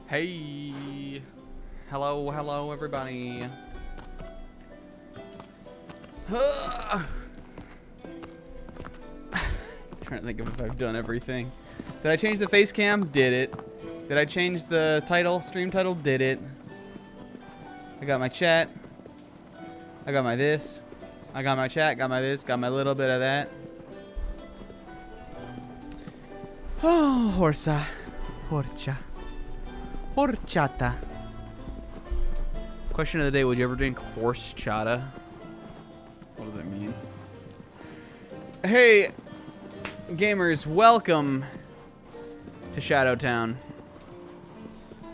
Hey, hello, everybody. Trying to think of if I've done everything. Did I change the face cam? Did it. Did I change the title? Stream title? Did it. I got my chat. I got my this. I got my chat. Got my this. Got my little bit of that. Oh, horsa. Horcha. Horchata. Question of the day, would you ever drink horchata? What does that mean? Hey, gamers, welcome to Shadowtown.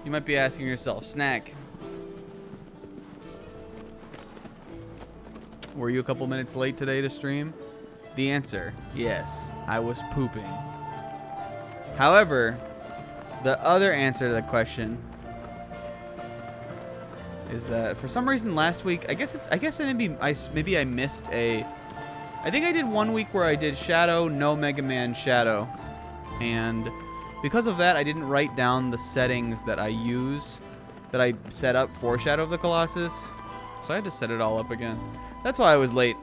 You might be asking yourself, Snack, were you a couple minutes late today to stream? The answer, yes, I was pooping. However, the other answer to the question is that for some reason last week, I guess maybe I missed a. I think I did 1 week where I did Shadow, no Mega Man Shadow, and because of that, I didn't write down the settings that I use, that I set up for Shadow of the Colossus, so I had to set it all up again. That's why I was late.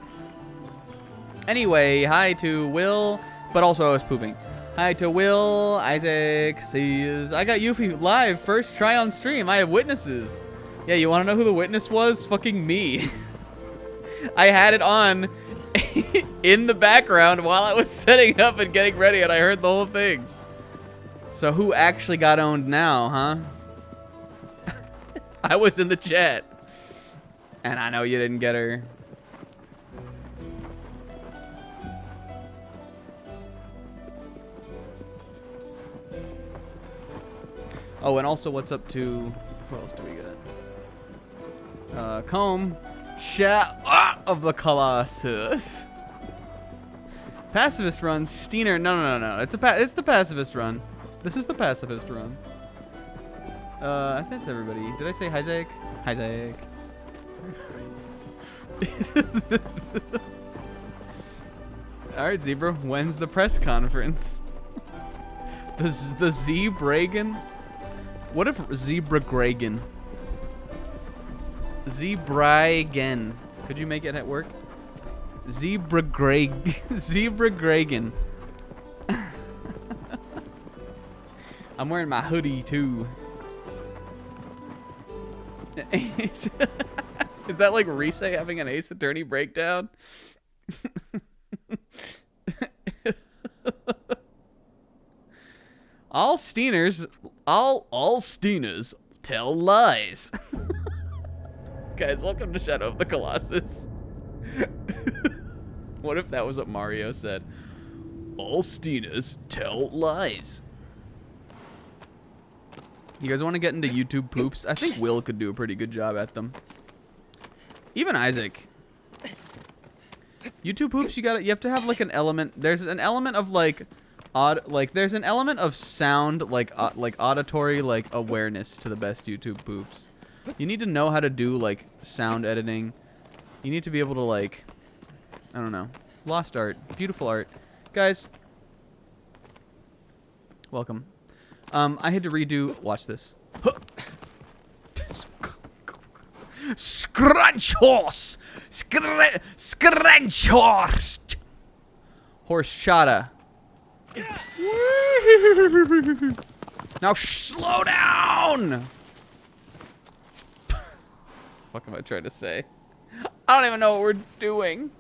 Anyway, hi to Will, but also I was pooping. Hi to Will, Isaac, sees. I got Yuffie live, first try on stream. I have witnesses. Yeah, you want to know who the witness was? Fucking me. I had it on in the background while I was setting up and getting ready, and I heard the whole thing. So who actually got owned now, huh? I was in the chat. And I know you didn't get her. Oh, and also, what's up to... Who else do we got? Comb. Of the Colossus. Pacifist Run. Steiner. No. It's the Pacifist Run. This is the Pacifist Run. I think that's everybody. Did I say hi, Zach? Hi, Zach. Alright, Zebra. When's the press conference? The Zebragan? What if Zebra Gragan? Zebragan. Could you make it at work? Zebra Gragan. I'm wearing my hoodie too. Is that like Rise having an Ace Attorney breakdown? All Steiners tell lies. Guys, welcome to Shadow of the Colossus. What if that was what Mario said? All Steiners tell lies. You guys want to get into YouTube poops? I think Will could do a pretty good job at them. Even Isaac. YouTube poops, you have to have like an element. There's an element of like there's an element of sound, like auditory, like awareness to the best YouTube poops. You need to know how to do like sound editing. You need to be able to like, I don't know, lost art, beautiful art, guys. Welcome. I had to redo. Watch this. Scrunch horse, scrunch horse, horchata. Now slow down! What the fuck am I trying to say? I don't even know what we're doing.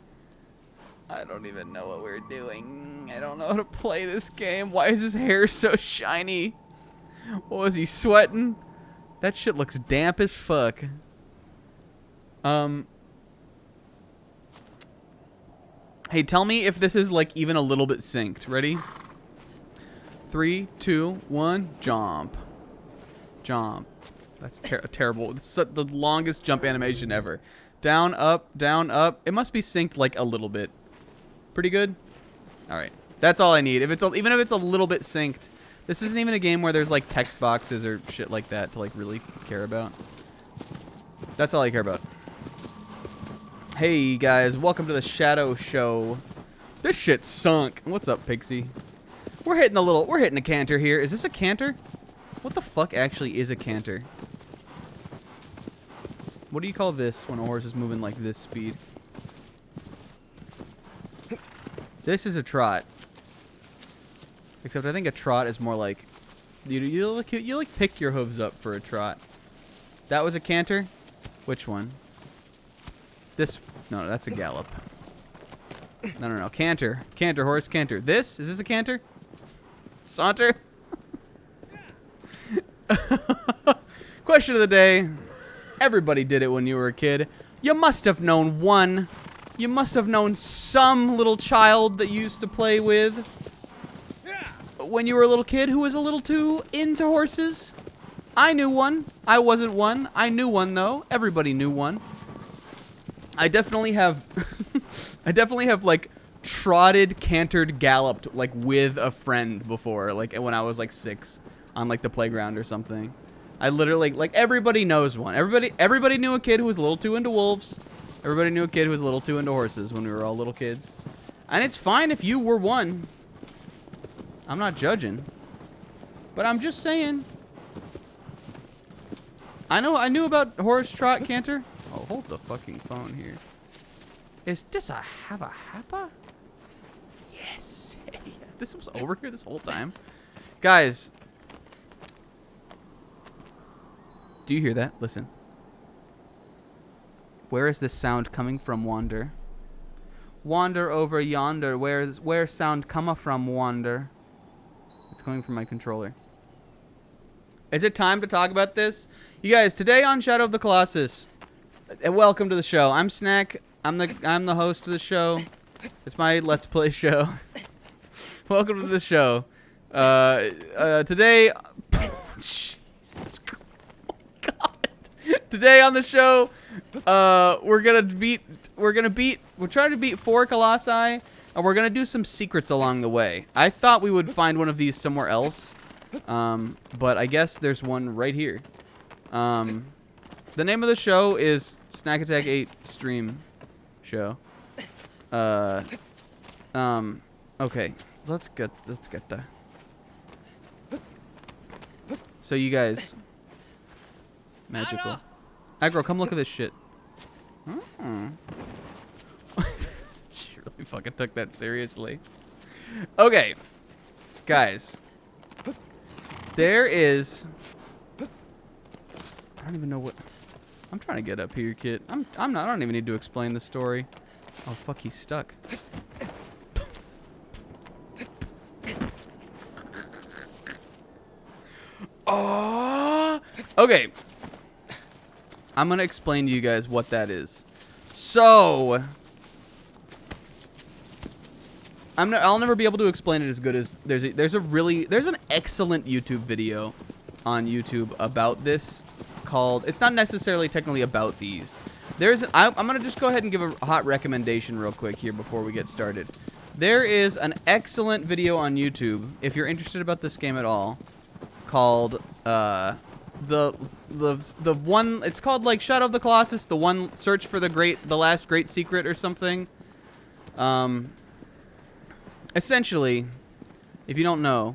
I don't even know what we're doing. I don't know how to play this game. Why is his hair so shiny? What was he, sweating? That shit looks damp as fuck. Hey, tell me if this is like even a little bit synced. Ready? 3, 2, 1, jump. Jump. That's terrible. It's the longest jump animation ever. Down, up, down, up. It must be synced like a little bit. Pretty good? Alright. That's all I need. Even if it's a little bit synced. This isn't even a game where there's like text boxes or shit like that to like really care about. That's all I care about. Hey guys, welcome to the Shadow Show. This shit sunk. What's up, Pixie? We're hitting a canter here. Is this a canter? What the fuck actually is a canter? What do you call this when a horse is moving like this speed? This is a trot. Except I think a trot is more like you like pick your hooves up for a trot. That was a canter? Which one? This no, that's a gallop. No. Canter. Canter horse, canter. Is this a canter? Saunter? Question of the day. Everybody did it when you were a kid. You must have known one. You must have known some little child that you used to play with when you were a little kid who was a little too into horses. I knew one. I wasn't one. I knew one though. Everybody knew one. I definitely have I definitely have like trotted, cantered, galloped like with a friend before, like when I was like 6 on like the playground or something. I literally, like, everybody knows one. Everybody knew a kid who was a little too into wolves. Everybody knew a kid who was a little too into horses when we were all little kids. And it's fine if you were one. I'm not judging. But I'm just saying. I knew about horse, trot, canter. Oh, hold the fucking phone here. Is this a happa? Yes. Yes. This was over here this whole time. Guys. Do you hear that? Listen. Where is this sound coming from, Wander? Wander over yonder. Where sound come from, Wander? It's coming from my controller. Is it time to talk about this? You guys, today on Shadow of the Colossus, welcome to the show. I'm Snack. I'm the host of the show. It's my Let's Play show. Welcome to the show. Today, Jesus Christ. Today on the show, we're trying to beat 4 Colossi, and we're gonna do some secrets along the way. I thought we would find one of these somewhere else, but I guess there's one right here. The name of the show is Snack Attack 8 Stream Show. Okay, let's get the. So you guys. Magical. Aggro, come look at this shit. She really fucking took that seriously. Okay. Guys. There is... I don't even know what... I'm trying to get up here, kid. I don't even need to explain the story. Oh, fuck, he's stuck. Oh! Okay. I'm going to explain to you guys what that is. So, I'll never be able to explain it as good as there's an excellent YouTube video on YouTube about this called, it's not necessarily technically about these. I'm going to just go ahead and give a hot recommendation real quick here before we get started. There is an excellent video on YouTube, if you're interested about this game at all, called, the one, it's called like Shadow of the Colossus, the one search for the last great secret or something. Essentially, if you don't know,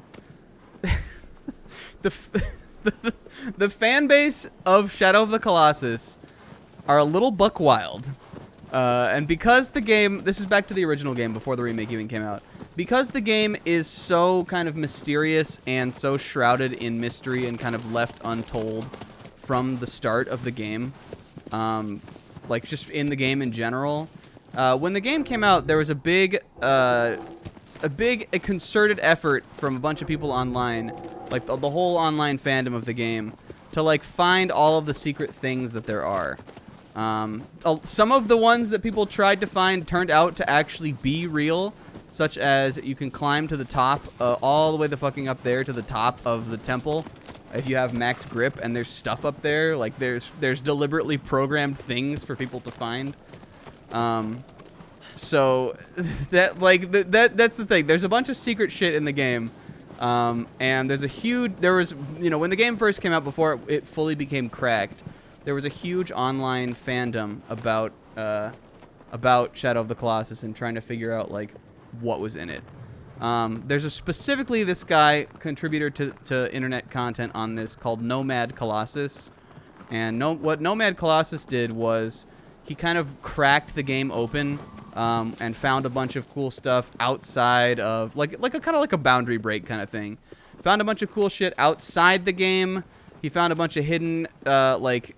the fan base of Shadow of the Colossus are a little buck wild. And because the game, this is back to the original game before the remake even came out. Because the game is so kind of mysterious and so shrouded in mystery and kind of left untold from the start of the game, like just in the game in general, when the game came out, there was a big concerted effort from a bunch of people online, like the whole online fandom of the game, to like find all of the secret things that there are. Some of the ones that people tried to find turned out to actually be real. Such as you can climb to the top, all the way the fucking up there to the top of the temple, if you have max grip, and there's stuff up there, like there's deliberately programmed things for people to find. So that's the thing. There's a bunch of secret shit in the game, and there was, you know, when the game first came out before it fully became cracked, there was a huge online fandom about Shadow of the Colossus and trying to figure out like what was in it. There's specifically this guy, contributor to internet content on this, called Nomad Colossus. And what Nomad Colossus did was he kind of cracked the game open and found a bunch of cool stuff outside of, like a kind of like a boundary break kind of thing. Found a bunch of cool shit outside the game. He found a bunch of hidden, like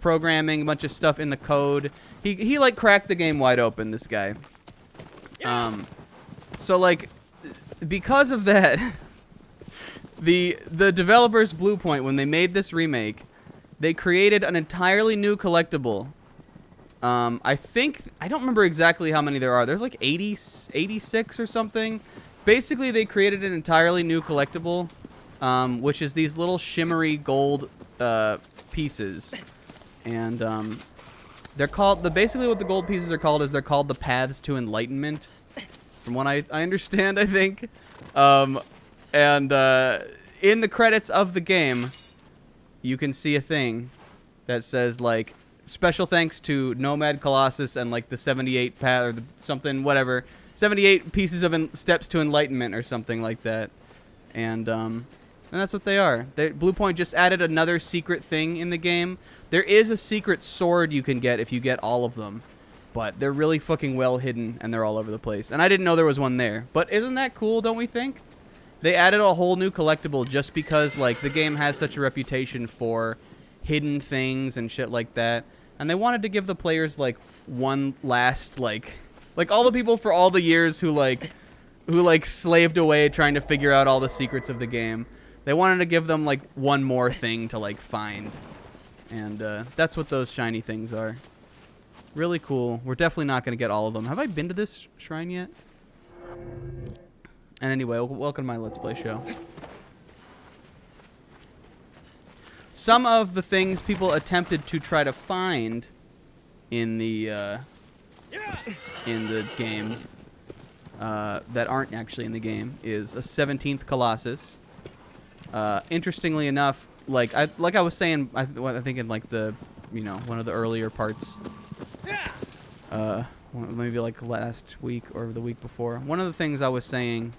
programming, a bunch of stuff in the code. He like cracked the game wide open, this guy. So like, because of that, the developers Bluepoint, when they made this remake, they created an entirely new collectible. I don't remember exactly how many there are. There's like 86 or something. Basically, they created an entirely new collectible, which is these little shimmery gold pieces. And they're called, basically what the gold pieces are called is they're called the Paths to Enlightenment. From what I understand, I think. In the credits of the game, you can see a thing that says, like, special thanks to Nomad Colossus and, like, the 78 path or something, whatever. 78 pieces of steps to enlightenment or something like that. And that's what they are. Bluepoint just added another secret thing in the game. There is a secret sword you can get if you get all of them. But they're really fucking well hidden, and they're all over the place. And I didn't know there was one there. But isn't that cool, don't we think? They added a whole new collectible just because, like, the game has such a reputation for hidden things and shit like that. And they wanted to give the players, like, one last, like all the people for all the years who slaved away trying to figure out all the secrets of the game. They wanted to give them, like, one more thing to, like, find. And that's what those shiny things are. Really cool. We're definitely not going to get all of them. Have I been to this shrine yet? And anyway, welcome to my Let's Play show. Some of the things people attempted to try to find in the game that aren't actually in the game is a 17th Colossus. Interestingly enough, like I was saying, I think in like the one of the earlier parts. Maybe like last week or the week before. One of the things I was saying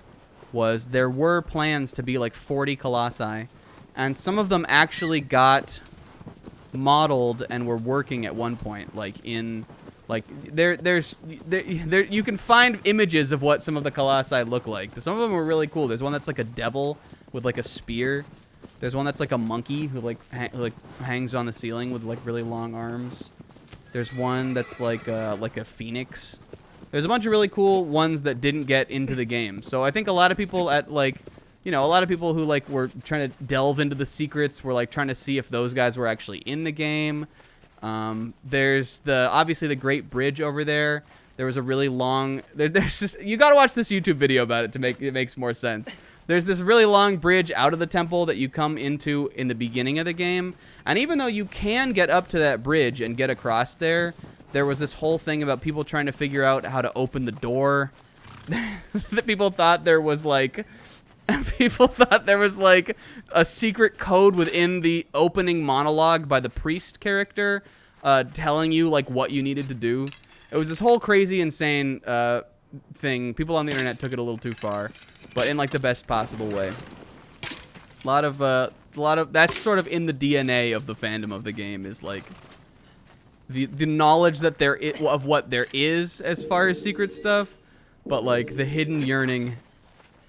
was there were plans to be like 40 Colossi, and some of them actually got modeled and were working at one point. Like there you can find images of what some of the Colossi look like. Some of them were really cool. There's one that's like a devil with like a spear. There's one that's like a monkey who like hangs on the ceiling with like really long arms. There's one that's like a phoenix. There's a bunch of really cool ones that didn't get into the game. So I think a lot of people a lot of people who like were trying to delve into the secrets were like trying to see if those guys were actually in the game. There's obviously the Great Bridge over there. There was a really long. There's just, you got to watch this YouTube video about it to make it makes more sense. There's this really long bridge out of the temple that you come into in the beginning of the game. And even though you can get up to that bridge and get across there, there was this whole thing about people trying to figure out how to open the door. That people thought there was like a secret code within the opening monologue by the priest character telling you like what you needed to do. It was this whole crazy, insane thing. People on the internet took it a little too far, but in like the best possible way. A lot of that's sort of in the DNA of the fandom of the game, is like the knowledge that of what there is as far as secret stuff, but like the hidden yearning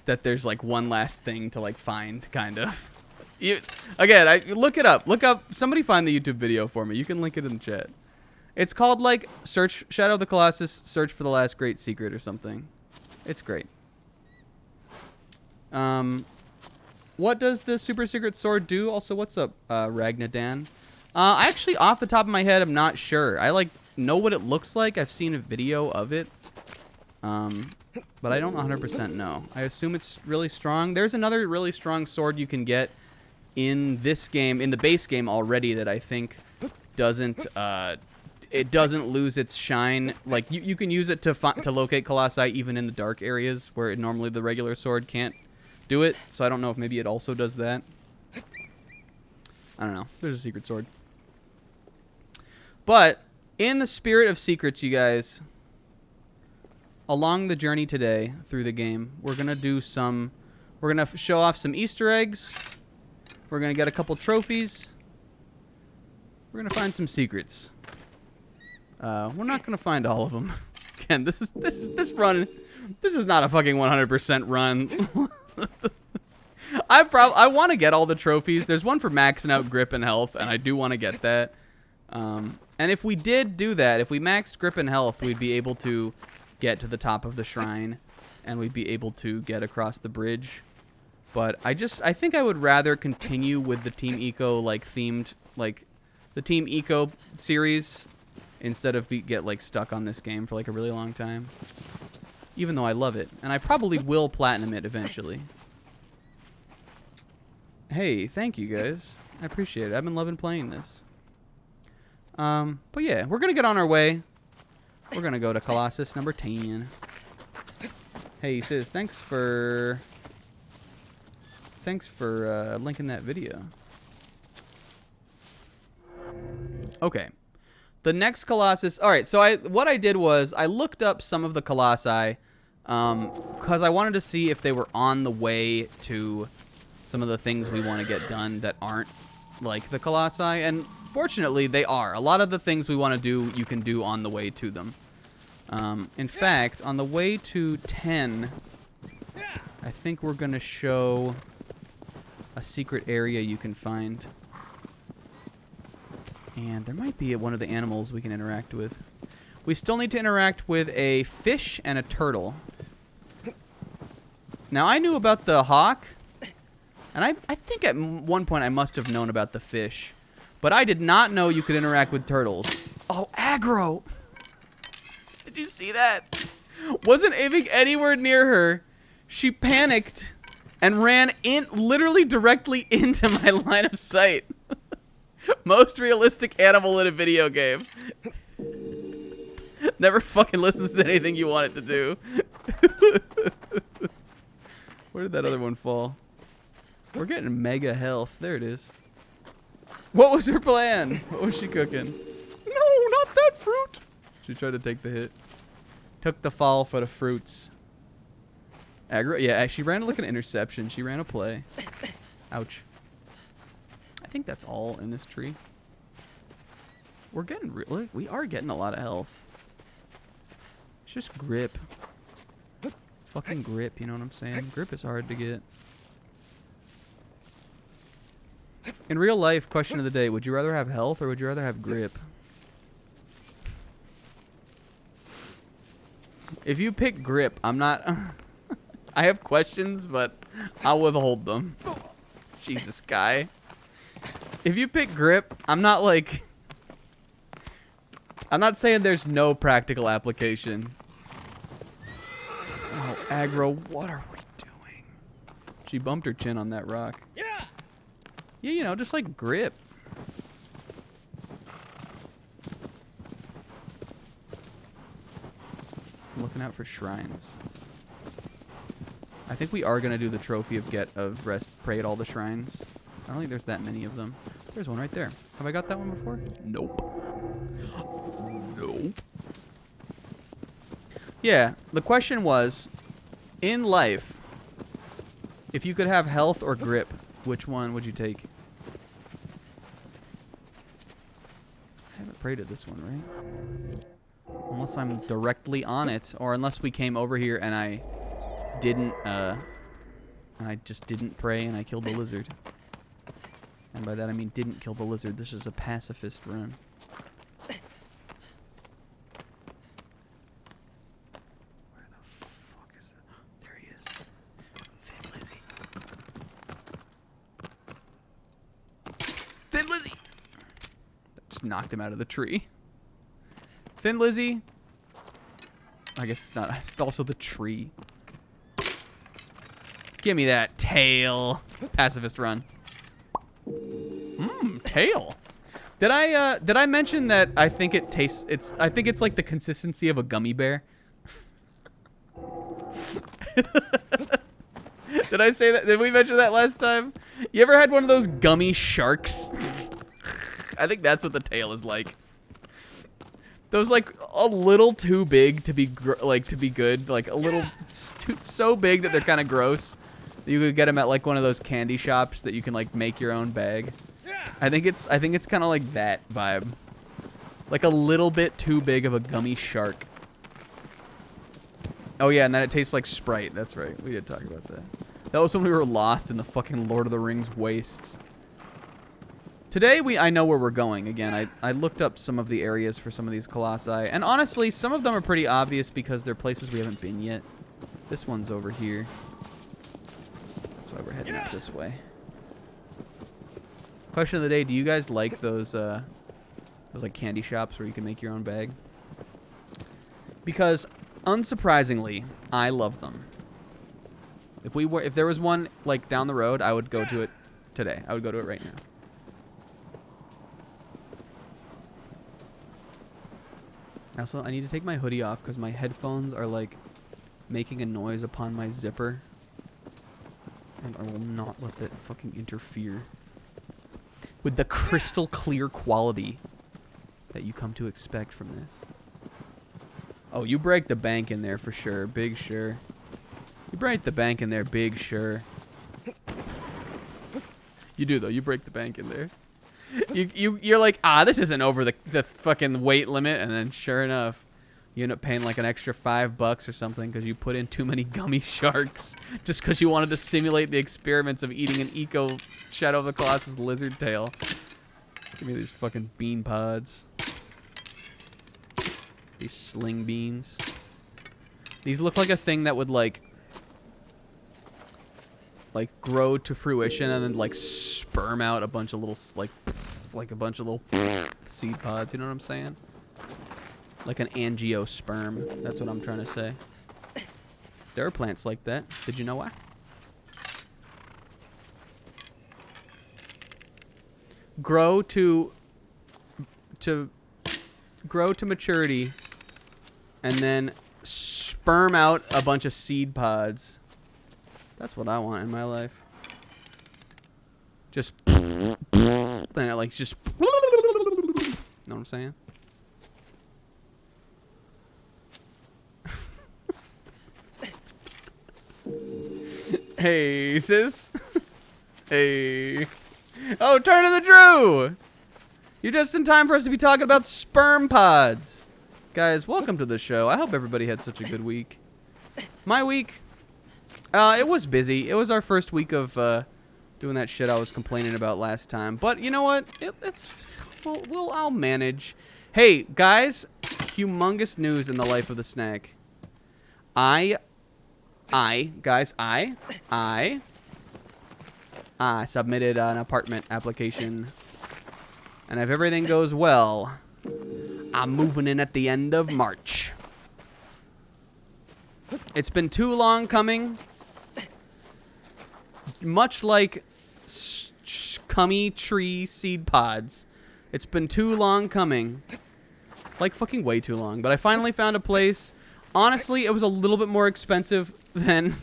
that there's like one last thing to like find, kind of. Look it up. Look up. Somebody find the YouTube video for me. You can link it in the chat. It's called like search Shadow of the Colossus, search for the last great secret or something. It's great. What does the super secret sword do? Also, what's up, Ragnadan? I actually, off the top of my head, I'm not sure. I like know what it looks like. I've seen a video of it. But I don't 100% know. I assume it's really strong. There's another really strong sword you can get in this game, in the base game already, that I think doesn't it doesn't lose its shine. Like you can use it to locate Colossi even in the dark areas where normally the regular sword can't do it. So I don't know if maybe it also does that. I don't know. There's a secret sword. But in the spirit of secrets, you guys, along the journey today through the game, we're going to do some... We're going to show off some Easter eggs. We're going to get a couple trophies. We're going to find some secrets. We're not going to find all of them. Again, this run... This is not a fucking 100% run. I want to get all the trophies. There's one for maxing out grip and health, and I do want to get that. And if we did do that, if we maxed grip and health, we'd be able to get to the top of the shrine, and we'd be able to get across the bridge. But I think I would rather continue with the Team Eco themed the Team Eco series instead of get stuck on this game for a really long time. Even though I love it, and I probably will platinum it eventually. Hey, thank you guys. I appreciate it. I've been loving playing this. But yeah, we're gonna get on our way. We're gonna go to Colossus number 10. Hey, sis, thanks for linking that video. Okay, the next Colossus. All right, so what I did was I looked up some of the Colossi, because I wanted to see if they were on the way to some of the things we want to get done that aren't like the Colossi, and fortunately they are. A lot of the things we want to do, you can do on the way to them. In fact, on the way to 10, I think we're going to show a secret area you can find. And there might be one of the animals we can interact with. We still need to interact with a fish and a turtle. Now, I knew about the hawk, and I think at one point I must have known about the fish. But I did not know you could interact with turtles. Oh, aggro! Did you see that? Wasn't aiming anywhere near her. She panicked and ran literally directly into my line of sight. Most realistic animal in a video game. Never fucking listens to anything you want it to do. Where did that other one fall? We're getting mega health. There it is. What was her plan? What was she cooking? No, not that fruit. She tried to take the hit. Took the fall for the fruits. Aggro. Yeah, she ran like an interception. She ran a play. Ouch. I think that's all in this tree. We're getting we are getting a lot of health. It's just grip. Fucking grip, you know what I'm saying? Grip is hard to get. In real life, question of the day, would you rather have health or would you rather have grip? If you pick grip, I'm not... I have questions, but I'll withhold them. Jesus, guy. If you pick grip, I'm not like... I'm not saying there's no practical application. Oh, aggro, what are we doing? She bumped her chin on that rock. Yeah, you know, just like grip. I'm looking out for shrines. I think we are gonna do the trophy of pray at all the shrines. I don't think there's that many of them. There's one right there. Have I got that one before? Nope. Nope. Yeah, the question was, in life, if you could have health or grip, which one would you take? I haven't prayed at this one, right? Unless I'm directly on it, or unless we came over here and I didn't, and I just didn't pray and I killed the lizard. And by that I mean didn't kill the lizard. This is a pacifist run. Where the fuck is that? There he is. Thin Lizzy. Thin Lizzy! That just knocked him out of the tree. Thin Lizzy. I guess it's not. Also the tree. Give me that tail. Pacifist run. Tail. Did I mention that I think it tastes I think it's like the consistency of a gummy bear? Did I say that? Did we mention that last time? You ever had one of those gummy sharks? I think that's what the tail is like. Those like a little too big to be to be good. Like a little so big that they're kind of gross. You could get them at like one of those candy shops that you can like make your own bag. I think it's kind of like that vibe. Like a little bit too big of a gummy shark. Oh yeah, and then it tastes like Sprite. That's right. We did talk about that. That was when we were lost in the fucking Lord of the Rings wastes. Today I know where we're going. Again, I looked up some of the areas for some of these colossi, and honestly, some of them are pretty obvious because they're places we haven't been yet. This one's over here. That's why we're heading up this way. Question of the day: do you guys like those like candy shops where you can make your own bag? Because unsurprisingly, I love them. If there was one like down the road, I would go to it today. I would go to it right now. Also, I need to take my hoodie off because my headphones are like making a noise upon my zipper. And I will not let that fucking interfere with the crystal clear quality that you come to expect from this. Oh, you break the bank in there for sure. Big sure. You break the bank in there, big sure. You do though. You break the bank in there. You're like, this isn't over the fucking weight limit, and then sure enough, you end up paying like an extra $5 or something because you put in too many gummy sharks just because you wanted to simulate the experiments of eating an eco Shadow of the Colossus lizard tail. Give me these fucking bean pods. These sling beans. These look like a thing that would like grow to fruition and then like sperm out a bunch of little like a bunch of little seed pods. You know what I'm saying? Like an angiosperm. That's what I'm trying to say. There are plants like that. Did you know why? Grow to maturity and then sperm out a bunch of seed pods. That's what I want in my life. Just and it like just know what I'm saying? Hey, sis. Hey. Oh, Turn of the Drew. You're just in time for us to be talking about sperm pods. Guys, welcome to the show. I hope everybody had such a good week. My week, it was busy. It was our first week of doing that shit I was complaining about last time. But you know what? I'll manage. Hey, guys, humongous news in the life of the snack. I submitted an apartment application. And if everything goes well, I'm moving in at the end of March. It's been too long coming. Much like cummy tree seed pods. It's been too long coming. Like fucking way too long. But I finally found a place. Honestly, it was a little bit more expensive than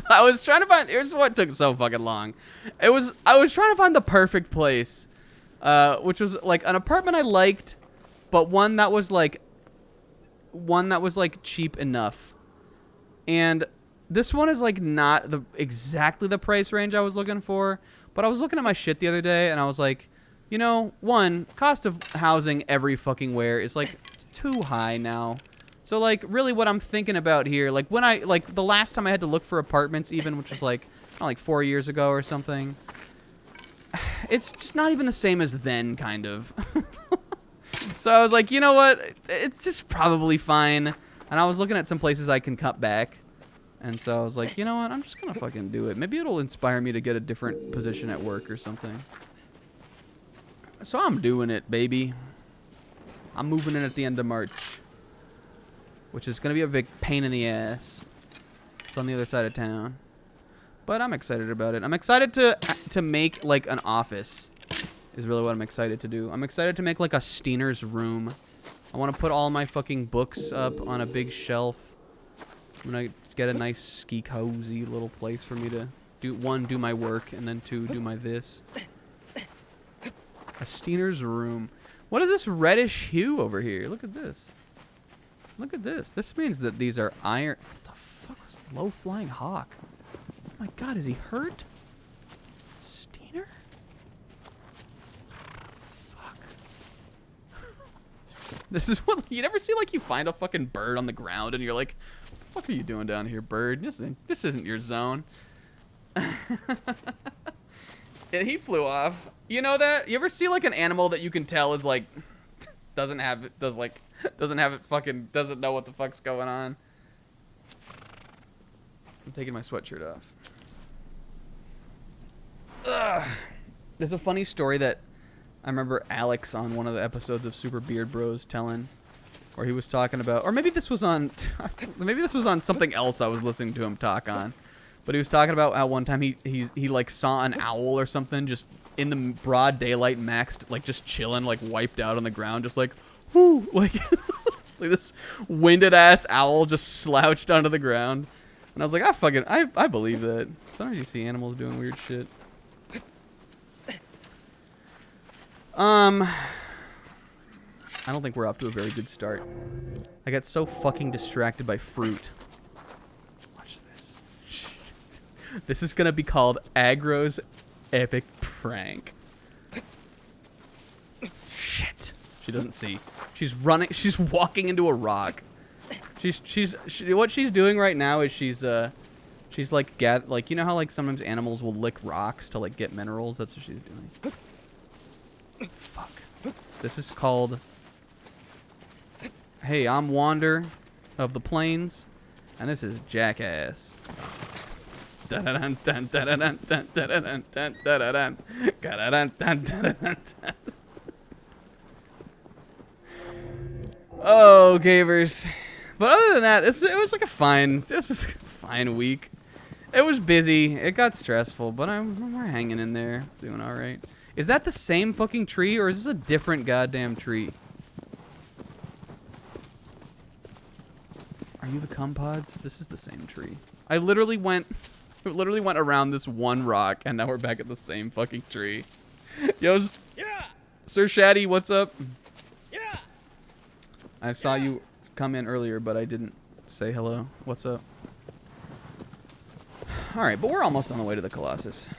I was trying to find. Here's what took so fucking long. I was trying to find the perfect place. Which was like an apartment I liked, but one that was like cheap enough. And this one is like not exactly the price range I was looking for, but I was looking at my shit the other day and I was like, you know, one, cost of housing every fucking where is like too high now. So like really what I'm thinking about here, like when the last time I had to look for apartments even, which was like 4 years ago or something. It's just not even the same as then, kind of. So I was like, you know what? It's just probably fine. And I was looking at some places I can cut back. And so I was like, you know what? I'm just going to fucking do it. Maybe it'll inspire me to get a different position at work or something. So I'm doing it, baby. I'm moving in at the end of March. Which is going to be a big pain in the ass. It's on the other side of town. But I'm excited about it. I'm excited to make like an office is really what I'm excited to do. I'm excited to make like a Steiner's room. I want to put all my fucking books up on a big shelf. I'm going to get a nice ski cozy little place for me to do my work and then two, do my this. A Steiner's room. What is this reddish hue over here? Look at this. Look at this. This means that these are iron. What the fuck was low-flying hawk? Oh my god, is he hurt? Steiner? Fuck. This is what you never see. Like you find a fucking bird on the ground and you're like, "What the fuck are you doing down here, bird? This isn't your zone." And he flew off. You know that? You ever see like an animal that you can tell is like doesn't know what the fuck's going on? I'm taking my sweatshirt off. Ugh. There's a funny story that I remember Alex on one of the episodes of Super Beard Bros telling, where he was talking about, or maybe this was on something else I was listening to him talk on. But he was talking about how one time he like saw an owl or something just in the broad daylight, maxed, like just chilling, like wiped out on the ground, just like, whoo, like, like this winded ass owl just slouched onto the ground. And I was like, I believe that. Sometimes you see animals doing weird shit. I don't think we're off to a very good start. I got so fucking distracted by fruit. This is gonna be called Agro's Epic Prank. Shit. She doesn't see. She's running. She's walking into a rock. What she's doing right now is she's like you know how like sometimes animals will lick rocks to like get minerals. That's what she's doing. Fuck. This is called. Hey, I'm Wander of the Plains, and this is Jackass. Oh, cavers. But other than that, it was like a fine week. It was busy. It got stressful, but we're hanging in there, doing all right. Is that the same fucking tree, or is this a different goddamn tree? Are you the Compods? This is the same tree. I literally went around this one rock, and now we're back at the same fucking tree. Yo, yeah, Sir Shaddy, what's up? Yeah. I saw you come in earlier, but I didn't say hello. What's up? All right, but we're almost on the way to the Colossus.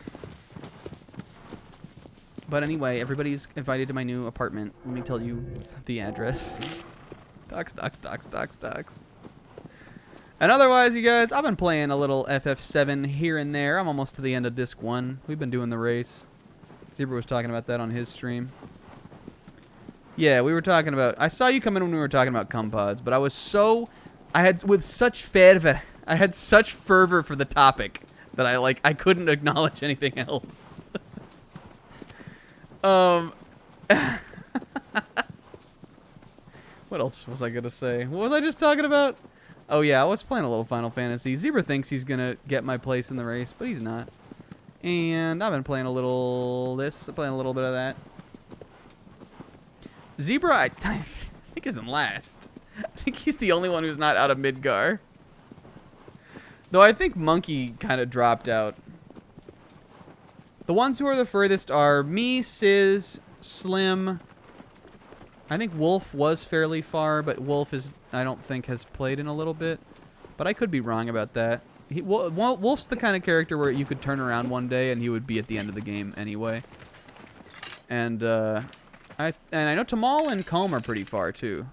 But anyway, everybody's invited to my new apartment. Let me tell you the address. Docs. And otherwise, you guys, I've been playing a little FF7 here and there. I'm almost to the end of Disc 1. We've been doing the race. Zebra was talking about that on his stream. Yeah, we were talking about... I saw you come in when we were talking about Compods, but I was so... I had such fervor for the topic that I couldn't acknowledge anything else. What else was I going to say? What was I just talking about? Oh, yeah, I was playing a little Final Fantasy. Zebra thinks he's going to get my place in the race, but he's not. And I've been playing a little playing a little bit of that. Zebra, I think, is in last. I think he's the only one who's not out of Midgar. Though I think Monkey kind of dropped out. The ones who are the furthest are me, Sizz, Slim. I think Wolf was fairly far, but Wolf I don't think has played in a little bit. But I could be wrong about that. Wolf's the kind of character where you could turn around one day and he would be at the end of the game anyway. And I know Tamal and Comb are pretty far too.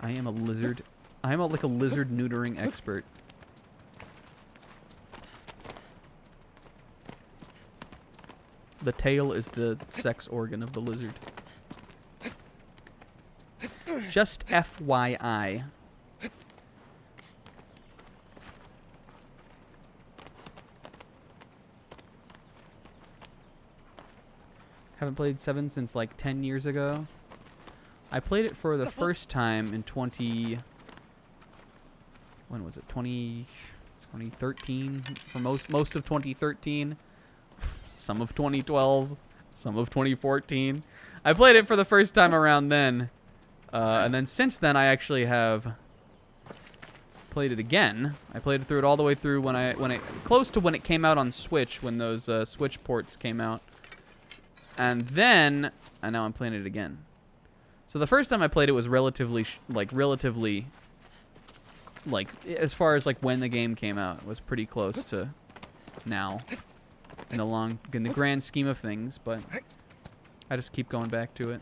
I am a lizard. I am like a lizard neutering expert. The tail is the sex organ of the lizard. Just FYI. Haven't played 7 since like 10 years ago. I played it for the first time in when was it? 2013? For most of 2013. Some of 2012. Some of 2014. I played it for the first time around then. And then since then I actually have played it again. I played it through it all the way through close to when it came out on Switch, when those Switch ports came out. And then, and now I'm playing it again. So the first time I played it was relatively, as far as like when the game came out, it was pretty close to now in the grand scheme of things. But I just keep going back to it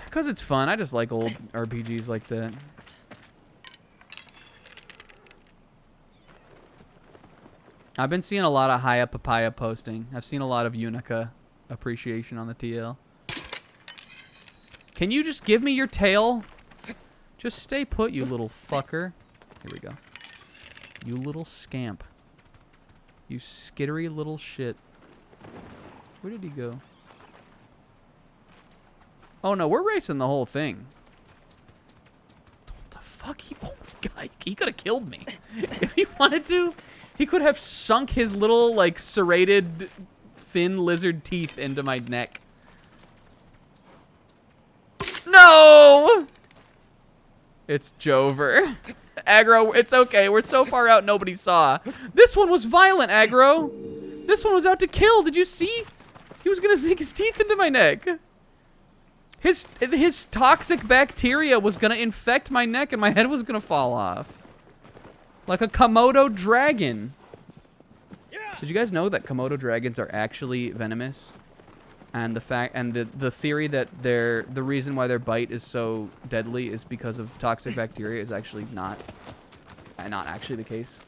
because it's fun. I just like old RPGs like that. I've been seeing a lot of Haya Papaya posting. I've seen a lot of Unica appreciation on the TL. Can you just give me your tail? Just stay put, you little fucker. Here we go. You little scamp. You skittery little shit. Where did he go? Oh no, we're racing the whole thing. What the fuck? Oh my god, he could have killed me. If he wanted to, he could have sunk his little, like, serrated, thin lizard teeth into my neck. No! It's Jover. Aggro, it's okay. We're so far out, nobody saw. This one was violent, Aggro. This one was out to kill. Did you see? He was going to sink his teeth into my neck. His toxic bacteria was going to infect my neck and my head was going to fall off. Like a Komodo dragon. Yeah. Did you guys know that Komodo dragons are actually venomous? And the theory that the reason why their bite is so deadly is because of toxic bacteria is actually not actually the case.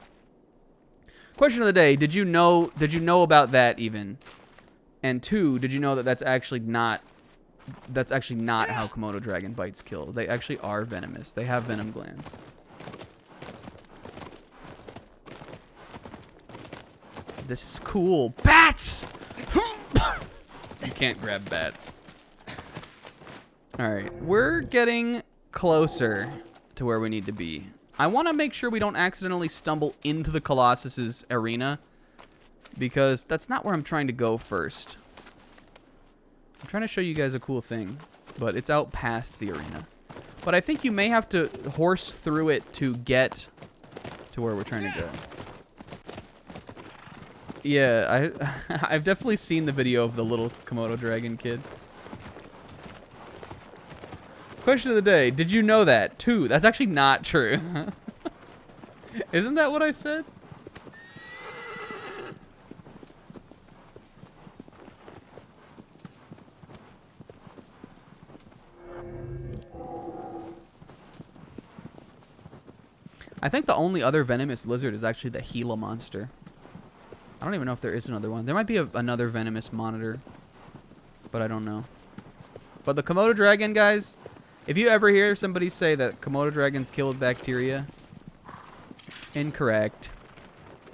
Question of the day: Did you know about that even? And 2, did you know that that's actually not how Komodo dragon bites kill? They actually are venomous. They have venom glands. This is cool. Bats! You can't grab bats. Alright, we're getting closer to where we need to be. I want to make sure we don't accidentally stumble into the Colossus's arena, because that's not where I'm trying to go first. I'm trying to show you guys a cool thing, but it's out past the arena. But I think you may have to horse through it to get to where we're trying to go. Yeah, I've definitely seen the video of the little Komodo dragon kid. Question of the day: Did you know that? 2, that's actually not true. Isn't that what I said? I think the only other venomous lizard is actually the Gila monster. I don't even know if there is another one. There might be another venomous monitor, but I don't know. But the Komodo dragon, guys, if you ever hear somebody say that Komodo dragons kill with bacteria, incorrect.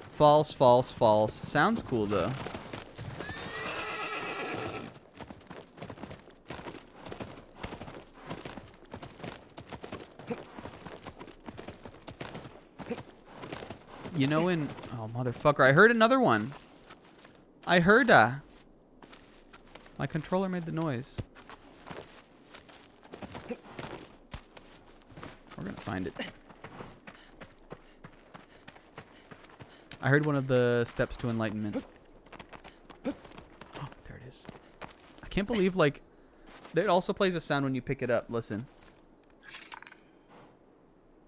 False, false, false. Sounds cool, though. You know, oh, motherfucker, I heard another one. I heard, my controller made the noise. We're gonna find it. I heard one of the steps to enlightenment. Oh, there it is. I can't believe, like, it also plays a sound when you pick it up. Listen.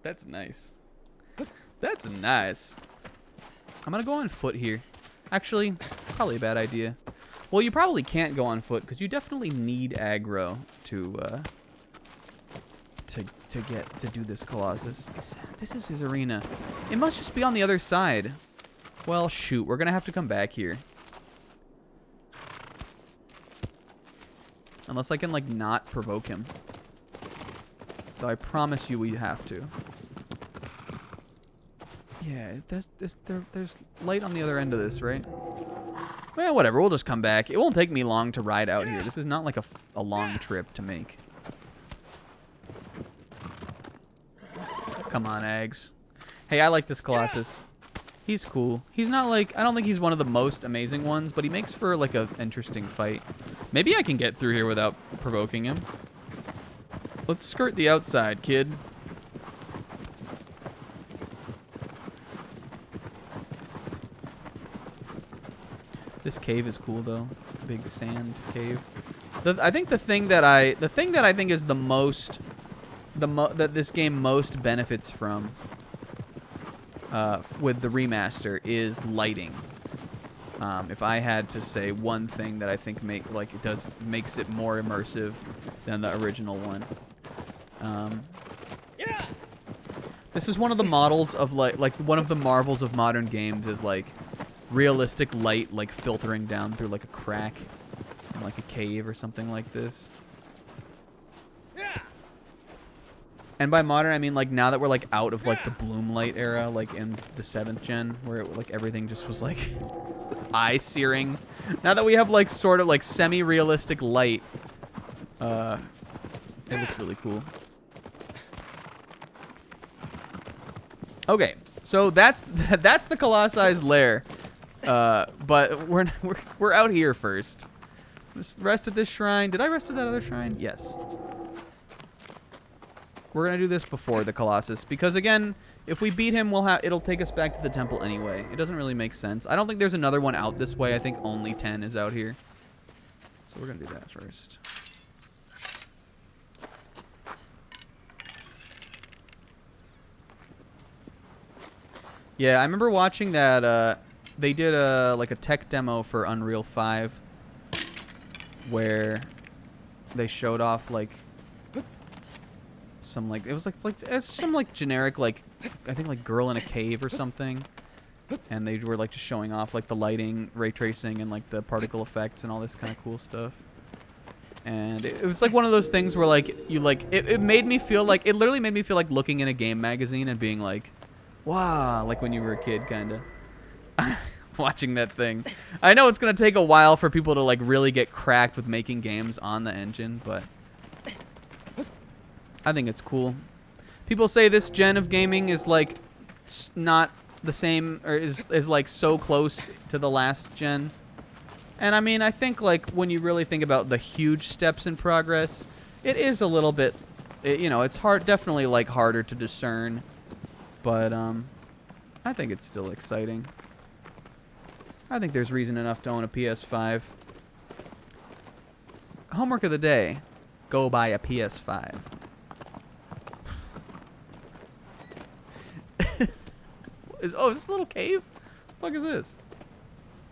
That's nice. That's nice. I'm gonna go on foot here. Actually, probably a bad idea. Well, you probably can't go on foot because you definitely need aggro to do this Colossus. This is his arena. It must just be on the other side. Well, shoot, we're gonna have to come back here. Unless I can, like, not provoke him. Though I promise you we have to. Yeah, there's light on the other end of this, right? Well, whatever. We'll just come back. It won't take me long to ride out here. This is not like a long trip to make. Come on, Eggs. Hey, I like this Colossus. He's cool. He's not like... I don't think he's one of the most amazing ones, but he makes for, like, an interesting fight. Maybe I can get through here without provoking him. Let's skirt the outside, kid. This cave is cool though. It's a big sand cave. I think the thing that I think is the most that this game most benefits from with the remaster is lighting. If I had to say one thing that I think makes it more immersive than the original one. Yeah. This is one of the models of like one of the marvels of modern games is like realistic light like filtering down through like a crack in like a cave or something like this. Yeah. And by modern I mean like now that we're like out of like the bloom light era, like in the 7th gen where it, like everything just was like eye searing. Now that we have like sort of like semi-realistic light, it looks really cool. Okay, so that's the Colossus lair, but we're out here first. Let's rest at this shrine. Did I rest at that other shrine? Yes. We're gonna do this before the Colossus because again, if we beat him, it'll take us back to the temple anyway. It doesn't really make sense. I don't think there's another one out this way. I think only 10 is out here. So we're gonna do that first. Yeah, I remember watching that. They did like a tech demo for Unreal 5, where they showed off like some like it was like some like generic like I think like girl in a cave or something, and they were like just showing off like the lighting, ray tracing, and like the particle effects and all this kind of cool stuff. And it was like one of those things where like you like it made me feel like it literally made me feel like looking in a game magazine and being like, wow, like when you were a kid, kind of. Watching that thing. I know it's going to take a while for people to like really get cracked with making games on the engine, but I think it's cool. People say this gen of gaming is like not the same, or is like so close to the last gen. And I mean, I think like when you really think about the huge steps in progress, it is a little bit, you know, it's hard, definitely like harder to discern. But I think it's still exciting. I think there's reason enough to own a PS5. Homework of the day. Go buy a PS5. Is this a little cave? What the fuck is this?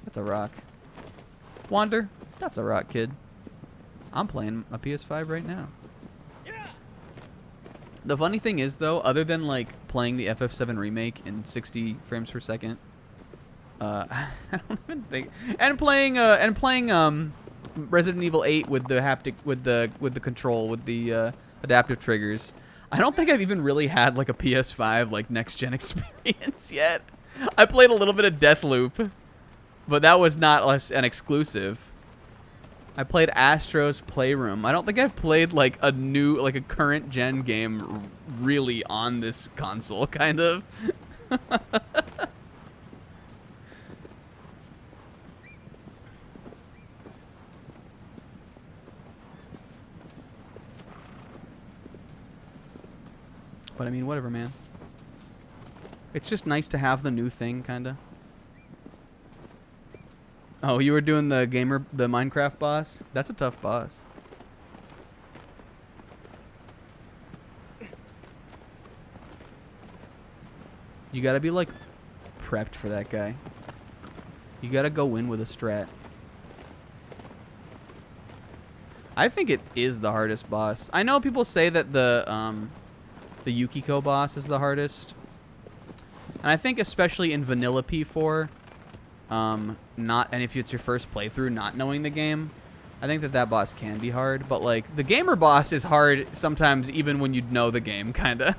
That's a rock. Wander? That's a rock, kid. I'm playing a PS5 right now. The funny thing is, though, other than like playing the FF7 remake in 60 frames per second, I don't even think, and playing Resident Evil 8 with the haptic, with the control, with the adaptive triggers, I don't think I've even really had like a PS5 like next gen experience yet. I played a little bit of Deathloop, but that was not an exclusive. I played Astro's Playroom. I don't think I've played like a current gen game really on this console, kind of. But I mean, whatever, man. It's just nice to have the new thing, kind of. Oh, you were doing the Minecraft boss? That's a tough boss. You gotta be, like, prepped for that guy. You gotta go in with a strat. I think it is the hardest boss. I know people say that the Yukiko boss is the hardest. And I think especially in vanilla P4... and if it's your first playthrough, not knowing the game, I think that boss can be hard. But like the gamer boss is hard sometimes, even when you know the game, kinda.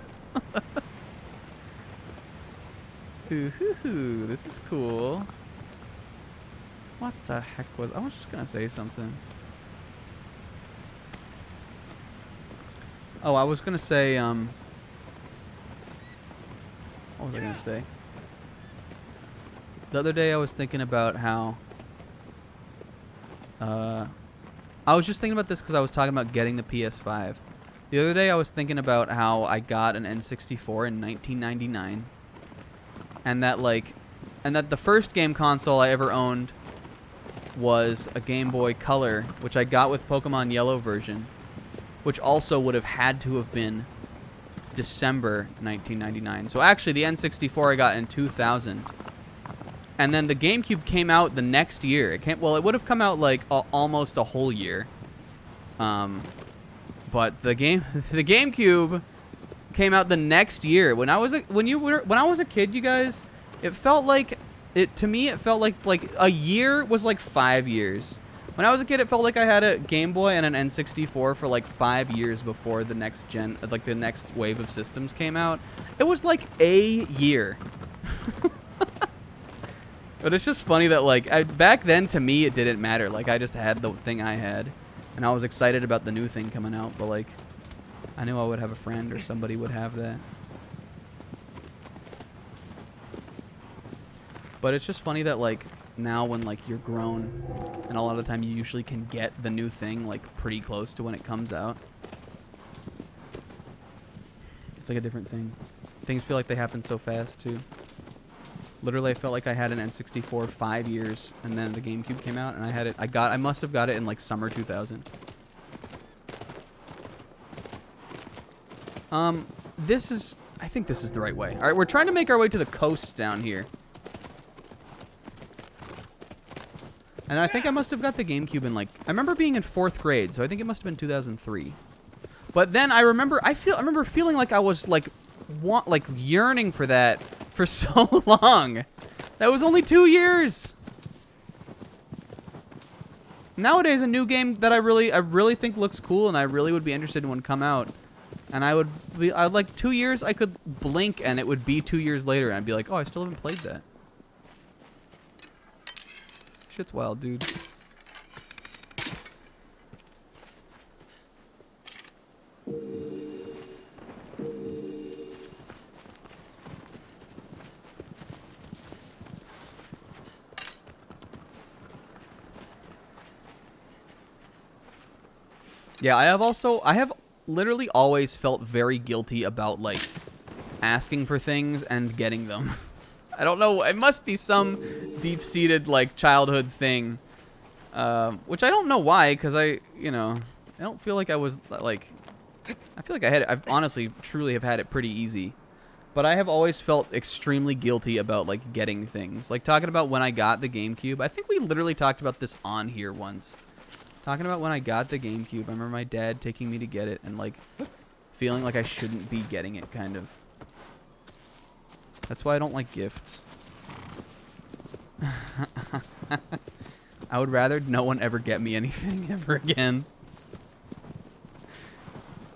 Ooh, this is cool. What the heck was? I was just gonna say something. Oh, I was gonna say what was I gonna say? The other day I was thinking about how I was just thinking about this because I was talking about getting the PS5. The other day I was thinking about how I got an N64 in 1999, and that the first game console I ever owned was a Game Boy Color, which I got with Pokemon Yellow version, which also would have had to have been December 1999. So actually, the N64 I got in 2000. And then the GameCube came out the next year. It would have come out like almost a whole year. But the GameCube came out the next year. When I was a kid, you guys, it felt like to me it felt like a year was like 5 years. When I was a kid, it felt like I had a Game Boy and an N64 for like 5 years before the next gen, like the next wave of systems came out. It was like a year. But it's just funny that like back then to me it didn't matter. Like I just had the thing I had, and I was excited about the new thing coming out. But like I knew I would have a friend or somebody would have that. But it's just funny that like now when like you're grown, and a lot of the time you usually can get the new thing like pretty close to when it comes out. It's like a different thing. Things feel like they happen so fast too. Literally, I felt like I had an N64 5 years, and then the GameCube came out, and I had it. I must have got it in like summer 2000. I think this is the right way. All right, we're trying to make our way to the coast down here. And I think I must have got the GameCube in like, I remember being in 4th grade, so I think it must have been 2003. But then I remember feeling like I was like yearning for that for so long. That was only 2 years. Nowadays, a new game that I really think looks cool, and I really would be interested in when it come out. And I'd like 2 years, I could blink and it would be 2 years later, and I'd be like, oh, I still haven't played that. Shit's wild, dude. Yeah, I have literally always felt very guilty about like asking for things and getting them. I don't know, it must be some deep-seated like childhood thing, which I don't know why, because I don't feel like I was like, I feel like I honestly truly have had it pretty easy, but I have always felt extremely guilty about like getting things. Like talking about when I got the GameCube, I think we literally talked about this on here once. Talking about when I got the GameCube, I remember my dad taking me to get it and like feeling like I shouldn't be getting it, kind of. That's why I don't like gifts. I would rather no one ever get me anything ever again.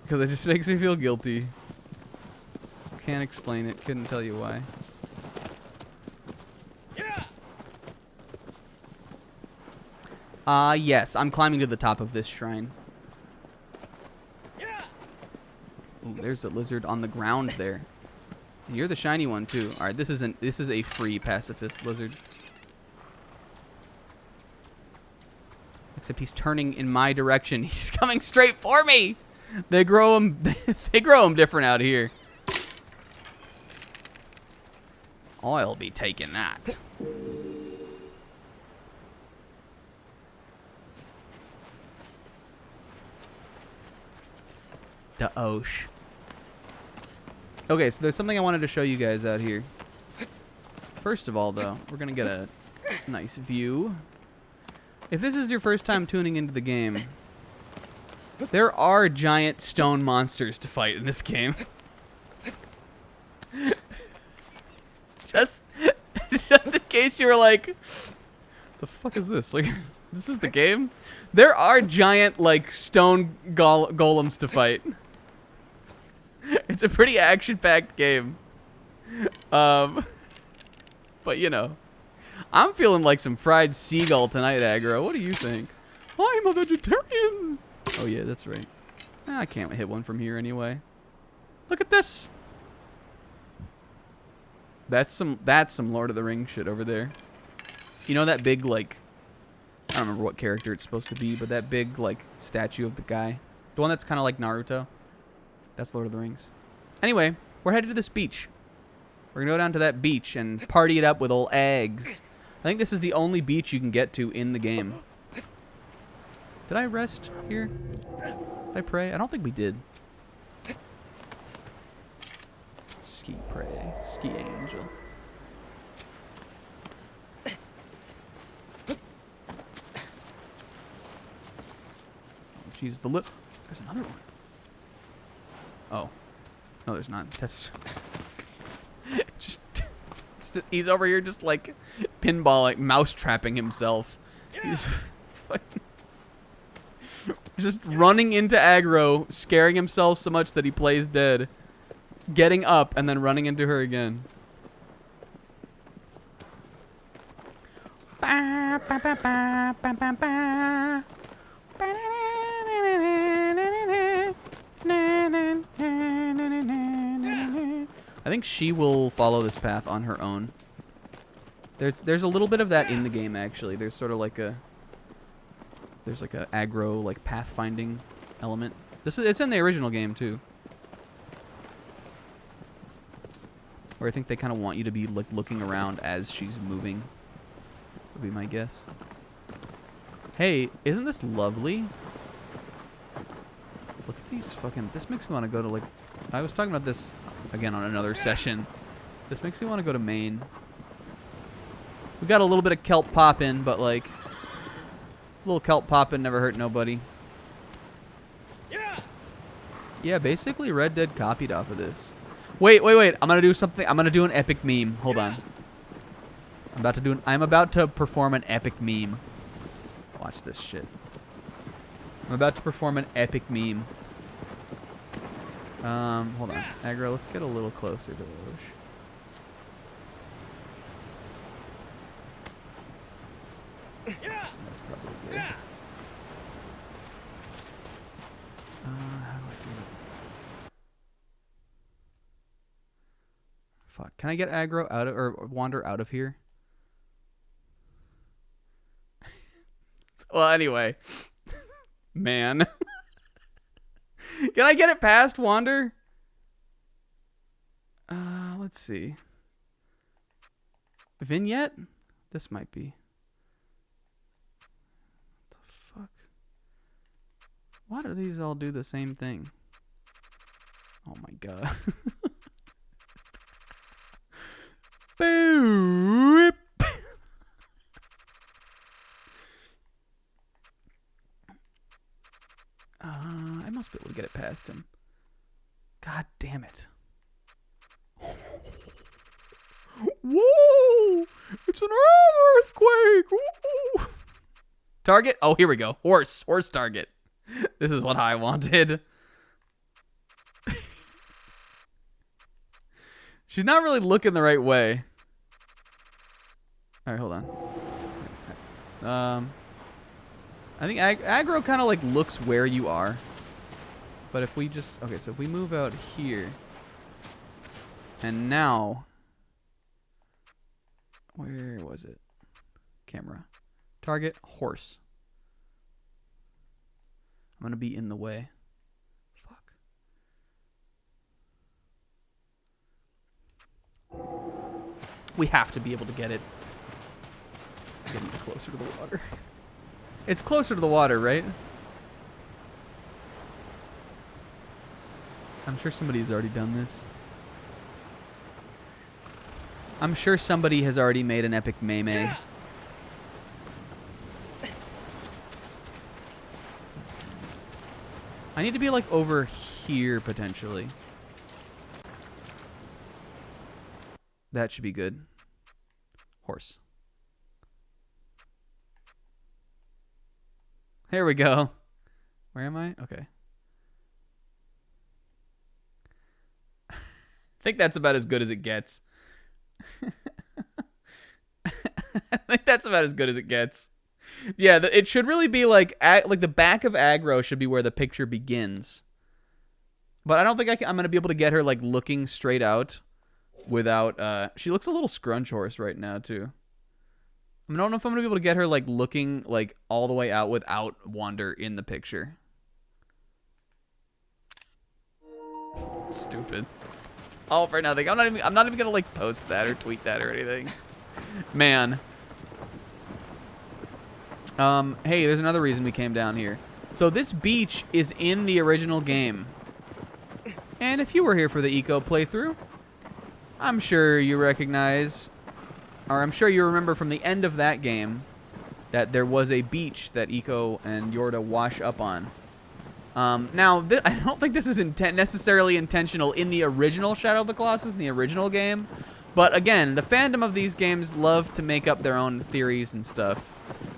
Because it just makes me feel guilty. Can't explain it. Couldn't tell you why. Yes, I'm climbing to the top of this shrine. Ooh, there's a lizard on the ground there. And you're the shiny one too. All right, this is a free pacifist lizard. Except he's turning in my direction. He's coming straight for me. They grow them. They grow them different out here. I'll be taking that. The Osh. Okay, so there's something I wanted to show you guys out here. First of all, though, we're going to get a nice view. If this is your first time tuning into the game, there are giant stone monsters to fight in this game. just in case you were like, the fuck is this? Like, this is the game? There are giant, like, stone golems to fight. It's a pretty action-packed game. But, you know. I'm feeling like some fried seagull tonight, aggro. What do you think? I'm a vegetarian. Oh, yeah, that's right. I can't hit one from here anyway. Look at this. That's some Lord of the Rings shit over there. You know that big, like, I don't remember what character it's supposed to be, but that big, like, statue of the guy. The one that's kind of like Naruto. That's Lord of the Rings. Anyway, we're headed to this beach. We're going to go down to that beach and party it up with old eggs. I think this is the only beach you can get to in the game. Did I rest here? Did I pray? I don't think we did. Ski pray. Ski angel. Jeez, the lip. There's another one. Oh. No, there's not. That's just, it's just he's over here just like pinballing, mouse trapping himself. He's fucking just running into aggro, scaring himself so much that he plays dead, getting up and then running into her again. Ba, ba, ba, ba, ba, ba, ba. I think she will follow this path on her own. There's a little bit of that in the game actually. There's sort of like a aggro like pathfinding element. It's in the original game too. Where I think they kind of want you to be like looking around as she's moving. Would be my guess. Hey, isn't this lovely? Look at these fucking... This makes me want to go to, like... I was talking about this, again, on another session. This makes me want to go to Maine. We got a little bit of kelp poppin', but, like... A little kelp poppin' never hurt nobody. Yeah, basically Red Dead copied off of this. Wait. I'm going to do something. I'm going to do an epic meme. Hold on. I'm about to perform an epic meme. Watch this shit. I'm about to perform an epic meme. Hold on. Aggro, let's get a little closer to Loge. That's probably good. How do I do it? Fuck. Can I get aggro out of, or wander out of here? Well, anyway. Man. Can I get it past wander? Let's see. Vignette? This might be. What the fuck? Why do these all do the same thing? Oh my god. Boop. I must be able to get it past him. God damn it. Whoa! It's an earthquake! Woo! Target? Oh, here we go. Horse target. This is what I wanted. She's not really looking the right way. Alright, hold on. I think aggro kind of like looks where you are. But if we just... Okay, so if we move out here. And now... Where was it? Camera. Target, horse. I'm going to be in the way. Fuck. We have to be able to get it. Getting closer to the water. It's closer to the water, right? I'm sure somebody's already done this. I'm sure somebody has already made an epic meme. I need to be like over here potentially. That should be good. Horse. Here we go. Where am I? Okay. I think that's about as good as it gets. I think that's about as good as it gets. Yeah, it should really be like the back of aggro should be where the picture begins. But I don't think I'm going to be able to get her like looking straight out without... she looks a little scrunch horse right now too. I don't know if I'm going to be able to get her like looking like all the way out without wander in the picture. Stupid. All for nothing. I'm not even going to like post that or tweet that or anything. Man. Hey, there's another reason we came down here. So this beach is in the original game. And if you were here for the eco playthrough, I'm sure you recognize, or I'm sure you remember from the end of that game, that there was a beach that Eco and Yorda wash up on. Now, I don't think this is necessarily intentional in the original Shadow of the Colossus, in the original game. But again, the fandom of these games love to make up their own theories and stuff.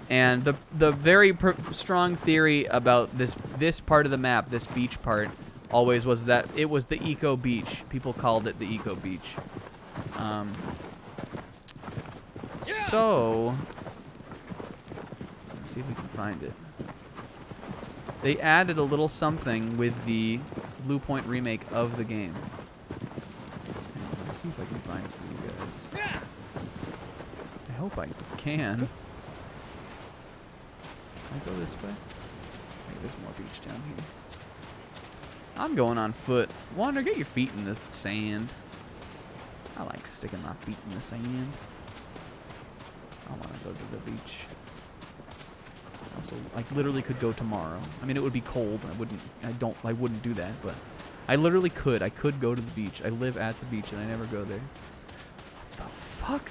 And the very strong theory about this part of the map, this beach part, always was that it was the Eco Beach. People called it the Eco Beach. So, let's see if we can find it. They added a little something with the Blue Point remake of the game. Let's see if I can find it for you guys. I hope I can. Can I go this way? Maybe there's more beach down here. I'm going on foot. Wander, get your feet in the sand. I like sticking my feet in the sand. I want to go to the beach. Also, I literally could go tomorrow. I mean, it would be cold. I wouldn't do that, but I literally could. I could go to the beach. I live at the beach and I never go there. What the fuck?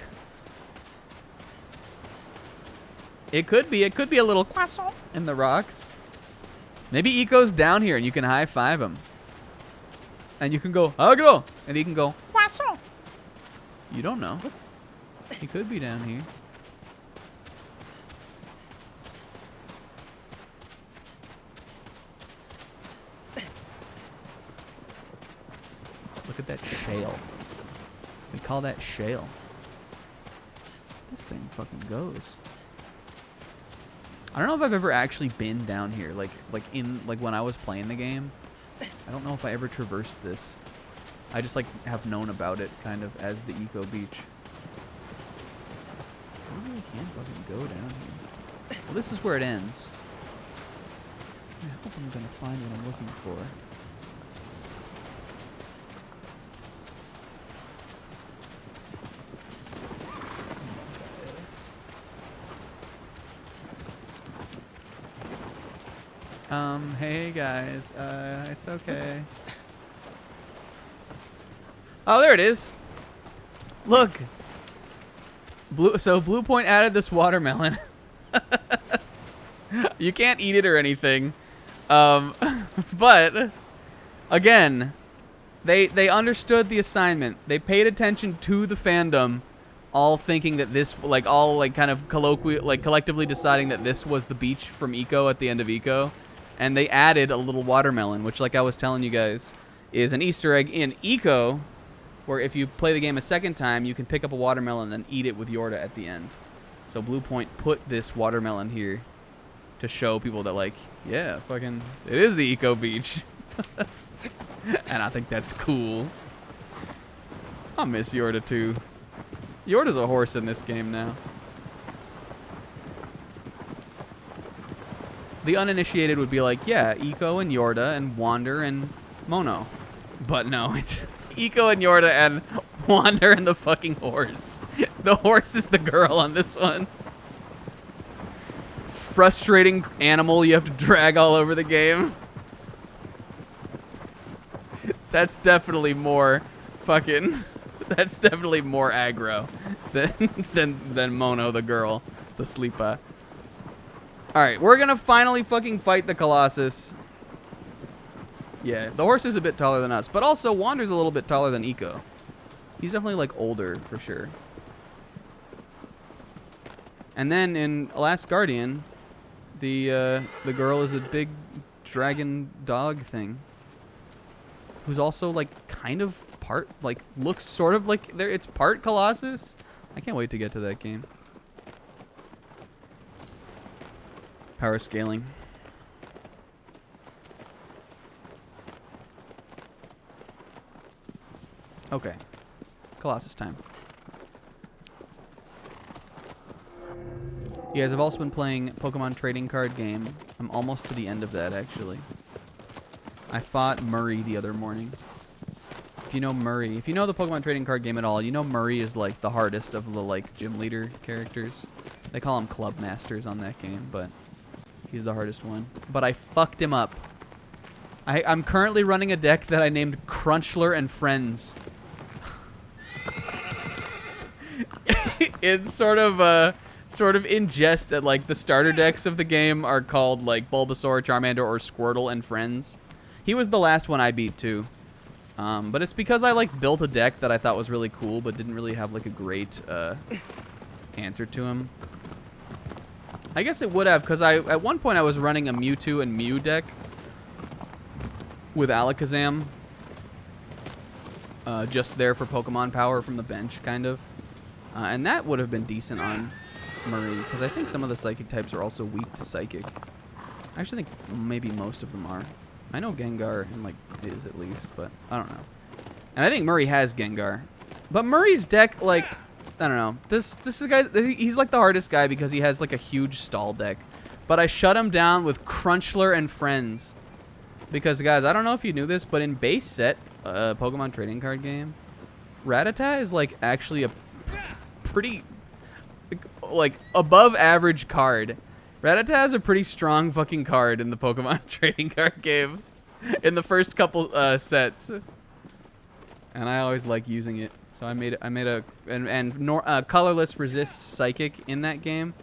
It could be a little croissant in the rocks. Maybe Eco's down here and you can high five him. And you can go, agro! And he can go, croissant! You don't know. He could be down here. Look at that shale. We call that shale. This thing fucking goes. I don't know if I've ever actually been down here, like when I was playing the game. I don't know if I ever traversed this. I just have known about it kind of as the Eco Beach. Maybe I can fucking go down here. Well, this is where it ends. I hope I'm gonna find what I'm looking for. Hey guys, it's okay. Oh, there it is. Look. Blue Point added this watermelon. You can't eat it or anything. But again, they understood the assignment. They paid attention to the fandom, all thinking that this kind of collectively deciding that this was the beach from Eco at the end of Eco. And they added a little watermelon, which, like I was telling you guys, is an Easter egg in Eco, where if you play the game a second time, you can pick up a watermelon and eat it with Yorda at the end. So Blue Point put this watermelon here to show people that, yeah, fucking, it is the Eco Beach. And I think that's cool. I miss Yorda, too. Yorda's a horse in this game now. The uninitiated would be like, yeah, Eco and Yorda and Wander and Mono. But no, it's Eco and Yorda and Wander and the fucking horse. The horse is the girl on this one. Frustrating animal you have to drag all over the game. That's definitely more fucking... That's definitely more aggro than Mono, the girl, the sleeper. Alright, we're gonna finally fucking fight the Colossus. Yeah, the horse is a bit taller than us, but also Wander's a little bit taller than Eco. He's definitely older for sure. And then in Last Guardian, the girl is a big dragon dog thing. Who's also kind of part looks sort of like it's part Colossus. I can't wait to get to that game. Power scaling. Okay. Colossus time. You guys have also been playing Pokemon trading card game. I'm almost to the end of that, actually. I fought Murray the other morning. If you know Murray, if you know the Pokemon trading card game at all, you know Murray is the hardest of the gym leader characters. They call him Club Masters on that game, but he's the hardest one. But I fucked him up. I'm currently running a deck that I named Crunchler and Friends. It's sort of in jest at like the starter decks of the game are called like Bulbasaur, Charmander, or Squirtle and Friends. He was the last one I beat too. But it's because I like built a deck that I thought was really cool, but didn't really have like a great answer to him. I guess it would have, because at one point I was running a Mewtwo and Mew deck with Alakazam. Just there for Pokemon power from the bench, kind of. And that would have been decent on Murray, because I think some of the Psychic types are also weak to Psychic. I actually think maybe most of them are. I know Gengar like is at least, but I don't know. And I think Murray has Gengar. But Murray's deck, like, I don't know. This is a guy, he's like the hardest guy because he has like a huge stall deck. But I shut him down with Crunchler and Friends. Because, guys, I don't know if you knew this, but in base set, Pokemon trading card game, Rattata is like actually a pretty like above average card. Rattata is a pretty strong fucking card in the Pokemon trading card game in the first couple sets. And I always like using it. So I made a colorless resists Psychic in that game.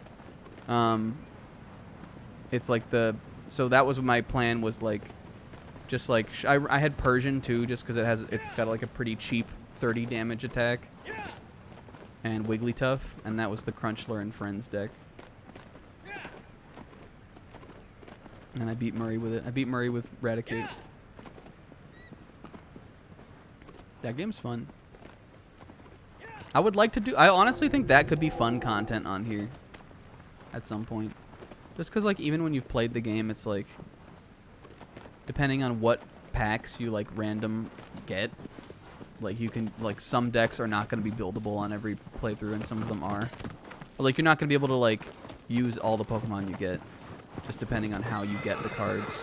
It's like so that was my plan, was like just like I had Persian too, just because it's got like a pretty cheap 30 damage attack. And Wigglytuff, and that was the Crunchler and Friends deck. And I beat Murray with it. I beat Murray with Raticate. That game's fun. I would like to do... I honestly think that could be fun content on here. At some point. Just because, like, even when you've played the game, it's like... Depending on what packs you, like, random get... Like, you can... Like, some decks are not going to be buildable on every playthrough, and some of them are. But, like, you're not going to be able to, like, use all the Pokemon you get. Just depending on how you get the cards.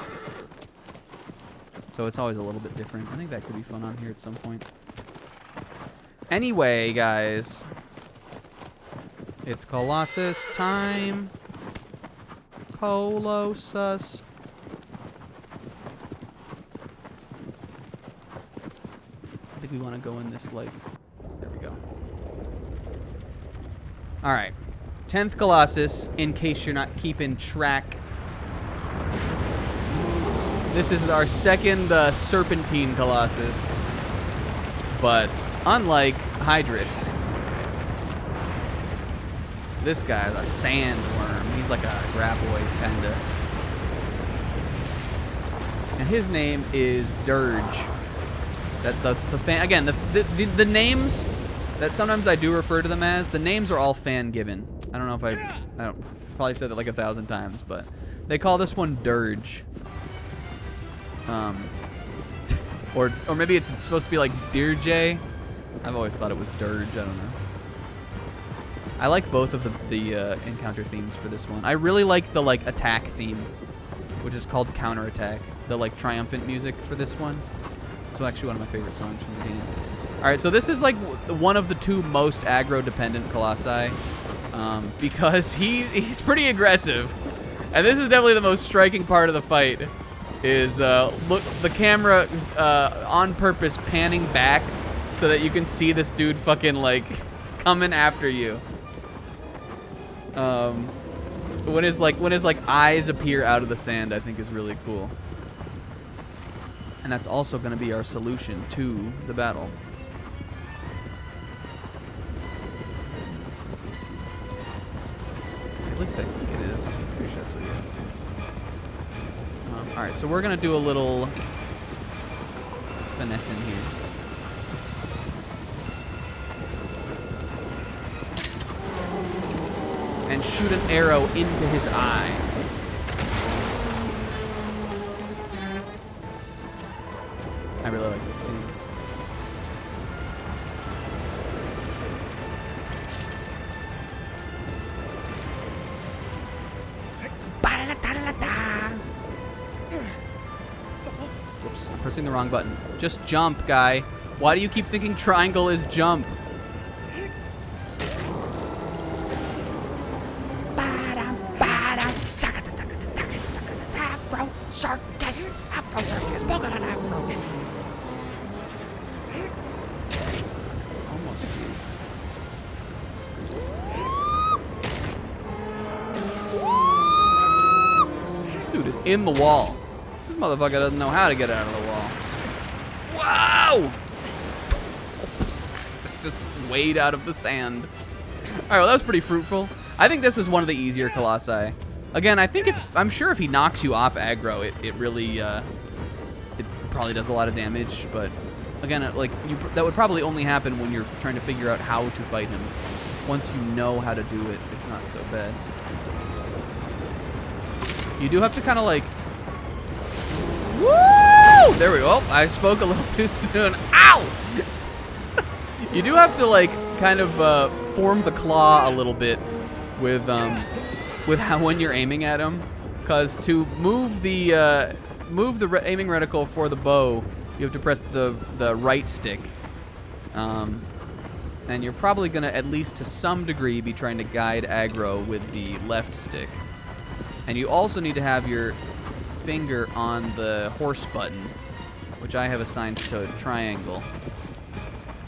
So it's always a little bit different. I think that could be fun on here at some point. Anyway, guys. It's Colossus time. Colossus. I think we want to go in this, like... There we go. Alright. 10th Colossus, in case you're not keeping track. This is our second Serpentine Colossus. But unlike Hydrus, this guy's a sandworm. He's like a graboid, kinda. And his name is Dirge. That the names that sometimes I do refer to them as, the names are all fan given. I don't know if I probably said that like 1,000 times, but they call this one Dirge. Or maybe it's supposed to be like Dirge. I've always thought it was Dirge. I don't know. I like both of the encounter themes for this one. I really like the like attack theme, which is called Counterattack. The like triumphant music for this one. It's actually one of my favorite songs from the game. All right, so this is like one of the two most aggro-dependent Colossi, because he's pretty aggressive, and this is definitely the most striking part of the fight. Is look the camera on purpose panning back so that you can see this dude fucking like coming after you. When his eyes appear out of the sand, I think is really cool. And that's also going to be our solution to the battle. At least I think it is. I'm pretty sure that's what you have to do. Alright, so we're going to do a little finesse in here. And shoot an arrow into his eye. I really like this theme. Whoops, I'm pressing the wrong button. Just jump, guy. Why do you keep thinking triangle is jump? in the wall. This motherfucker doesn't know how to get out of the wall. Wow! Just wade out of the sand. All right, well, that was pretty fruitful. I think this is one of the easier Colossi. Again, I'm sure if he knocks you off aggro, it really, it probably does a lot of damage. But again, that would probably only happen when you're trying to figure out how to fight him. Once you know how to do it, it's not so bad. You do have to kind of like, woo! There we go. Oh, I spoke a little too soon. Ow! You do have to like kind of form the claw a little bit with how when you're aiming at him, because to move the aiming reticle for the bow, you have to press the right stick, and you're probably gonna at least to some degree be trying to guide aggro with the left stick, and you also need to have your finger on the horse button, which I have assigned to triangle.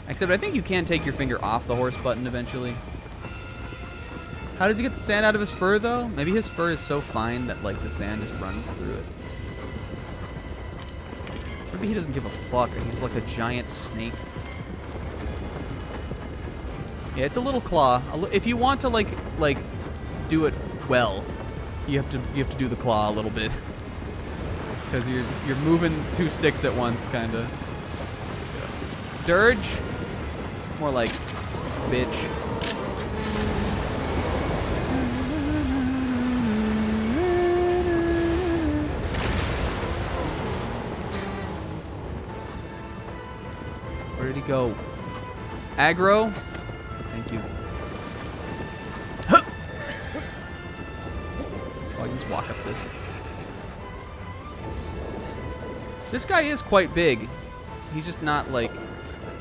Except I think you can take your finger off the horse button eventually. How does he get the sand out of his fur, though? Maybe his fur is so fine that, like, the sand just runs through it. Maybe he doesn't give a fuck. He's like a giant snake. Yeah, it's a little claw. If you want to, like do it well, you have to do the claw a little bit. Because you're moving two sticks at once, kind of. Dirge? More like bitch. Where did he go? Aggro? Thank you. Huh! Oh, I can just walk up this. This guy is quite big. He's just not like...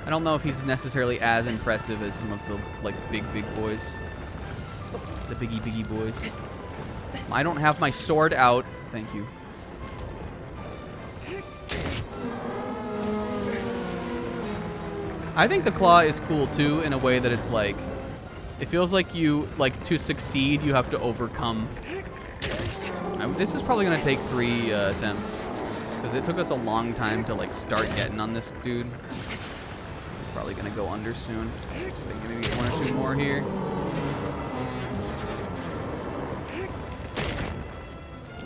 I don't know if he's necessarily as impressive as some of the like big boys. The biggie boys. I don't have my sword out. Thank you. I think the claw is cool too in a way that it's like, it feels like to succeed you have to overcome. This is probably gonna take 3 attempts because it took us a long time to like start getting on this dude. Probably gonna go under soon. So maybe get 1 or 2 more here.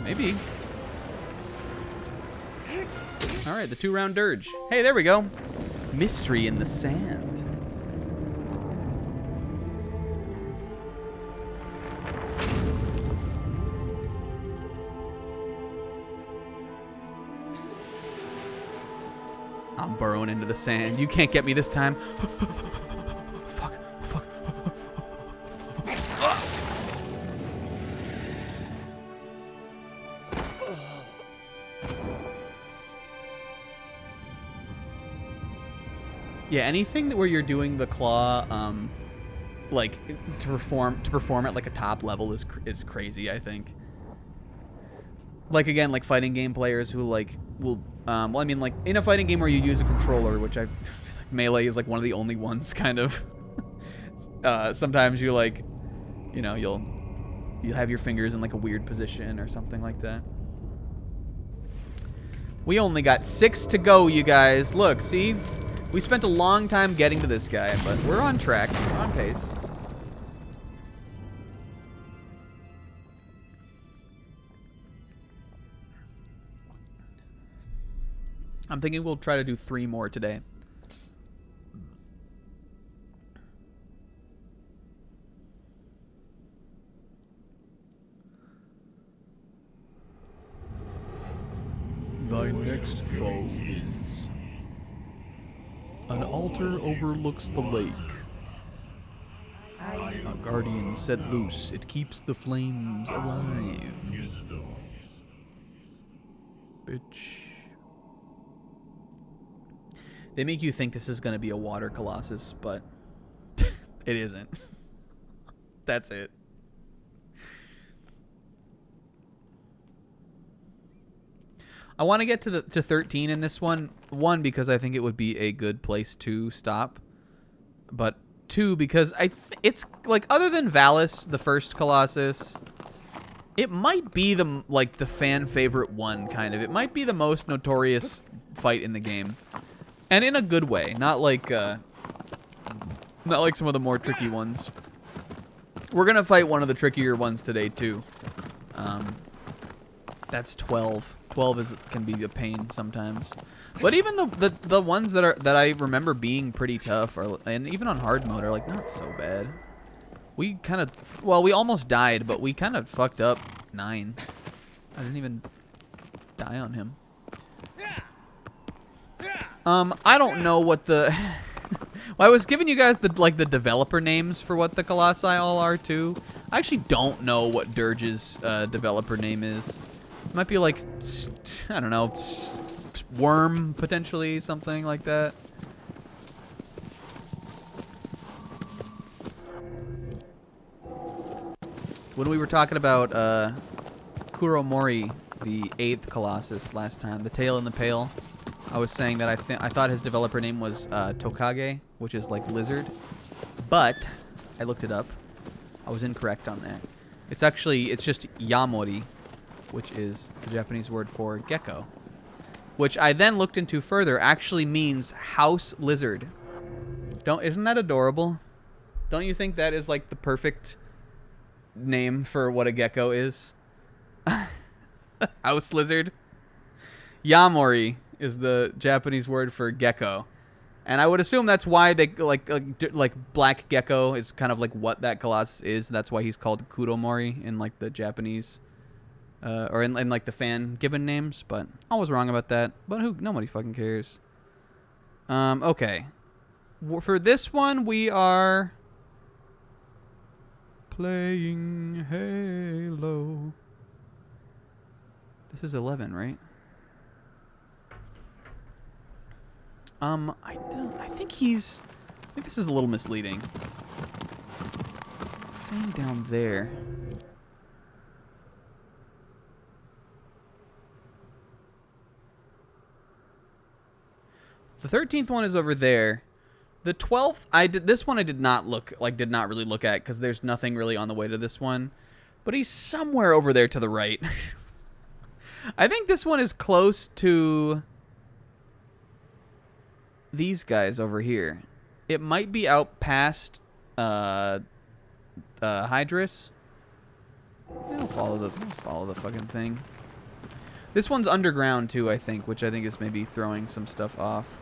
Maybe. All right, the 2-round dirge. Hey, there we go. Mystery in the sand. I'm burrowing into the sand. You can't get me this time. Fuck. Yeah, anything where you're doing the claw, like to perform at like a top level is crazy. I think. Like again, like fighting game players who like will, well, I mean, like in a fighting game where you use a controller, which I feel like melee is like one of the only ones, kind of. Sometimes you like, you know, you'll have your fingers in like a weird position or something like that. We only got 6 to go, you guys. Look, see. We spent a long time getting to this guy, but we're on track. We're on pace. I'm thinking we'll try to do 3 more today. Thy next foe is... An altar overlooks the lake. A guardian set loose, it keeps the flames alive. Bitch. They make you think this is going to be a water Colossus, but it isn't. That's it. I want to get to 13 in this one. 1, because I think it would be a good place to stop. But 2, because it's like, other than Valis, the first Colossus, It might be the like the fan favorite one, kind of. It might be the most notorious fight in the game, and in a good way, not like some of the more tricky ones. We're gonna fight one of the trickier ones today too. That's 12. 12 can be a pain sometimes, but even the ones that I remember being pretty tough, and even on hard mode are like not so bad. We kind of, well, we almost died, but we kind of fucked up 9. I didn't even die on him. I don't know what the. Well, I was giving you guys the developer names for what the Colossi all are too. I actually don't know what Dirge's developer name is. It might be like, I don't know, Worm potentially, something like that. When we were talking about Kuromori, the 8th Colossus last time, the Tail in the Pale, I was saying that I thought his developer name was Tokage, which is like lizard, but I looked it up. I was incorrect on that. It's just Yamori, which is the Japanese word for gecko, which I then looked into further actually means house lizard. Isn't that adorable? Don't you think that is like the perfect name for what a gecko is? House lizard. Yamori is the Japanese word for gecko, and I would assume that's why they like black gecko is kind of like what that Colossus is. That's why he's called Kuromori in like the Japanese, or in like the fan given names. But I was wrong about that. But nobody fucking cares. Okay, for this one we are playing Halo. This is 11, right? I think this is a little misleading. It's saying down there. The 13th one is over there. The 12th, this one I did not really look at because there's nothing really on the way to this one. But he's somewhere over there to the right. I think this one is close to these guys over here. It might be out past Hydrus. I'll follow the fucking thing. This one's underground too, I think, which I think is maybe throwing some stuff off.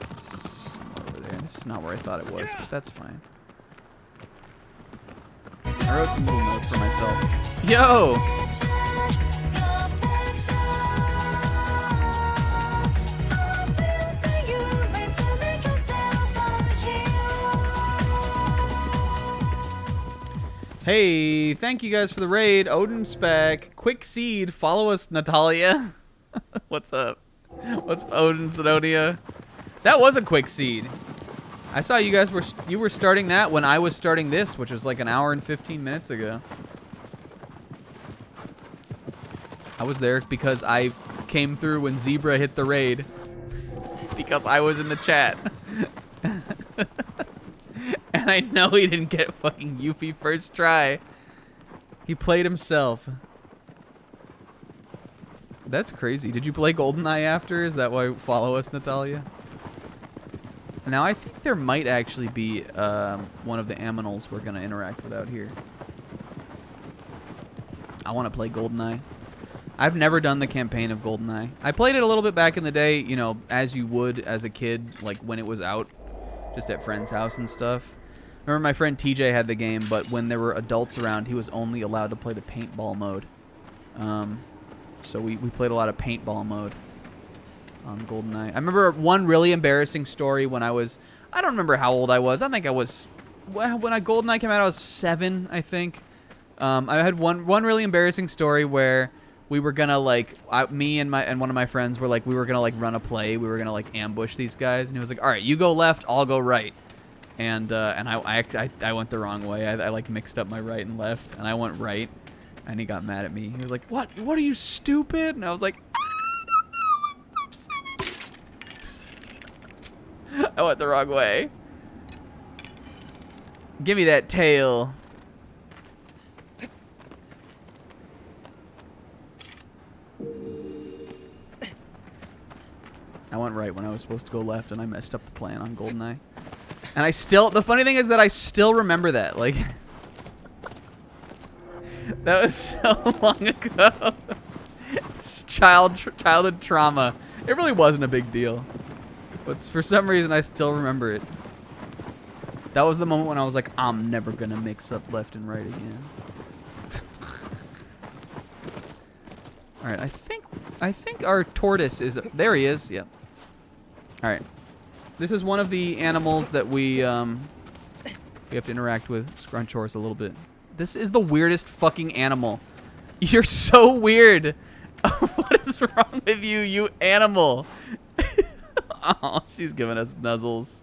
It's somewhere over there. This is not where I thought it was, but that's fine. I wrote some little notes for myself. Yo! Hey, thank you guys for the raid. Odin Spec, Quick Seed, follow us, Natalia. What's up? What's Odin Sidonia? That was a Quick Seed. I saw you guys were starting that when I was starting this, which was like an hour and 15 minutes ago. I was there because I came through when Zebra hit the raid. Because I was in the chat. And I know he didn't get fucking Yuffie first try. He played himself. That's crazy. Did you play GoldenEye after? Is that why follow us, Natalia? Now, I think there might actually be one of the aminals we're going to interact with out here. I want to play GoldenEye. I've never done the campaign of GoldenEye. I played it a little bit back in the day, you know, as you would as a kid, like when it was out, just at friends' house and stuff. I remember my friend TJ had the game, but when there were adults around, he was only allowed to play the paintball mode. So we played a lot of paintball mode on GoldenEye. I remember one really embarrassing story when I don't remember how old I was. I think I was, when GoldenEye came out, I was 7, I think. I had one really embarrassing story where we were gonna me and one of my friends were like, we were gonna run a play. We were gonna ambush these guys, and he was like, all right, you go left, I'll go right. And I went the wrong way. I mixed up my right and left, and I went right, and he got mad at me. He was like, what are you, stupid? And I was like, oops. I went the wrong way. Give me that tail. I went right when I was supposed to go left, and I messed up the plan on GoldenEye. And I still, the funny thing is that I still remember that. Like, that was so long ago. It's childhood trauma. It really wasn't a big deal. But for some reason, I still remember it. That was the moment when I was like, I'm never gonna mix up left and right again. All right, I think our tortoise is, there he is, yep. All right, this is one of the animals that we have to interact with Scrunch Horse a little bit. This is the weirdest fucking animal. You're so weird. What is wrong with you, you animal? Oh, she's giving us nuzzles.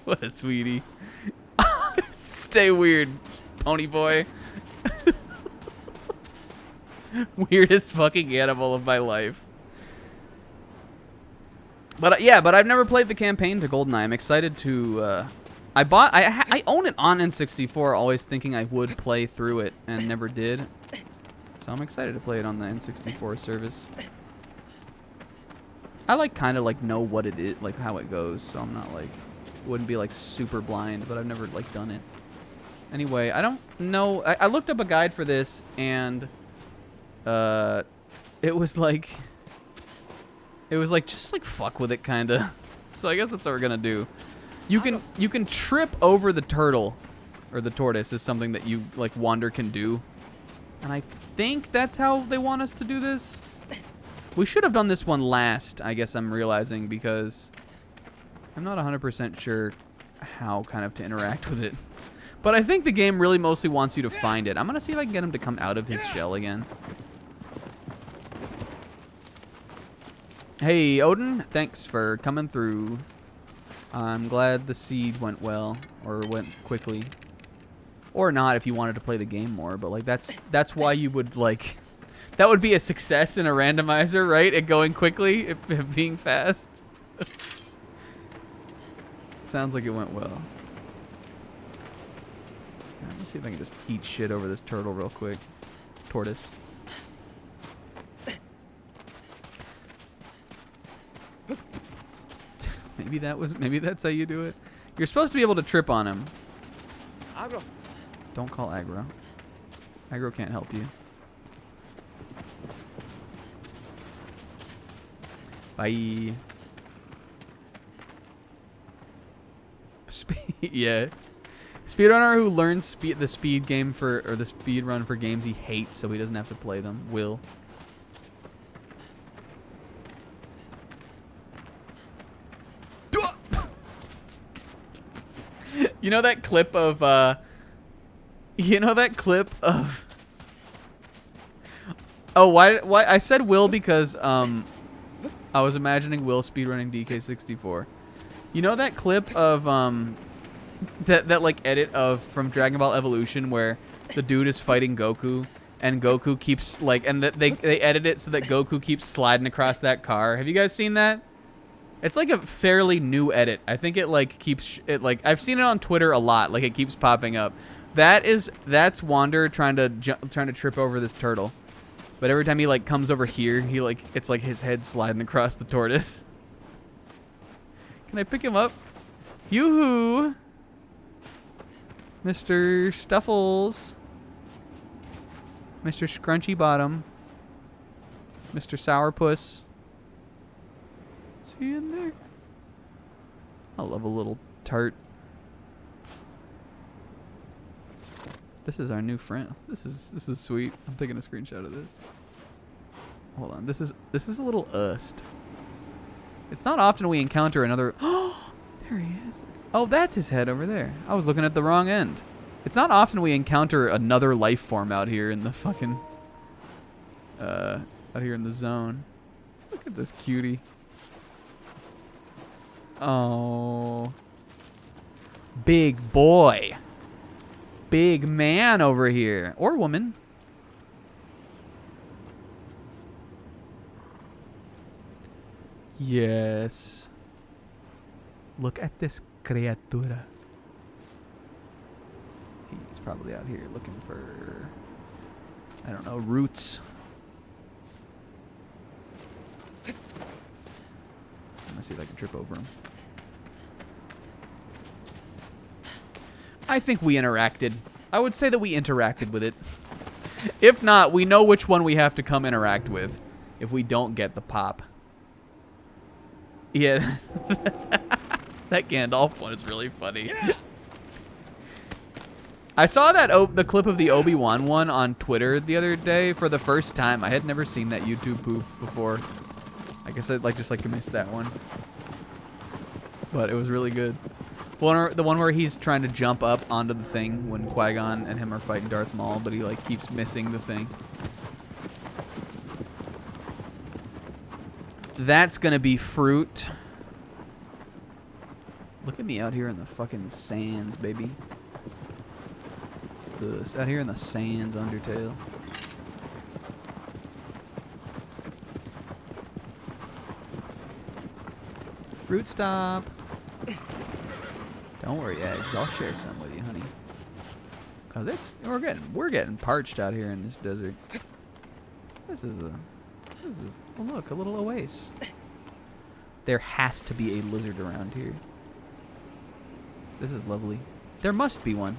What a sweetie. Stay weird, pony boy. Weirdest fucking animal of my life. But yeah, but I've never played the campaign to GoldenEye. I'm excited to. I own it on N64, always thinking I would play through it and never did. So I'm excited to play it on the N64 service. I like kind of like know what it is, like how it goes, so I'm not like wouldn't be like super blind, but I've never like done it. Anyway, I don't know. I looked up a guide for this, and it was like just like fuck with it kind of. So I guess that's what we're gonna do. You can trip over the turtle, or the tortoise is something that you like Wander can do, and I think that's how they want us to do this. We should have done this one last, I guess I'm realizing, because I'm not 100% sure how kind of to interact with it. But I think the game really mostly wants you to find it. I'm going to see if I can get him to come out of his shell again. Hey, Odin. Thanks for coming through. I'm glad the seed went well, or went quickly. Or not if you wanted to play the game more, but like that's why you would like... That would be a success in a randomizer, right? It going quickly, it being fast. Sounds like it went well. Let me see if I can just eat shit over this turtle real quick. Tortoise. Maybe that's how you do it. You're supposed to be able to trip on him. Agro. Don't call aggro. Aggro can't help you. Bye. Yeah. Speedrunner who learns the speed game for, or the speed run for games he hates so he doesn't have to play them. Will. You know that clip of, oh, why, I said Will because, I was imagining Will speedrunning DK64. You know that clip of, that like edit of, from Dragon Ball Evolution where the dude is fighting Goku and Goku keeps, like, and they edit it so that Goku keeps sliding across that car. Have you guys seen that? It's like a fairly new edit. I think it like keeps it like I've seen it on Twitter a lot. Like it keeps popping up. That's Wander trying to trip over this turtle. But every time he like comes over here, he like it's like his head sliding across the tortoise. Can I pick him up? Yoo-hoo! Mr. Stuffles. Mr. Scrunchy Bottom. Mr. Sourpuss. Is he in there? I love a little tart. This is our new friend. This is sweet. I'm taking a screenshot of this. Hold on. This is a little ust. It's not often we encounter another. Oh, there he is. Oh, that's his head over there. I was looking at the wrong end. It's not often we encounter another life form out here in the fucking out here in the zone. Look at this cutie. Oh. Big boy. Big man over here. Or woman. Yes. Look at this criatura. He's probably out here looking for, I don't know, roots. I'm gonna see if I can trip over him. I think we interacted. I would say that we interacted with it. If not, we know which one we have to come interact with if we don't get the pop. Yeah. That Gandalf one is really funny. Yeah. I saw that the clip of the Obi-Wan one on Twitter the other day for the first time. I had never seen that YouTube poop before. I guess I'd just like to miss that one. But it was really good. The one where he's trying to jump up onto the thing when Qui-Gon and him are fighting Darth Maul, but he like keeps missing the thing. That's gonna be fruit. Look at me out here in the fucking sands, baby. This out here in the sands, Undertale. Fruit stop. Don't worry, eggs. I'll share some with you, honey. Cause we're getting parched out here in this desert. This is oh look, a little oasis. There has to be a lizard around here. This is lovely. There must be one.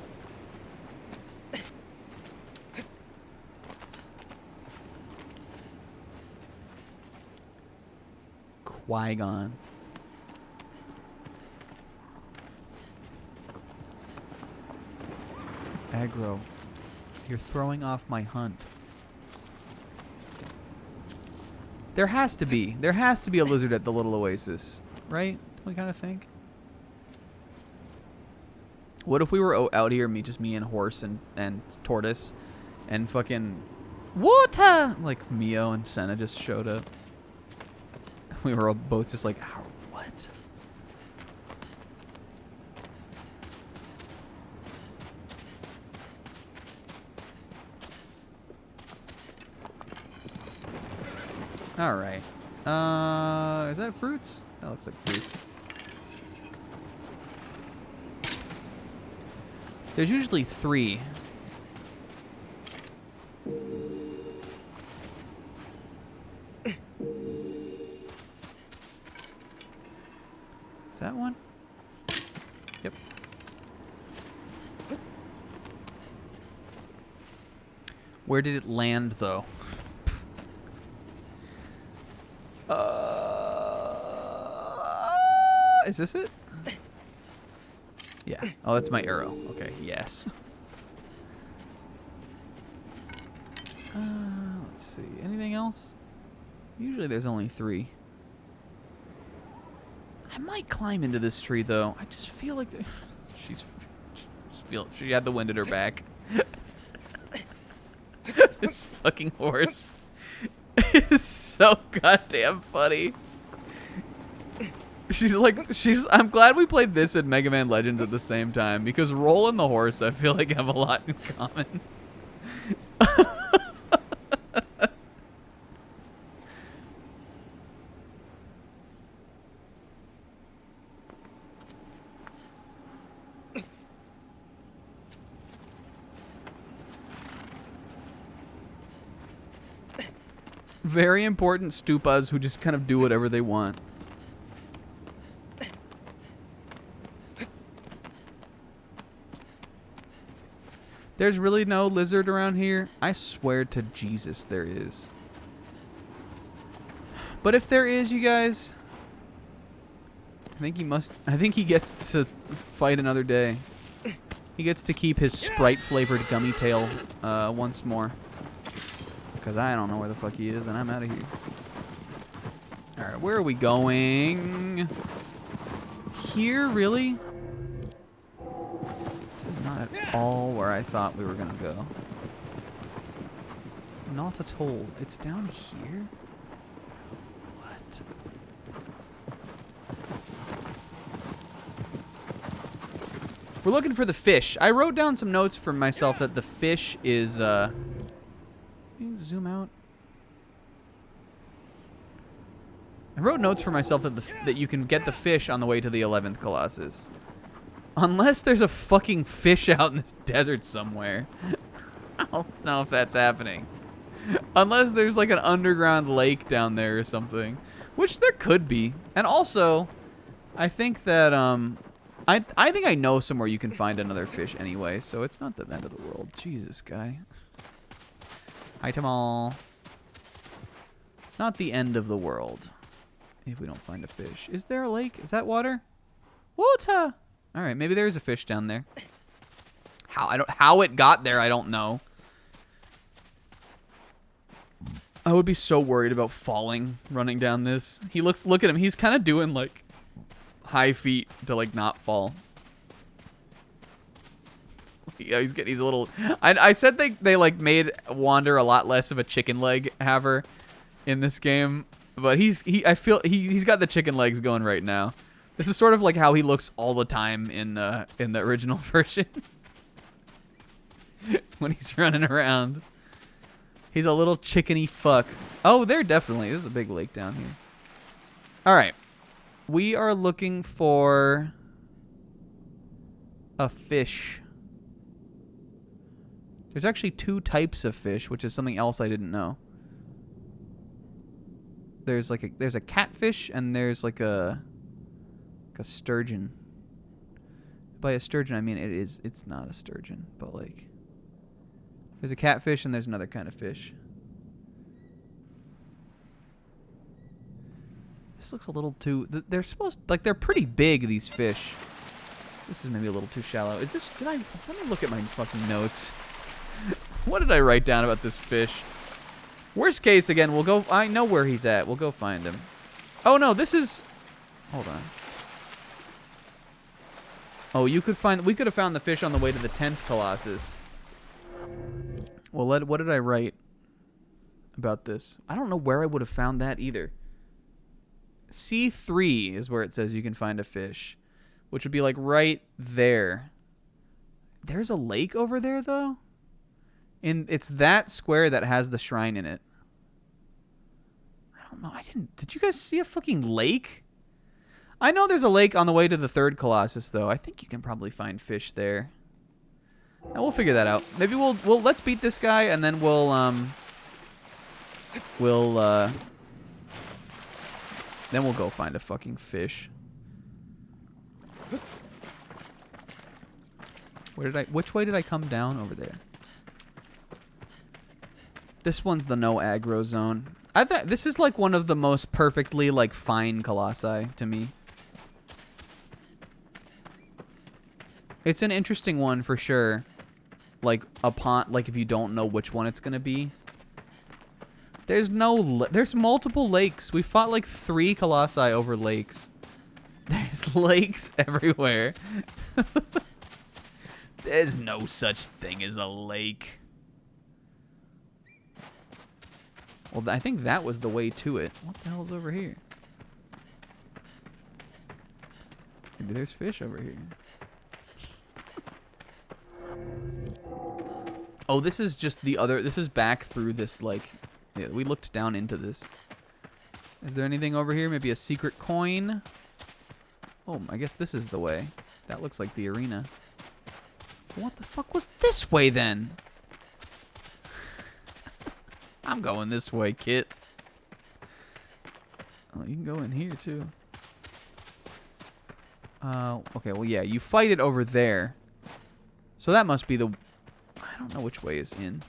Qui-Gon. Aggro. You're throwing off my hunt. There has to be. There has to be a lizard at the little oasis. Right? We kind of think. What if we were out here, just me and horse and tortoise, and fucking water! Like Mio and Senna just showed up. We were both just like, what? All right. Is that fruits? That looks like fruits. There's usually 3. Is that one? Yep. Where did it land, though? Is this it? Yeah. Oh, that's my arrow. Okay, yes. Let's see. Anything else? Usually there's only 3. I might climb into this tree, though. I just feel like she had the wind at her back. This fucking horse is so goddamn funny. I'm glad we played this and Mega Man Legends at the same time, because Roll and the horse, I feel like, have a lot in common. Very important stupas who just kind of do whatever they want. There's really no lizard around here? I swear to Jesus there is. But if there is, you guys, I think he gets to fight another day. He gets to keep his Sprite-flavored gummy tail once more. Because I don't know where the fuck he is, and I'm out of here. Alright, where are we going? Here, really? This is not at all where I thought we were going to go. Not at all. It's down here? What? We're looking for the fish. I wrote down some notes for myself that the fish is, Can you zoom out? I wrote notes for myself that that you can get the fish on the way to the 11th Colossus. Unless there's a fucking fish out in this desert somewhere. I don't know if that's happening. Unless there's like an underground lake down there or something. Which there could be. And also, I think that, I think I know somewhere you can find another fish anyway, so it's not the end of the world. Jesus, guy. Hi, Tamal. It's not the end of the world if we don't find a fish. Is there a lake? Is that water? Water! Alright, maybe there is a fish down there. How it got there, I don't know. I would be so worried about falling running down this. Look at him. He's kind of doing like high feet to like not fall. Yeah, he's a little. I said they like made Wander a lot less of a chicken leg haver in this game, but I feel he's got the chicken legs going right now. This is sort of like how he looks all the time in the original version when he's running around. He's a little chickeny fuck. Oh, there definitely. This is a big lake down here. All right. We are looking for a fish. There's actually 2 types of fish, which is something else I didn't know. There's a catfish and there's like a sturgeon. By a sturgeon I mean it's not a sturgeon, but like there's a catfish and there's another kind of fish. This looks a little too... They're supposed... Like, they're pretty big, these fish. This is maybe a little too shallow. Is this... Let me look at my fucking notes. What did I write down about this fish? Worst case, again, we'll go... I know where he's at. We'll go find him. Oh, no, this is... Hold on. Oh, you could find... We could have found the fish on the way to the 10th Colossus. Well, what did I write about this? I don't know where I would have found that either. C3 is where it says you can find a fish, which would be like right there. There's a lake over there, though? And it's that square that has the shrine in it. I don't know. Did you guys see a fucking lake? I know there's a lake on the way to the 3rd Colossus, though. I think you can probably find fish there. Now we'll figure that out. Maybe let's beat this guy and then we'll go find a fucking fish. Which way did I come down over there? This one's the no aggro zone. I thought this is like one of the most perfectly like fine colossi to me. It's an interesting one for sure. Like if you don't know which one it's gonna be. There's multiple lakes. We fought like 3 colossi over lakes. There's lakes everywhere. There's no such thing as a lake. Well, I think that was the way to it. What the hell's over here? Maybe there's fish over here. Oh, this is just the other... This is back through this, like... Yeah, we looked down into this. Is there anything over here? Maybe a secret coin? Oh, I guess this is the way. That looks like the arena. What the fuck was this way, then? I'm going this way, Kit. Oh, you can go in here, too. Okay, well, yeah, you fight it over there. So that must be the... I don't know which way is in.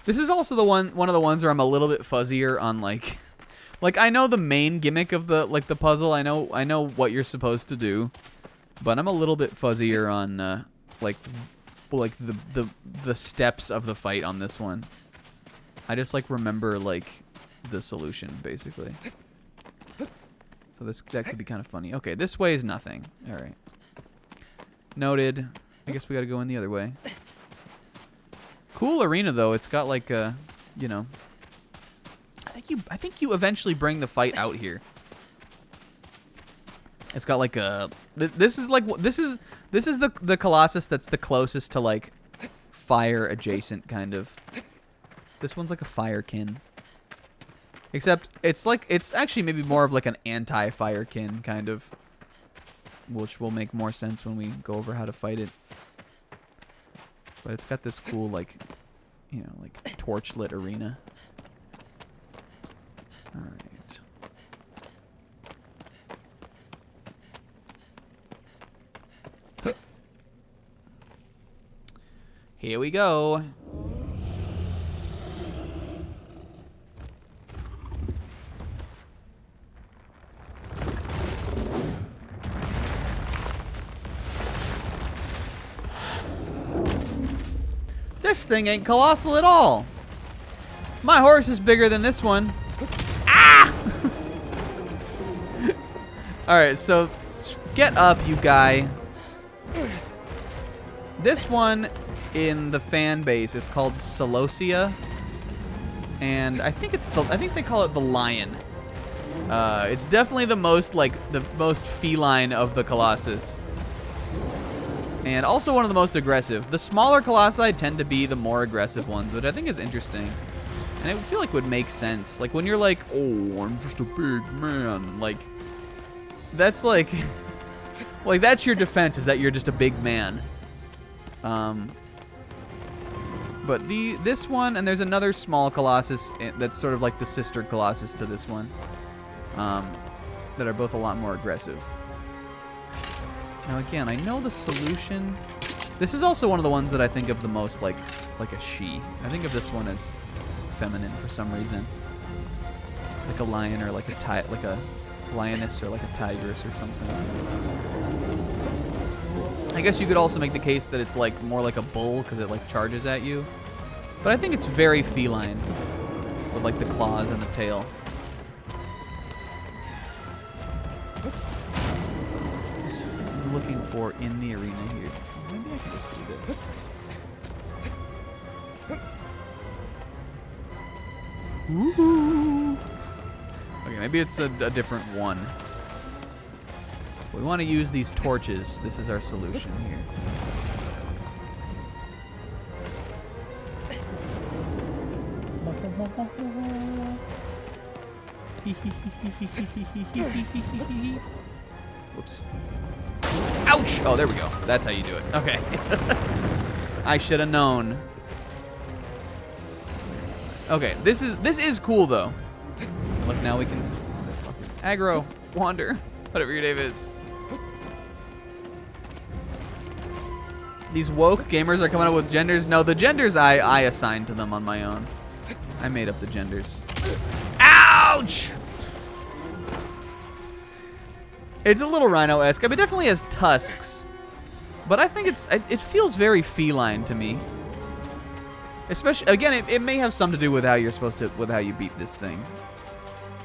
This is also the one of the ones where I'm a little bit fuzzier on, like... Like, I know the main gimmick of the, like, the puzzle. I know what you're supposed to do. But I'm a little bit fuzzier on, like the steps of the fight on this one. I just like remember like the solution basically. So that could be kind of funny. Okay, this way is nothing. All right. Noted. I guess we got to go in the other way. Cool arena though. It's got like a, you know. I think you eventually bring the fight out here. It's got like a this is the Colossus that's the closest to like fire adjacent kind of. This one's like a firekin. Except it's actually maybe more of like an anti-firekin kind of. which will make more sense when we go over how to fight it. But it's got this cool, like, you know, like torch-lit arena. All right. Here we go. This thing ain't colossal at all. My horse is bigger than this one. Ah! All right, so get up, you guy. This one in the fan base is called Celosia, and I think they call it the lion. It's definitely the most feline of the Colossus, and also one of the most aggressive. The smaller Colossi tend to be the more aggressive ones, which I think is interesting, and I feel like would make sense. Like when you're like, oh, I'm just a big man, like that's like, like that's your defense, is that you're just a big man. But this one, and there's another small Colossus that's sort of like the sister Colossus to this one, that are both a lot more aggressive. Now again, I know the solution. This is also one of the ones that I think of the most like a she. I think of this one as feminine for some reason, like a lion or like a lioness or like a tigress or something. I guess you could also make the case that it's like more like a bull because it like charges at you. But I think it's very feline with like the claws and the tail. There's something I'm looking for in the arena here. Maybe I can just do this. Woohoo! Okay, maybe it's a different one. We want to use these torches. This is our solution here. Whoops. Ouch! Oh, there we go. That's how you do it. Okay. I should have known. Okay, this is cool though. Look, now we can aggro, wander, whatever your name is. These woke gamers are coming up with genders. No, the genders I assigned to them on my own. I made up the genders. Ouch! It's a little rhino-esque. I mean, it definitely has tusks, but I think it feels very feline to me. Especially, again, it may have something to do with how you're supposed to, with how you beat this thing.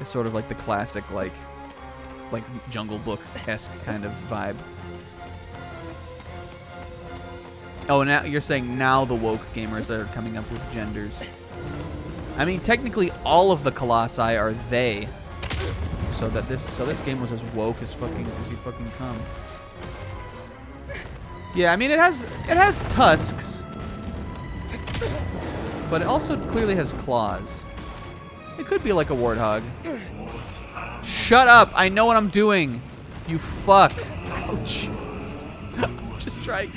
It's sort of like the classic, like Jungle Book-esque kind of vibe. Oh, now you're saying now the woke gamers are coming up with genders. I mean, technically, all of the Colossi are they. So this game was as woke as you fucking come. Yeah, I mean, it has tusks, but it also clearly has claws. It could be like a warthog. Shut up! I know what I'm doing. You fuck. Ouch. Just trying.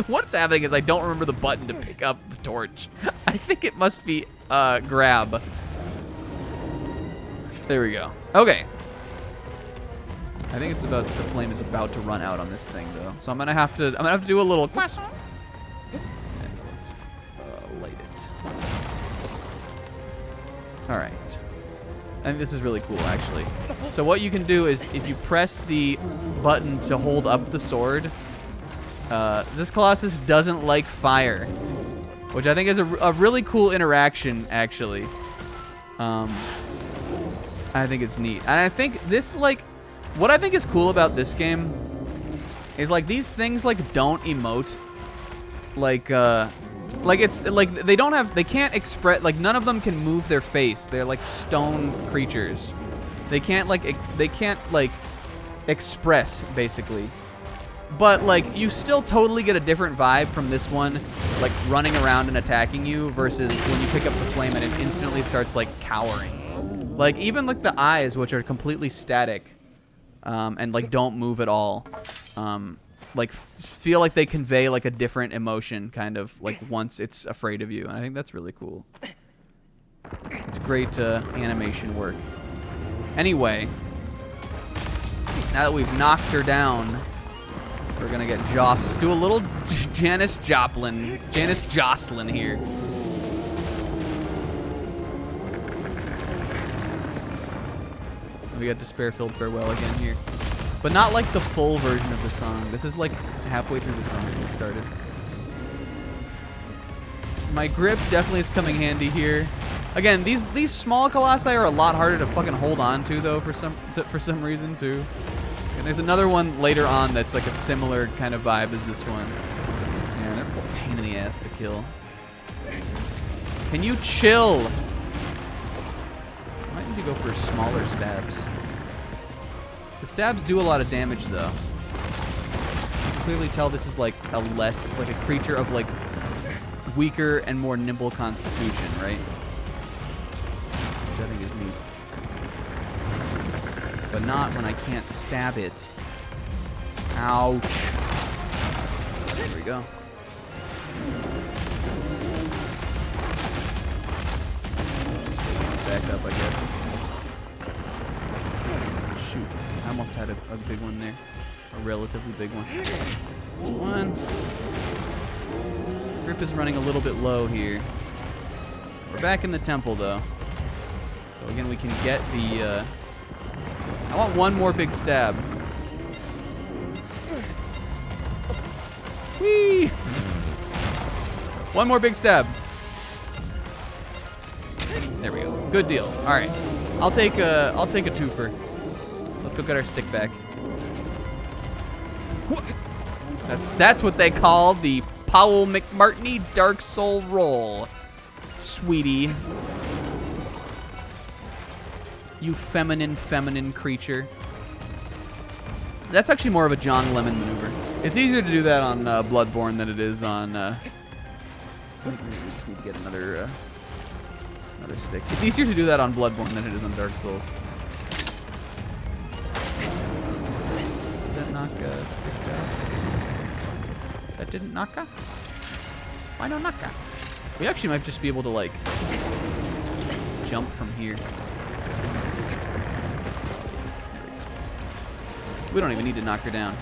What's happening is I don't remember the button to pick up the torch. I think it must be grab. There we go. Okay. I think the flame is about to run out on this thing though. So I'm gonna have to do a little question. And let's light it. All right. I think this is really cool actually. So what you can do is if you press the button to hold up the sword, this Colossus doesn't like fire, which I think is a really cool interaction, actually. I think it's neat. And I think this, like, what I think is cool about this game is, like, these things, like, don't emote. Like, it's, like, they can't express, like, none of them can move their face. They're, like, stone creatures. They can't, like, express, basically. But, like, you still totally get a different vibe from this one, like, running around and attacking you versus when you pick up the flame and it instantly starts, like, cowering. Like, even, like, the eyes, which are completely static, and like don't move at all. Like feel like they convey like a different emotion, kind of like once it's afraid of you, and I think that's really cool. It's great animation work. Anyway, now that we've knocked her down, we're gonna get do a little Janis Joplin here. We got Despair-Filled Farewell again here. But not like the full version of the song. This is like halfway through the song when it started. My grip definitely is coming handy here. Again, these small colossi are a lot harder to fucking hold on to though for some reason too. And there's another one later on that's like a similar kind of vibe as this one. Yeah, they're a pain in the ass to kill. Can you chill? Might need to go for smaller stabs. The stabs do a lot of damage though. You can clearly tell this is like a creature of like weaker and more nimble constitution, right? Which I think is neat. But not when I can't stab it. Ouch. There we go. Back up, I guess. Shoot. I almost had a big one there. A relatively big one. There's one. Grip is running a little bit low here. We're back in the temple, though. So again, we can get the... I want one more big stab. Whee! One more big stab. There we go. Good deal. All right. I'll take a twofer. Let's go get our stick back. That's what they call the Powell McMartney Dark Soul roll, sweetie. You feminine creature. That's actually more of a John Lemon maneuver. It's easier to do that on Bloodborne than it is on. I think we just need to get another stick. It's easier to do that on Bloodborne than it is on Dark Souls. Did that knock a stick out? That didn't knock her? Why no knock her? We actually might just be able to like jump from here. We don't even need to knock her down.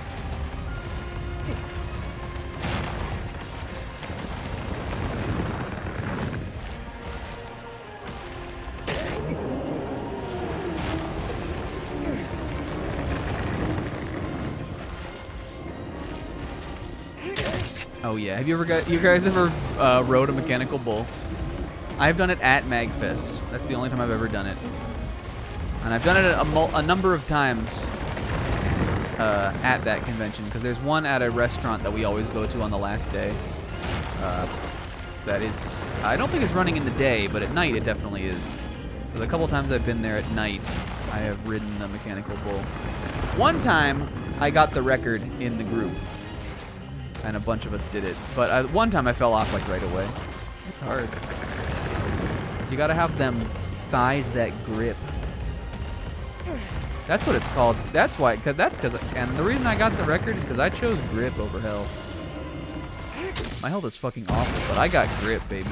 Oh yeah, have you guys ever rode a mechanical bull? I've done it at Magfest. That's the only time I've ever done it. And I've done it a number of times at that convention, because there's one at a restaurant that we always go to on the last day. That is, I don't think it's running in the day, but at night it definitely is. So the couple times I've been there at night, I have ridden a mechanical bull. One time, I got the record in the group, and a bunch of us did it. But one time I fell off like right away. It's hard. You gotta have them thighs that grip. That's what it's called. That's why. And the reason I got the record is because I chose grip over health. My health is fucking awful, but I got grip, baby.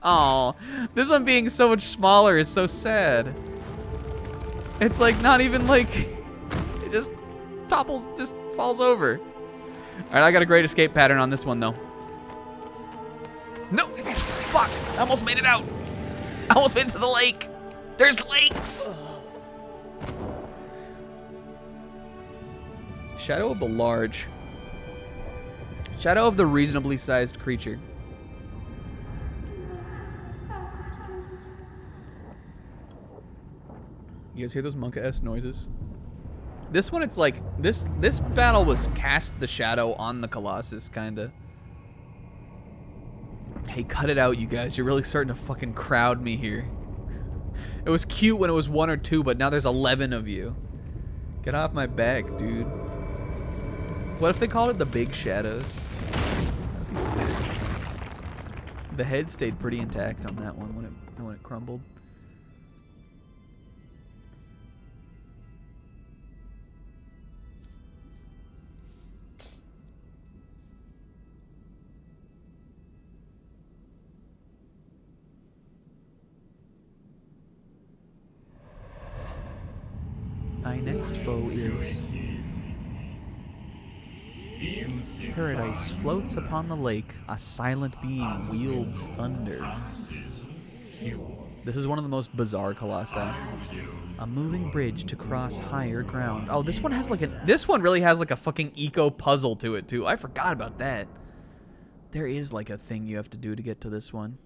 Oh, this one being so much smaller is so sad. It's like not even like it just topples, just falls over. All right, I got a great escape pattern on this one though. No, fuck! I almost made it out. I almost made it to the lake. There's lakes. Shadow of the large. Shadow of the reasonably sized creature. You guys hear those monka-esque noises? This one, it's like, this battle was cast the shadow on the Colossus, kinda. Hey, cut it out, you guys. You're really starting to fucking crowd me here. It was cute when it was 1 or 2, but now there's 11 of you. Get off my back, dude. What if they called it the Big Shadows? That'd be sick. The head stayed pretty intact on that one when it crumbled. Thy next foe is... Paradise floats upon the lake. A silent being wields thunder. This is one of the most bizarre colossi. A moving bridge to cross higher ground. Oh, this one has like a... This one really has like a fucking eco puzzle to it, too. I forgot about that. There is like a thing you have to do to get to this one.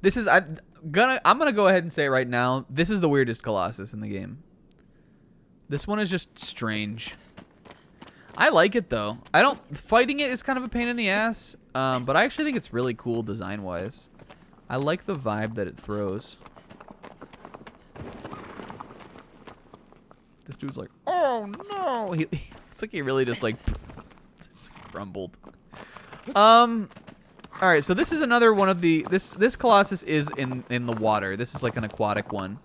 This is... I'm gonna go ahead and say it right now. This is the weirdest Colossus in the game. This one is just strange. I like it, though. I don't... Fighting it is kind of a pain in the ass. But I actually think it's really cool design-wise. I like the vibe that it throws. This dude's like, oh no! It's like he really just like just crumbled. All right, so this is another one of the this Colossus is in the water. This is like an aquatic one.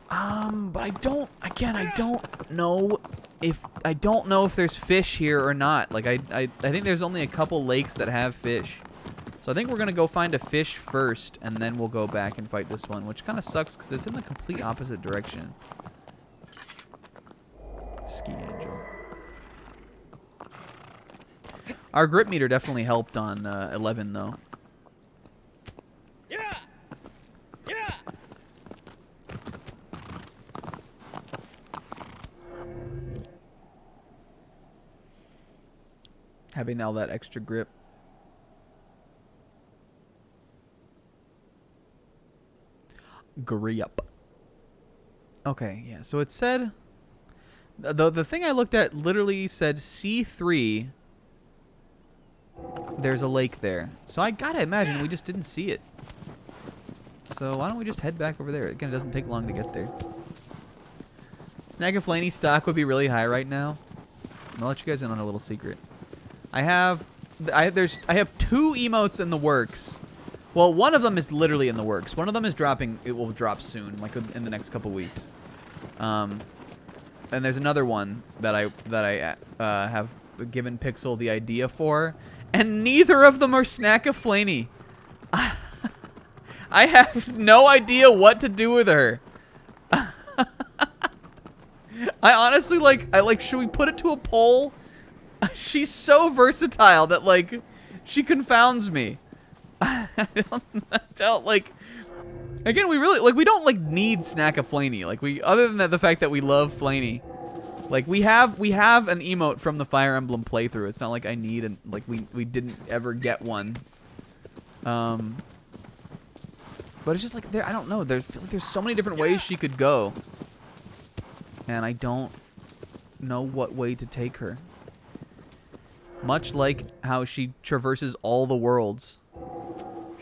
But I don't know if there's fish here or not. Like I think there's only a couple lakes that have fish. So I think we're gonna go find a fish first, and then we'll go back and fight this one, which kind of sucks because it's in the complete opposite direction. Ski Angel. Our grip meter definitely helped on 11, though. Yeah. Yeah. Having all that extra grip. Grip. Okay, yeah. So it said the thing I looked at literally said C3. There's a lake there. So I gotta imagine we just didn't see it. So why don't we just head back over there? Again, it doesn't take long to get there. Snagaflaney stock would be really high right now. I'll let you guys in on a little secret. I have 2 emotes in the works. Well, one of them is literally in the works. One of them is dropping. It will drop soon, like in the next couple weeks. And there's another one that I have given Pixel the idea for, and neither of them are Snackaflaney. I have no idea what to do with her. I honestly should we put it to a poll? She's so versatile that like she confounds me. I don't like. Again, we don't like need Snackaflaney. Like other than that, the fact that we love Flaney. Like we have an emote from the Fire Emblem playthrough. It's not like I need and like we didn't ever get one. But it's just like I don't know. There's so many different ways she could go, and I don't know what way to take her. Much like how she traverses all the worlds.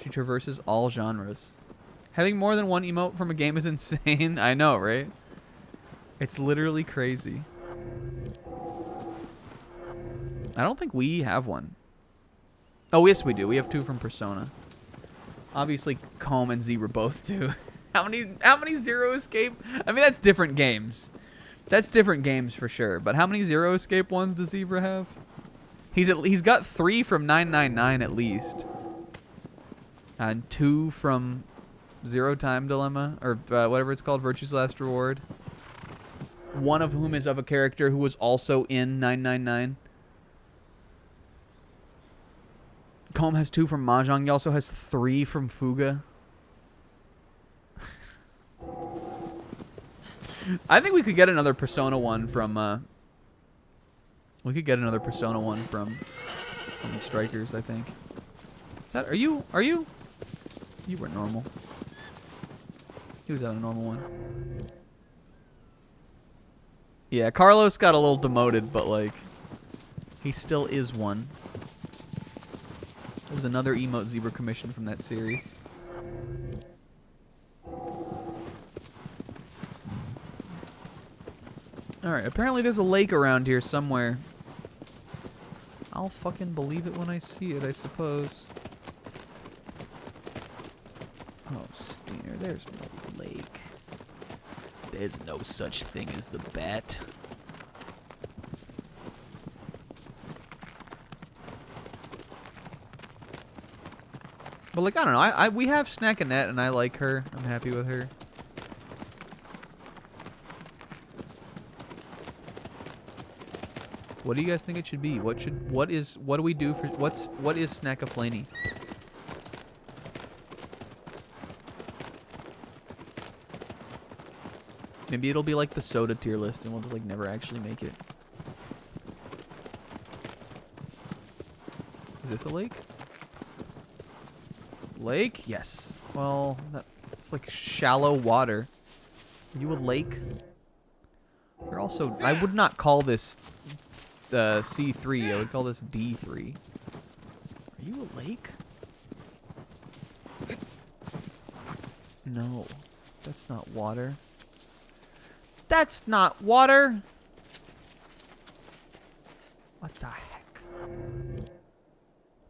She traverses all genres. Having more than one emote from a game is insane. I know, right? It's literally crazy. I don't think we have one. Oh, yes, we do. We have 2 from Persona. Obviously, Comb and Zebra both do. How many Zero Escape? I mean, that's different games. That's different games for sure. But how many Zero Escape ones does Zebra have? He's got 3 from 999 at least. And 2 from Zero Time Dilemma, or whatever it's called, Virtue's Last Reward. One of whom is of a character who was also in 999. Comb has 2 from Mahjong. He also has 3 from Fuga. I think we could get another Persona 1 from... we could get another Persona 1 from Strikers, I think. Is that... Are you... You were normal. He was out a normal one. Yeah, Carlos got a little demoted, but like, he still is one. There was another emote Zebra commission from that series. Alright, apparently there's a lake around here somewhere. I'll fucking believe it when I see it, I suppose. Oh, Steiner, there's no lake. There's no such thing as the bat. But like, I don't know. We have Snack and Net, and I like her. I'm happy with her. What do you guys think it should be? What do we do for what is Snackaflaney? Maybe it'll be like the soda tier list and we'll just like never actually make it. Is this a lake? Lake? Yes. Well, that's like shallow water. Are you a lake? You're also... I would not call this C3. I would call this D3. Are you a lake? No. That's not water. That's not water! What the heck?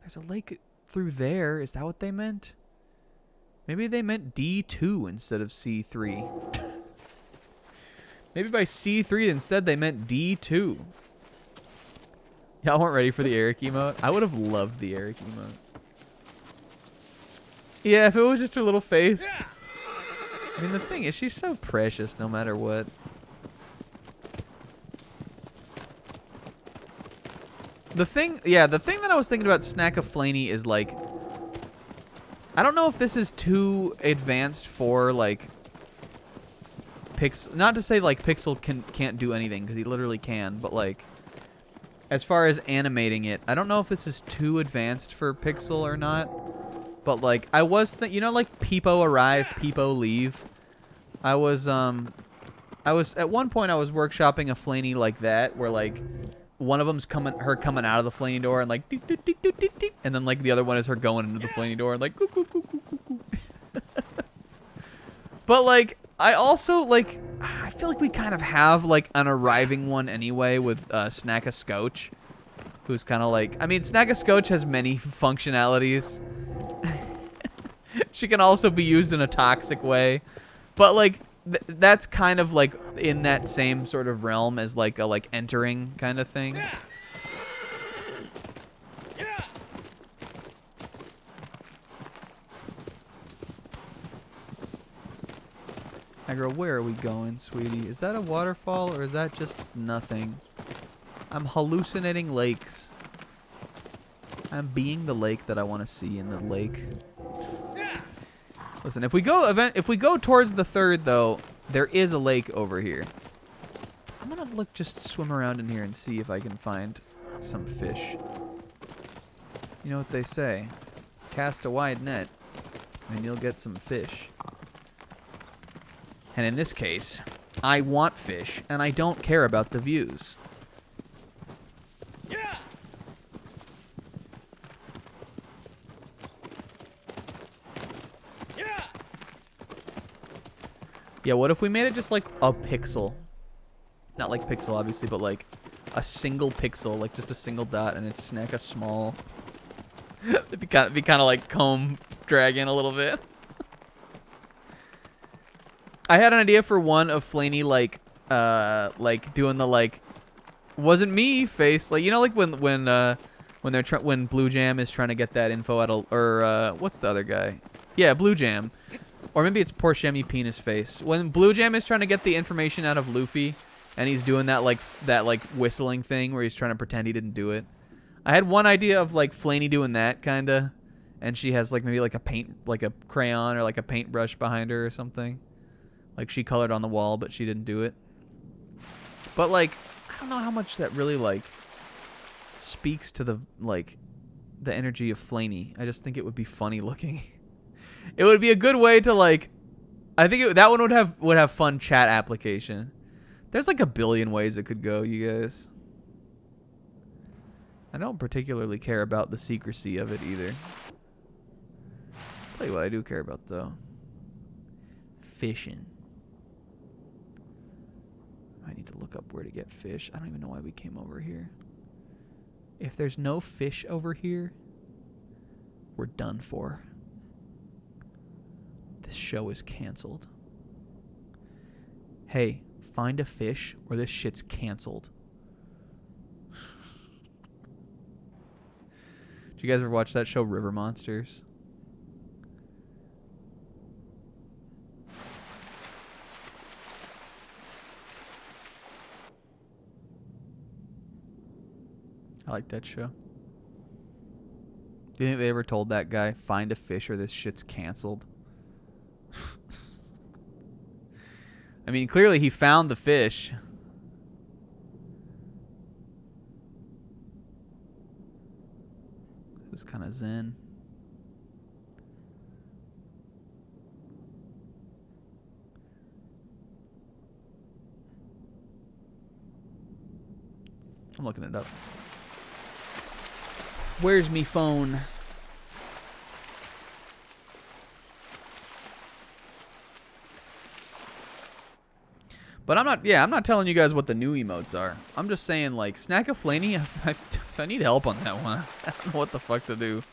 There's a lake through there. Is that what they meant? Maybe they meant D2 instead of C3. Maybe by C3 instead they meant D2. Y'all weren't ready for the Eric emote? I would have loved the Eric emote. Yeah, if it was just her little face. I mean, the thing is, she's so precious no matter what. The thing that I was thinking about Snackaflaney is like, I don't know if this is too advanced for like Pixel. Not to say like Pixel can't do anything, because he literally can, but like as far as animating it, I don't know if this is too advanced for Pixel or not. But like I was you know, like Peepo arrive, Peepo leave. I was at one point I was workshopping a Flaney like that, where like one of them's coming out of the Flaney door and like doot, doot, doot, doot, doot, doot, and then like the other one is her going into the Flaney door and like coo, coo, coo, coo, coo, coo. But like I also like, I feel like we kind of have like an arriving one anyway with Snack-a-Scotch, who's kind of like, I mean, Snack-a-Scotch has many functionalities. She can also be used in a toxic way, but like that's kind of like in that same sort of realm as like a like entering kind of thing. Agro, where are we going, sweetie? Is that a waterfall or is that just nothing? I'm hallucinating lakes. I'm being the lake that I want to see in the lake. Listen, if we go towards the third though, there is a lake over here. I'm gonna just swim around in here and see if I can find some fish. You know what they say? Cast a wide net and you'll get some fish. And in this case, I want fish and I don't care about the views. Yeah, what if we made it just like a pixel? Not like pixel, obviously, but like a single pixel, like just a single dot, and it's Snack-a-Small. It'd be kind of like Comb Dragon a little bit. I had an idea for one of Flaney like doing the like wasn't me face, like, you know, like when Blue Jam is trying to get that info out of, or what's the other guy? Yeah, Blue Jam. Or maybe it's Porshemi Penis Face. When Blue Jam is trying to get the information out of Luffy, and he's doing that like whistling thing where he's trying to pretend he didn't do it. I had one idea of like Flaney doing that kinda, and she has like maybe like a crayon or like a paintbrush behind her or something. Like she colored on the wall, but she didn't do it. But like, I don't know how much that really like speaks to the energy of Flaney. I just think it would be funny looking. It would be a good way to like, I think that one would have fun chat application. There's like a billion ways it could go, you guys. I don't particularly care about the secrecy of it either. Tell you what I do care about though. Fishing. I need to look up where to get fish. I don't even know why we came over here. If there's no fish over here, we're done for. This show is canceled. Hey, find a fish or this shit's canceled. Did you guys ever watch that show, River Monsters? I like that show. Do you think they ever told that guy, find a fish or this shit's canceled? I mean, clearly he found the fish. This is kind of zen. I'm looking it up. Where's me phone? But I'm not telling you guys what the new emotes are. I'm just saying, like, Snack-a-Flaney, if I need help on that one, I don't know what the fuck to do.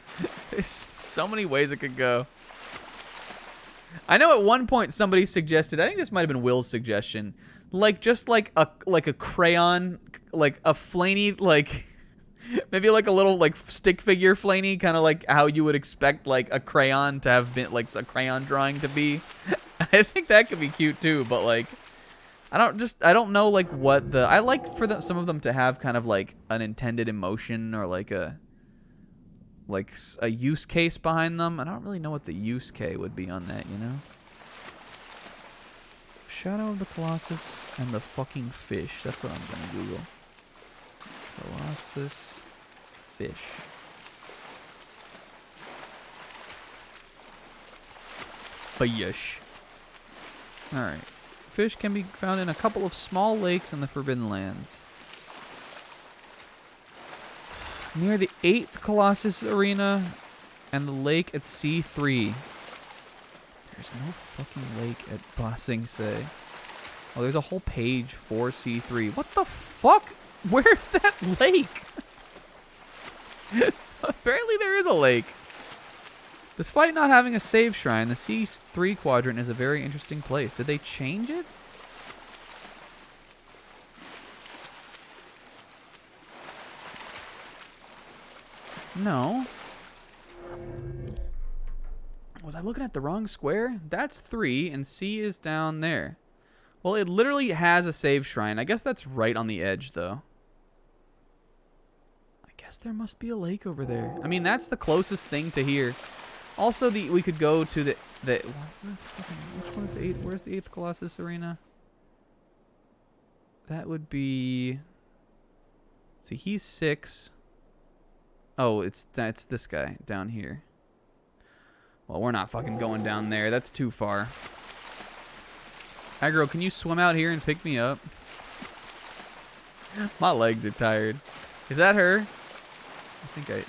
There's so many ways it could go. I know at one point somebody suggested, I think this might have been Will's suggestion, like, just like a crayon, like a Flaney, like, maybe like a little, like, stick figure Flaney, kind of like how you would expect, like, a crayon to have been, like, a crayon drawing to be. I think that could be cute, too, but, like, I don't know, like, what the... I like for some of them to have kind of, like, an intended emotion or, like, a use case behind them. I don't really know what the use case would be on that, you know? Shadow of the Colossus and the fucking fish. That's what I'm going to Google. Colossus fish. Fish. Alright. Fish can be found in a couple of small lakes in the Forbidden Lands. Near the 8th Colossus Arena and the lake at C3. There's no fucking lake at Ba Sing Se. Oh, there's a whole page for C3. What the fuck? Where's that lake? Apparently there is a lake. Despite not having a save shrine, the C3 quadrant is a very interesting place. Did they change it? No. Was I looking at the wrong square? That's 3, and C is down there. Well, it literally has a save shrine. I guess that's right on the edge, though. I guess there must be a lake over there. I mean, that's the closest thing to here. Also, we could go to the which one's the 8th? Where's the 8th Colossus Arena? That would be... See, he's 6. Oh, it's this guy down here. Well, we're not fucking going down there. That's too far. Aggro, can you swim out here and pick me up? My legs are tired. Is that her?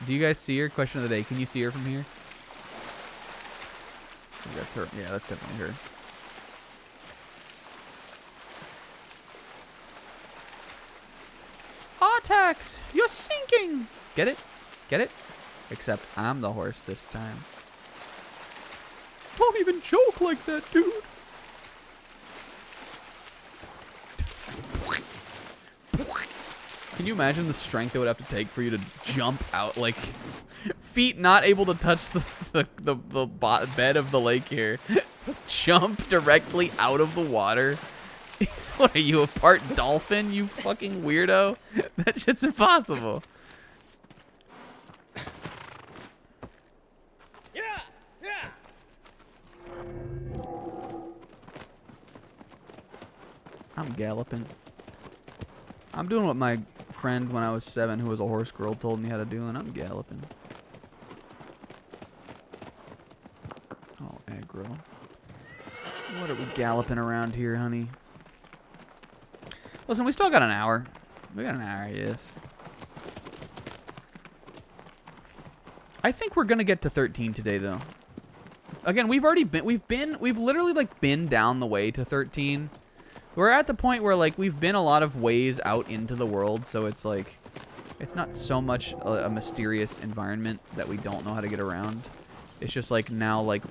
Do you guys see her? Question of the day. Can you see her from here? I think that's her. Yeah, that's definitely her. Artax, you're sinking! Get it? Get it? Except I'm the horse this time. Don't even joke like that, dude. Can you imagine the strength it would have to take for you to jump out, like, feet not able to touch the bed of the lake here. Jump directly out of the water. What are you, a part dolphin, you fucking weirdo? That shit's impossible. I'm galloping. I'm doing what my friend when I was 7 who was a horse girl told me how to do, and I'm galloping. Oh, aggro. What are we galloping around here, honey? Listen, we still got an hour. We got an hour, yes. I think we're gonna get to 13 today, though. Again, we've literally like been down the way to 13. We're at the point where, like, we've been a lot of ways out into the world, so it's like, it's not so much a mysterious environment that we don't know how to get around. It's just like now, like,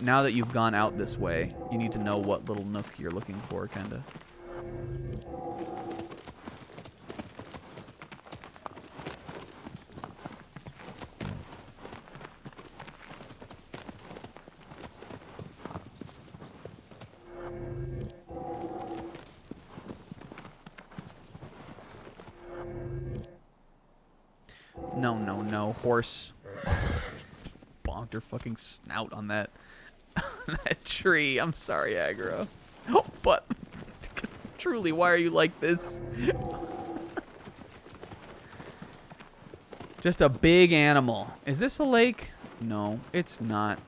now that you've gone out this way, you need to know what little nook you're looking for, kind of. No, no, no. Horse. Bonked her fucking snout on that, that tree. I'm sorry, aggro. Oh, but truly, why are you like this? Just a big animal. Is this a lake? No, it's not.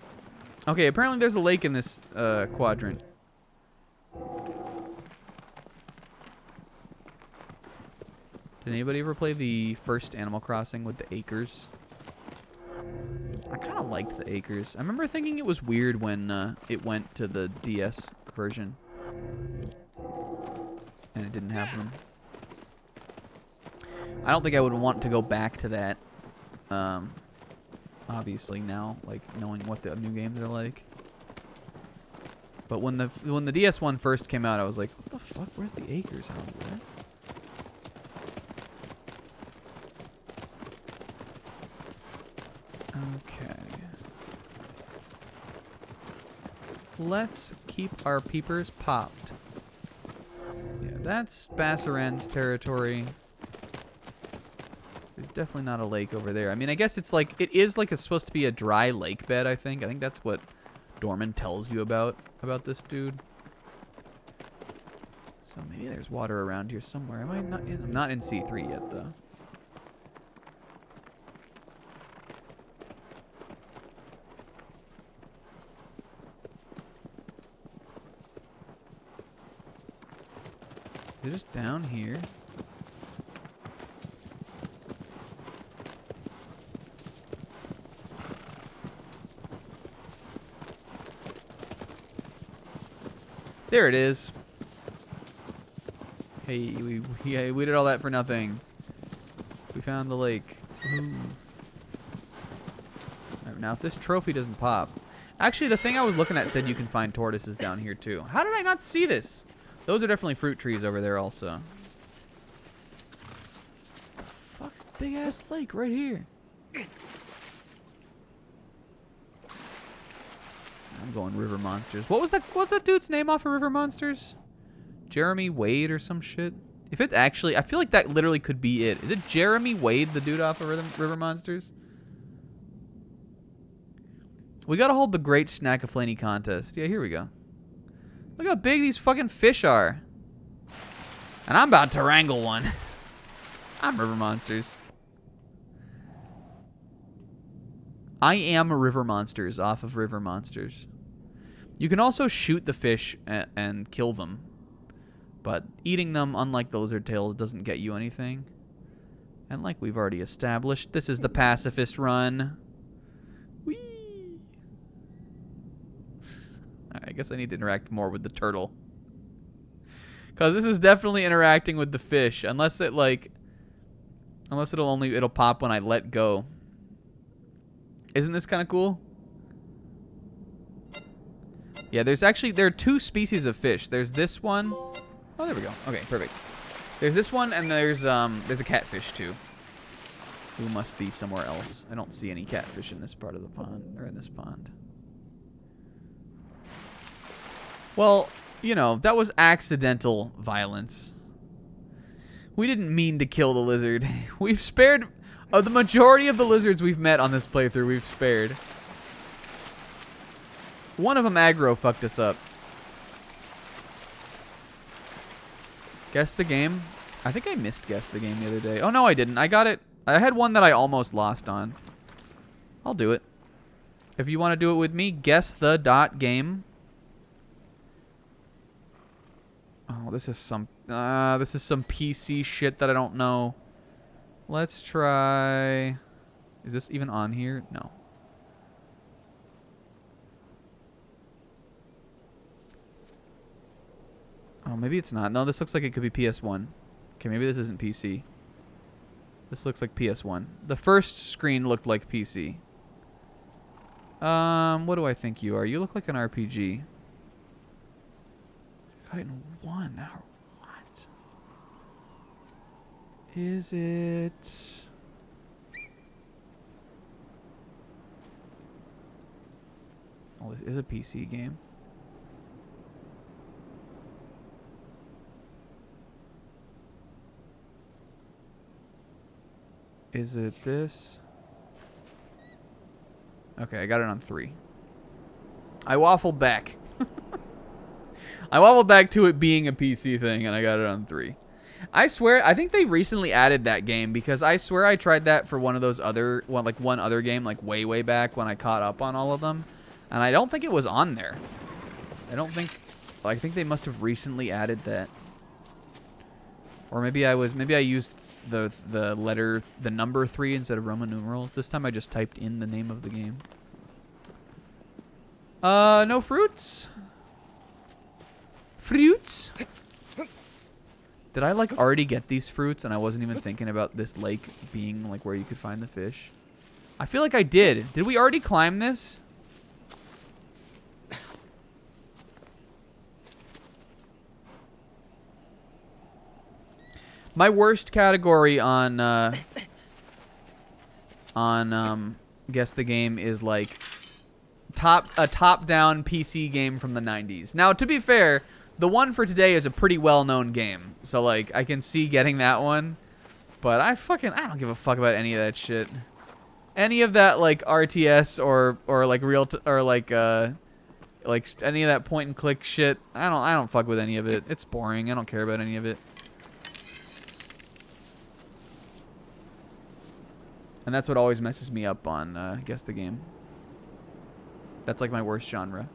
Okay, apparently there's a lake in this quadrant. Did anybody ever play the first Animal Crossing with the acres? I kind of liked the acres. I remember thinking it was weird when it went to the DS version. And it didn't have them. I don't think I would want to go back to that. Obviously now, like, knowing what the new games are like. But when the DS one first came out, I was like, what the fuck? Where's the acres out of there? Okay. Let's keep our peepers popped. Yeah, that's Bassaran's territory. There's definitely not a lake over there. I mean, I guess it's like, it is like it's supposed to be a dry lake bed, I think. I think that's what Dorman tells you about this dude. So maybe there's water around here somewhere. Am I not in? I'm not in C3 yet, though. Is it just down here? There it is. Hey, we did all that for nothing. We found the lake. Right, now, if this trophy doesn't pop... Actually, the thing I was looking at said you can find tortoises down here, too. How did I not see this? Those are definitely fruit trees over there, also. The fuck's big-ass lake right here? I'm going River Monsters. What's that dude's name off of River Monsters? Jeremy Wade or some shit? If it actually... I feel like that literally could be it. Is it Jeremy Wade, the dude off of River Monsters? We gotta hold the Great Snackaflany contest. Yeah, here we go. Look how big these fucking fish are. And I'm about to wrangle one. I'm River Monsters. I am River Monsters off of River Monsters. You can also shoot the fish and kill them. But eating them, unlike the lizard tails, doesn't get you anything. And like we've already established, this is the Pacifist Run. Whee! Alright, I guess I need to interact more with the turtle. Because this is definitely interacting with the fish. Unless it like... Unless it'll pop when I let go. Isn't this kind of cool? Yeah, there are two species of fish. There's this one. Oh, there we go. Okay, perfect. There's this one, and there's a catfish too. Who must be somewhere else. I don't see any catfish in this part of the pond, or in this pond. Well, you know, that was accidental violence. We didn't mean to kill the lizard. We've spared... the majority of the lizards we've met on this playthrough, we've spared. One of them aggro fucked us up. Guess the game? I think I missed guess the game the other day. Oh, no, I didn't. I got it. I had one that I almost lost on. I'll do it. If you want to do it with me, guess the .game. Oh, this is some PC shit that I don't know. Let's try... Is this even on here? No. Oh, maybe it's not. No, this looks like it could be PS1. Okay, maybe this isn't PC. This looks like PS1. The first screen looked like PC. What do I think you are? You look like an RPG. Got it in one. What? Is it... Oh, this is a PC game. Is it this? Okay, I got it on 3. I waffled back. I waffled back to it being a PC thing, and I got it on 3. I swear, I think they recently added that game because I swear I tried that for one of those other, one other game, like way back when I caught up on all of them, and I don't think it was on there. I think they must have recently added that, or maybe I used the number 3 instead of Roman numerals. This time I just typed in the name of the game. No fruits. Fruits. Did I like already get these fruits and I wasn't even thinking about this lake being like where you could find the fish? I feel like I did. Did we already climb this? My worst category on guess the game is like a top-down PC game from the 90s. Now, to be fair, the one for today is a pretty well-known game, so like I can see getting that one, but I don't give a fuck about any of that shit. Any of that like RTS or like like any of that point and click shit. I don't fuck with any of it. It's boring. I don't care about any of it. And that's what always messes me up on guess the game. That's like my worst genre.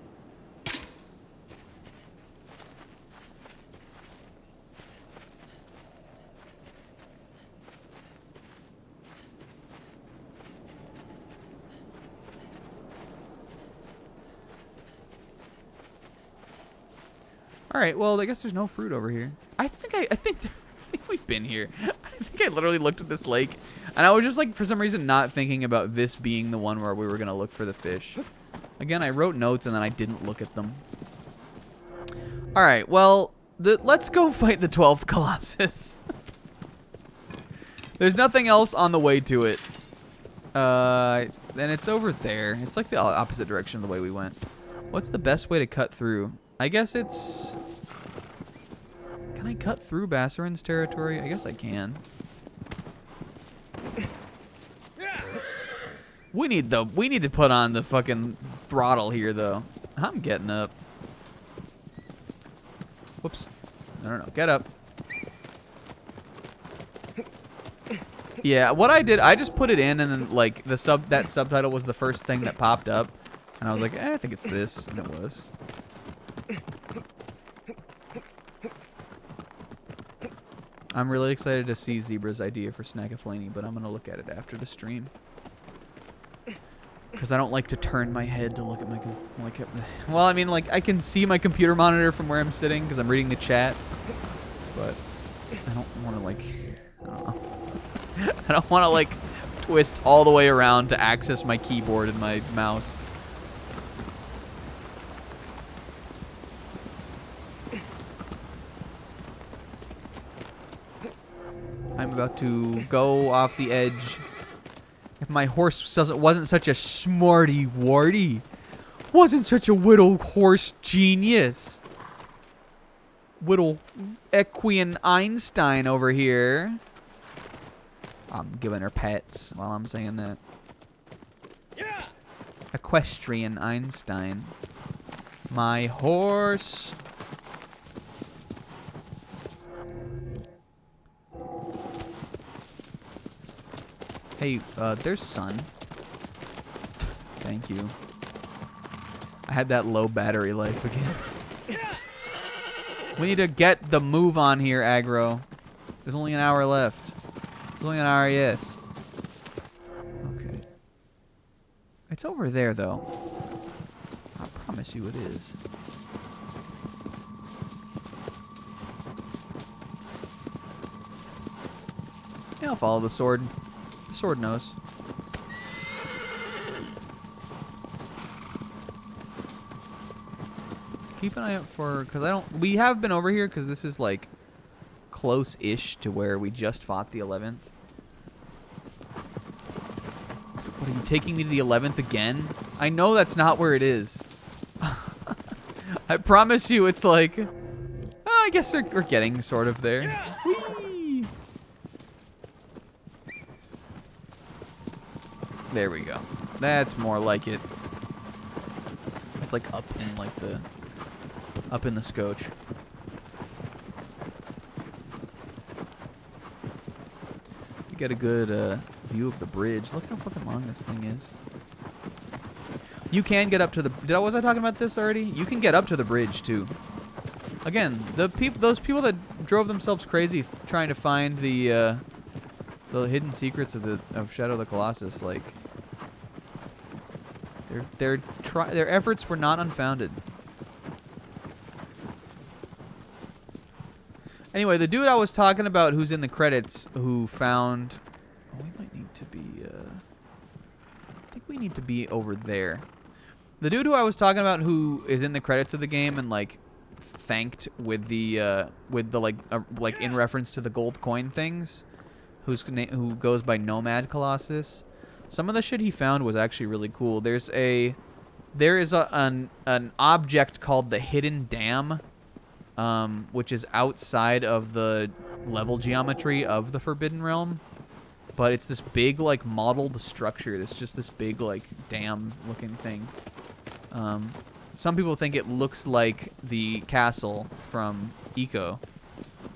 All right, well, I guess there's no fruit over here. I think we've been here. I think I literally looked at this lake, and I was just like, for some reason, not thinking about this being the one where we were gonna look for the fish. Again, I wrote notes and then I didn't look at them. All right, well, let's go fight the 12th Colossus. There's nothing else on the way to it. Then it's over there. It's like the opposite direction of the way we went. What's the best way to cut through? I guess it's... Can I cut through Bassarin's territory? I guess I can. We need to put on the fucking throttle here, though. I'm getting up. Whoops. I don't know. Get up. Yeah, what I did, I just put it in, and then like that subtitle was the first thing that popped up, and I was like, I think it's this, and it was. I'm really excited to see Zebra's idea for Snackaflani, but I'm gonna look at it after the stream. Because I don't like to turn my head to look at my well, I mean, like, I can see my computer monitor from where I'm sitting because I'm reading the chat, but I don't want to, like, I don't know. I don't want to, like, twist all the way around to access my keyboard and my mouse. I'm about to go off the edge. If my horse wasn't such a smarty warty, wasn't such a whittle horse genius. Whittle Equian Einstein over here. I'm giving her pets while I'm saying that. Yeah. Equestrian Einstein. My horse. Hey, there's sun. Thank you. I had that low battery life again. We need to get the move on here, aggro. There's only an hour left. There's only an hour, yes. Okay. It's over there, though. I promise you it is. Yeah, I'll follow the sword. The sword knows. Keep an eye out for, because we have been over here because this is like close-ish to where we just fought the 11th. What, are you taking me to the 11th again? I know that's not where it is. I promise you it's like, I guess we're getting sort of there. Whee! There we go. That's more like it. It's like up in the scotch. You get a good view of the bridge. Look how fucking long this thing is. You can get up to the. Was I talking about this already? You can get up to the bridge too. Again, those people that drove themselves crazy trying to find the hidden secrets of Shadow of the Colossus, like their efforts were not unfounded. Anyway, the dude I was talking about who's in the credits who found... Oh, we might need to be... I think we need to be over there. The dude who I was talking about who is in the credits of the game and, like, thanked with the like in reference to the gold coin things, who goes by Nomad Colossus. Some of the shit he found was actually really cool. There is an object called the Hidden Dam, which is outside of the level geometry of the Forbidden Realm, but it's this big like modeled structure. It's just this big like dam looking thing. Some people think it looks like the castle from Eco,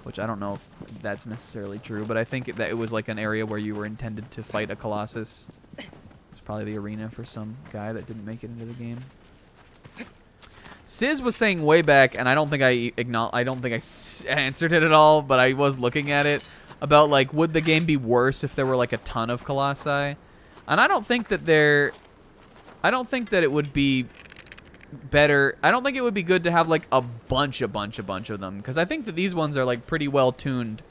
which I don't know if that's necessarily true, but I think that it was like an area where you were intended to fight a Colossus. It's probably the arena for some guy that didn't make it into the game. Sizz was saying way back, and I don't think I answered it at all, but I was looking at it, about like, would the game be worse if there were like a ton of Colossi? And I don't think that it would be better. I don't think it would be good to have like a bunch of them, because I think that these ones are like pretty well tuned,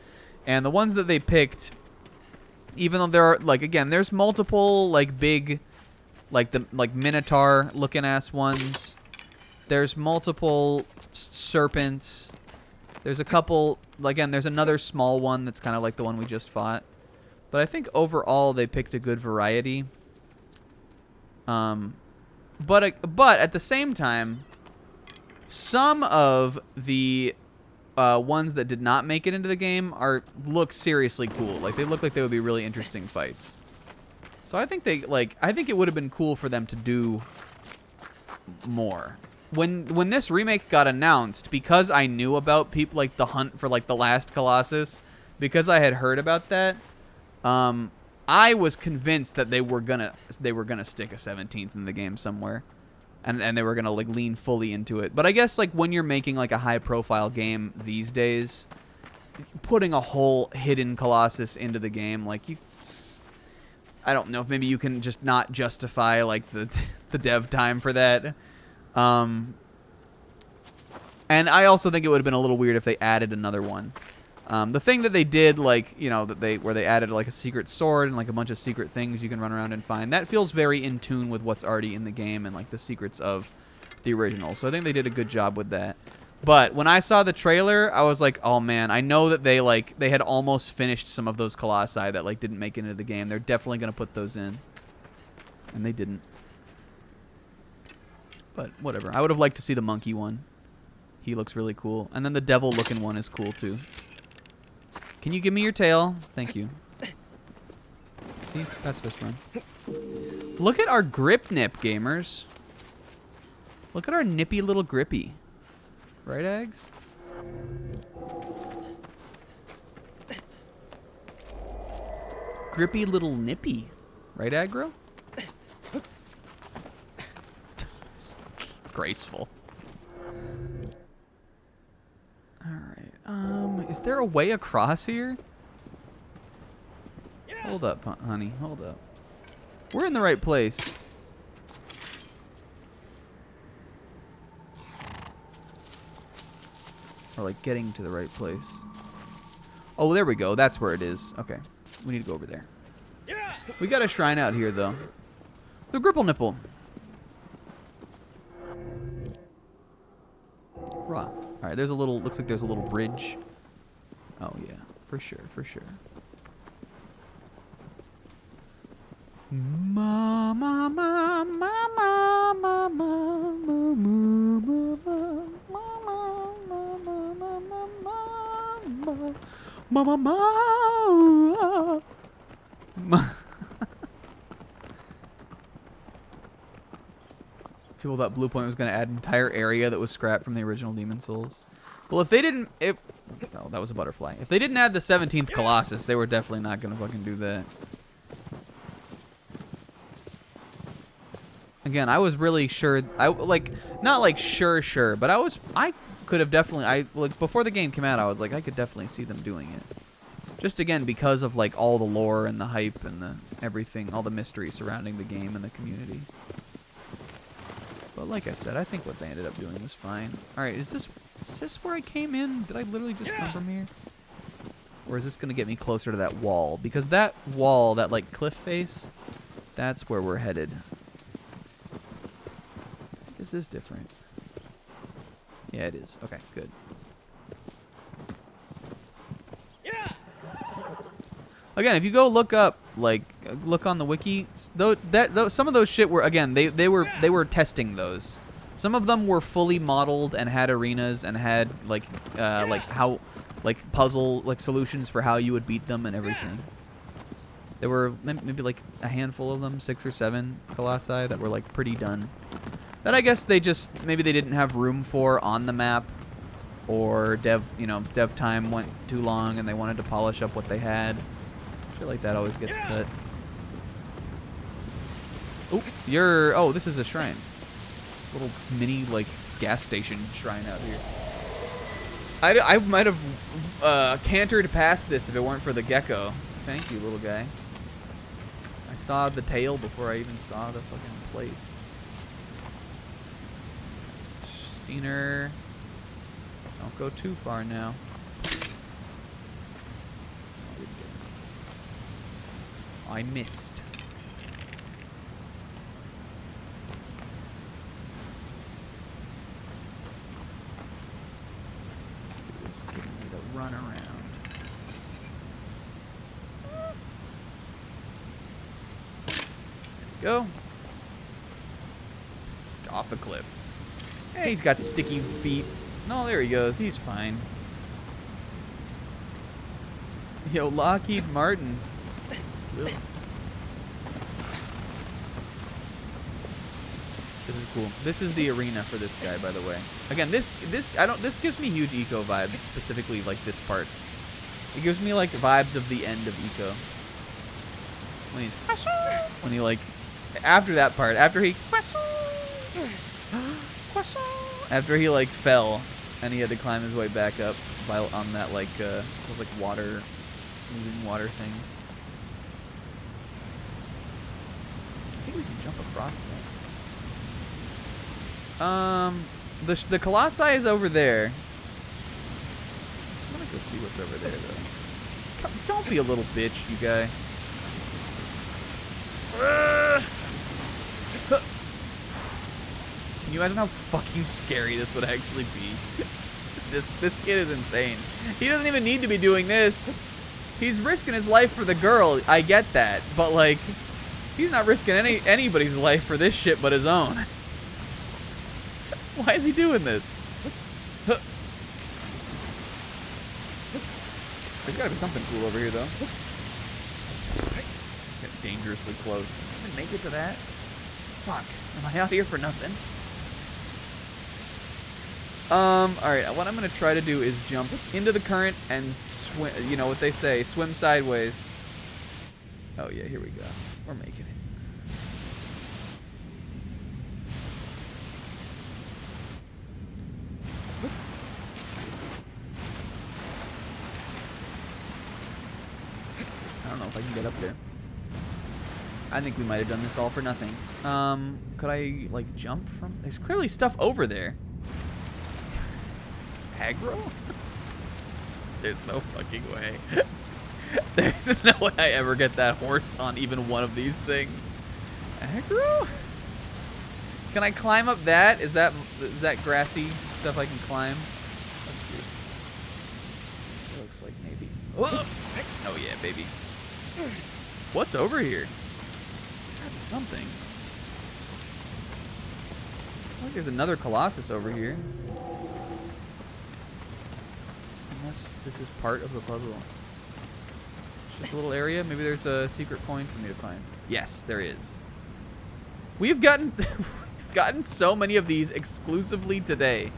and the ones that they picked, even though there are like, again, there's multiple like big, like the Minotaur looking ass ones. There's multiple serpents. There's a couple, again, there's another small one that's kind of like the one we just fought. But I think overall they picked a good variety. But at the same time, some of the ones that did not make it into the game look seriously cool. Like, they look like they would be really interesting fights. So I think I think it would have been cool for them to do more. When this remake got announced, because I knew about people like the hunt for like the last Colossus, because I had heard about that, I was convinced that they were gonna stick a 17th in the game somewhere, and they were gonna like lean fully into it. But I guess like when you're making like a high profile game these days, putting a whole hidden Colossus into the game, like I don't know if maybe you can just not justify like the dev time for that. And I also think it would have been a little weird if they added another one. The thing that they did, like, you know, where they added like a secret sword and like a bunch of secret things you can run around and find, that feels very in tune with what's already in the game and like the secrets of the original. So I think they did a good job with that. But when I saw the trailer, I was like, oh man, I know that they had almost finished some of those Colossi that like didn't make it into the game. They're definitely gonna put those in, and they didn't. But whatever. I would have liked to see the monkey one. He looks really cool. And then the devil-looking one is cool, too. Can you give me your tail? Thank you. See? Pacifist Run. Look at our grip nip, gamers. Look at our nippy little grippy. Right, Eggs? Grippy little nippy. Right, Aggro? Graceful. Alright, is there a way across here? Yeah. Hold up, honey, hold up. We're in the right place. Or like getting to the right place. Oh, there we go, that's where it is. Okay, we need to go over there. Yeah. We got a shrine out here, though. The Gripple Nipple. Raw. All right, there's a little. Looks like there's a little bridge. Oh yeah, for sure, for sure. Ma ma ma ma ma ma ma ma ma ma ma. People thought Blue Point was going to add an entire area that was scrapped from the original Demon Souls. Well, if they didn't... Oh, that was a butterfly. If they didn't add the 17th Colossus, they were definitely not going to fucking do that. Again, I was really sure... not like sure, but I could have definitely... like, before the game came out, I was like, I could definitely see them doing it. Just, again, because of, like, all the lore and the hype and the everything, all the mystery surrounding the game and the community. But like I said, I think what they ended up doing was fine. Alright, is this where I came in? Did I literally just come from here? Or is this going to get me closer to that wall? Because that wall, that like cliff face, that's where we're headed. This is different. Yeah, it is. Okay, good. Again, if you go look up, like, look on the wiki, some of those shit were, again, they were testing those. Some of them were fully modeled and had arenas and had like puzzle solutions for how you would beat them and everything. There were maybe like a handful of them, 6 or 7 colossi that were like pretty done. That I guess maybe they didn't have room for on the map, or dev time went too long and they wanted to polish up what they had. Shit like that always gets cut. Oh, this is a shrine. This little mini like gas station shrine out here. I might have cantered past this if it weren't for the gecko. Thank you, little guy. I saw the tail before I even saw the fucking place. Steiner. Don't go too far now. I missed. This dude is getting me to run around. Go. Just off the cliff. Hey, he's got sticky feet. No, there he goes. He's fine. Yo, Lockheed Martin. Really? This is cool. This is the arena for this guy, by the way. Again, this gives me huge Eco vibes, specifically like this part. It gives me like vibes of the end of Eco. When he like after that part, after he like fell and he had to climb his way back up on that like those like moving water things. I think we can jump across that. The Colossi is over there. I'm gonna go see what's over there, though. Don't be a little bitch, you guy. Can you imagine how fucking scary this would actually be? This kid is insane. He doesn't even need to be doing this. He's risking his life for the girl. I get that, but like, he's not risking anybody's life for this shit but his own. Why is he doing this? There's gotta be something cool over here, though. Get dangerously close. Can I make it to that? Fuck. Am I out here for nothing? Alright, what I'm gonna try to do is jump into the current and swim, you know what they say, swim sideways. Oh yeah, here we go. We're making it. I don't know if I can get up there. I think we might have done this all for nothing. Could I, like, jump from... There's clearly stuff over there. Aggro? There's no fucking way. There's no way I ever get that horse on even one of these things. Aggro? Can I climb up that? Is that grassy stuff I can climb? Let's see. It looks like maybe. Oh yeah, baby. What's over here? There's gotta be something. I think there's another Colossus over here. Unless this is part of the puzzle. It's just a little area. Maybe there's a secret coin for me to find. Yes, there is. We've gotten I've gotten so many of these exclusively today.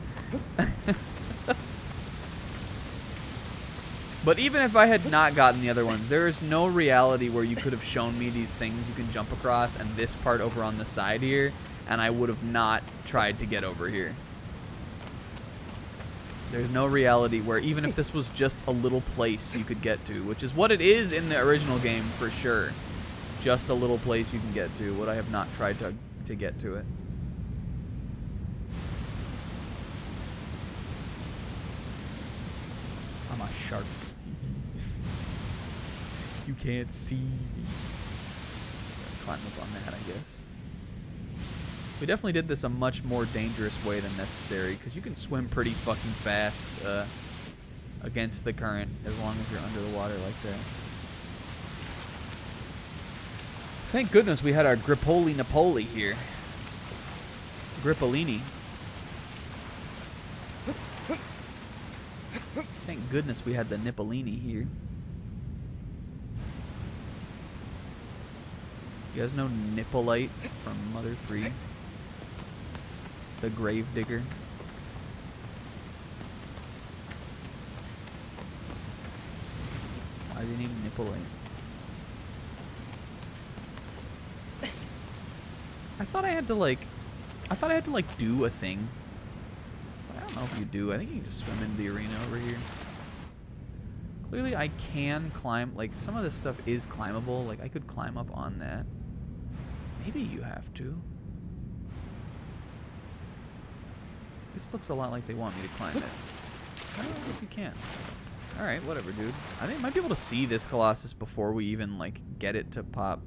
But even if I had not gotten the other ones, there is no reality where you could have shown me these things you can jump across and this part over on the side here, and I would have not tried to get over here. There's no reality where even if this was just a little place you could get to, which is what it is in the original game for sure. Just a little place you can get to, what I have not tried to get to it. I'm a shark. You can't see me. Climb up on that, I guess. We definitely did this a much more dangerous way than necessary, because you can swim pretty fucking fast against the current as long as you're under the water like that. Thank goodness we had our Gripoli Napoli here. Gripolini. Thank goodness we had the Nippolini here. You guys know Nippolite from Mother 3? The grave digger. Why do you need Nippolite? I thought I had to like do a thing. But I don't know if you do. I think you can just swim into the arena over here. Clearly I can climb, like some of this stuff is climbable. Like I could climb up on that. Maybe you have to. This looks a lot like they want me to climb it. I don't know if you can. Alright, whatever, dude. I think I might be able to see this Colossus before we even, like, get it to pop.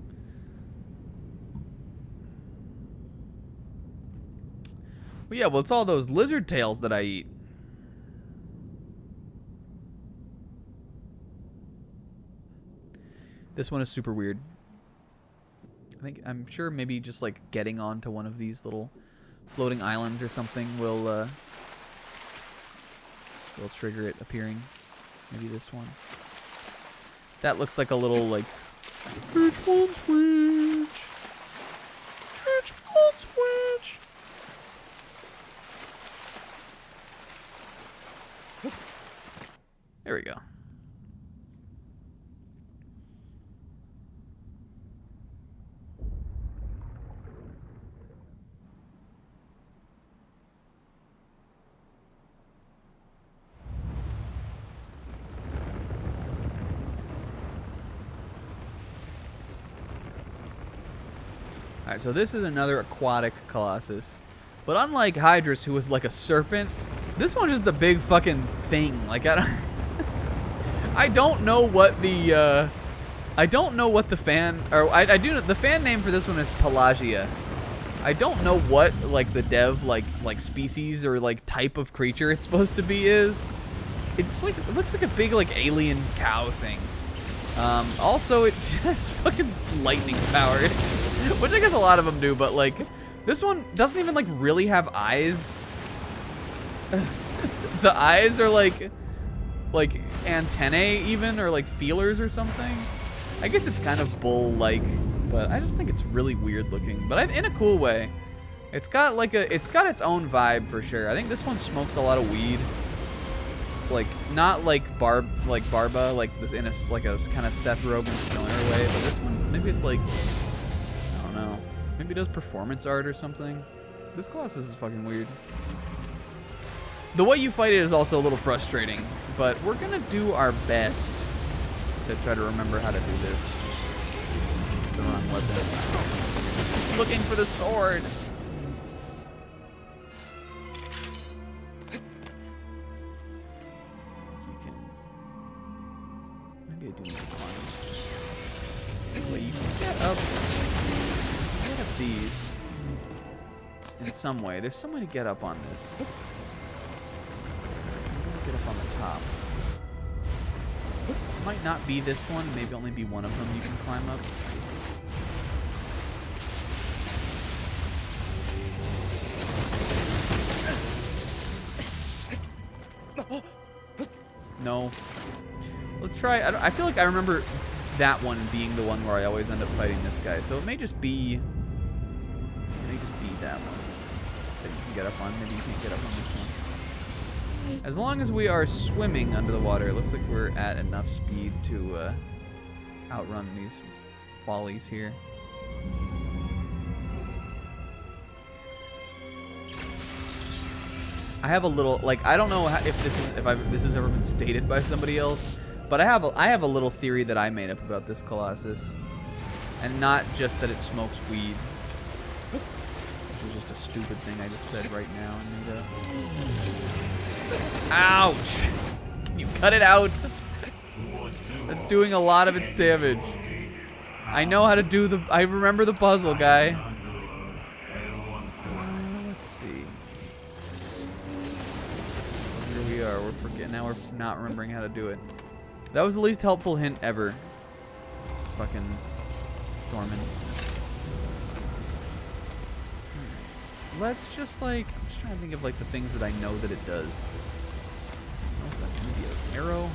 Well, yeah, well, it's all those lizard tails that I eat. This one is super weird. I'm sure maybe just, like, getting onto one of these little floating islands or something will trigger it appearing. Maybe this one. That looks like a little, like, H1 switch. H1 switch. There we go. Alright, so this is another aquatic Colossus. But unlike Hydrus, who was like a serpent, this one's just a big fucking thing. Like, I don't know what the, fan, or I do know, the fan name for this one is Pelagia. I don't know what, like, the dev, like species or, like, type of creature it's supposed to be is. It's like, it looks like a big, like, alien cow thing. Also, it has fucking lightning powers, which I guess a lot of them do, but, like, this one doesn't even, like, really have eyes. The eyes are, like antennae even, or, like, feelers or something. I guess it's kind of bull-like, but I just think it's really weird looking, but in a cool way. It's got, like, it's got its own vibe for sure. I think this one smokes a lot of weed. Like, not like Barba, like this in a like a kind of Seth Rogen stoner way, but this one maybe it's like, I don't know, maybe it does performance art or something. This Colossus is fucking weird. The way you fight it is also a little frustrating, but we're gonna do our best to try to remember how to do this. This is the wrong weapon. Looking for the sword. I do need to climb. Wait, you can get up these in some way. There's some way to get up on this. Get up on the top. It might not be this one. Maybe only be one of them you can climb up. No. Let's try. I feel like I remember that one being the one where I always end up fighting this guy. So it may just be that one. get up on. Maybe you can't get up on this one. As long as we are swimming under the water, it looks like we're at enough speed to outrun these follies here. I have a little, like, I don't know if this has ever been stated by somebody else, but I have a little theory that I made up about this Colossus, and not just that it smokes weed, which was just a stupid thing I just said right now and made up. Ouch! Can you cut it out? That's doing a lot of its damage. I know how to do the. I remember the puzzle, guy. Let's see. Here we are. We're forgetting. Now we're not remembering how to do it. That was the least helpful hint ever. Fucking Dorman. Let's just like. I'm just trying to think of like the things that I know that it does. I don't know if that's maybe an arrow.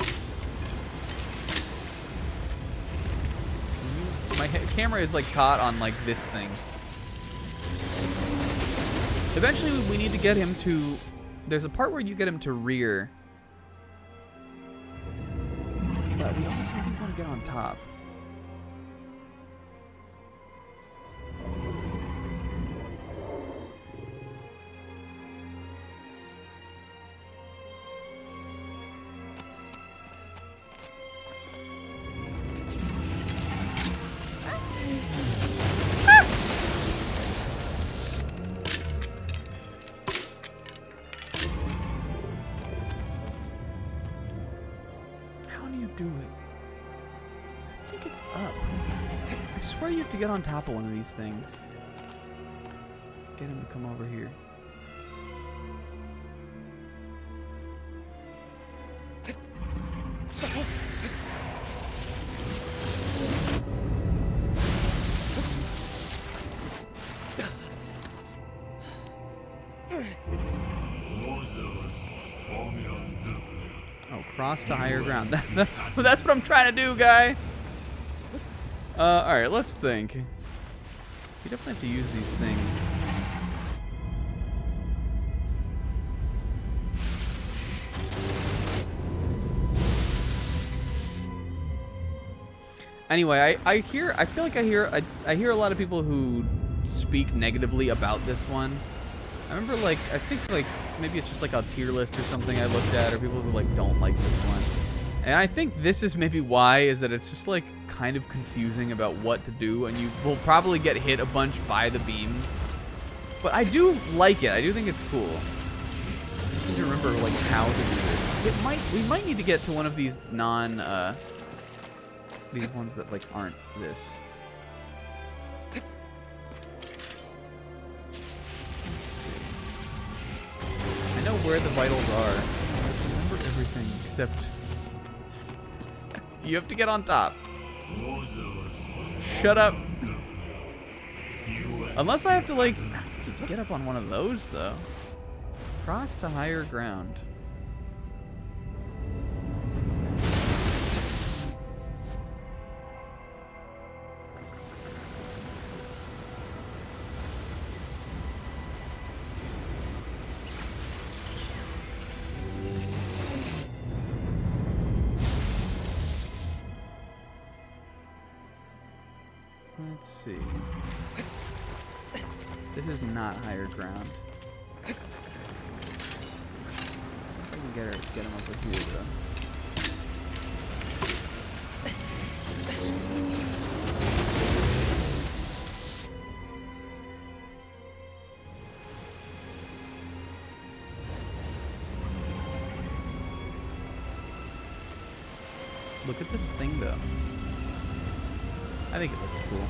My camera is like caught on like this thing. Eventually we need to get him to, there's a part where you get him to rear. But we also, I think, want to get on top. Do it. I think it's up. I swear you have to get on top of one of these things. Get him to come over here. Cross to higher ground. That's what I'm trying to do, guy. Alright, let's think. You definitely have to use these things. Anyway, I feel like I hear a lot of people who speak negatively about this one. I remember, like, I think, like, maybe it's just, like, a tier list or something I looked at, or people who, like, don't like this one. And I think this is maybe why, is that it's just, like, kind of confusing about what to do, and you will probably get hit a bunch by the beams. But I do like it. I do think it's cool. I just need to remember, like, how to do this. We might need to get to one of these these ones that, like, aren't this. I know where the vitals are. I remember everything except you have to get on top. Shut up. Unless I have to like get up on one of those though. Cross to higher ground. Let's see. This is not higher ground. I can get him over here though. Look at this thing though. I think it looks cool.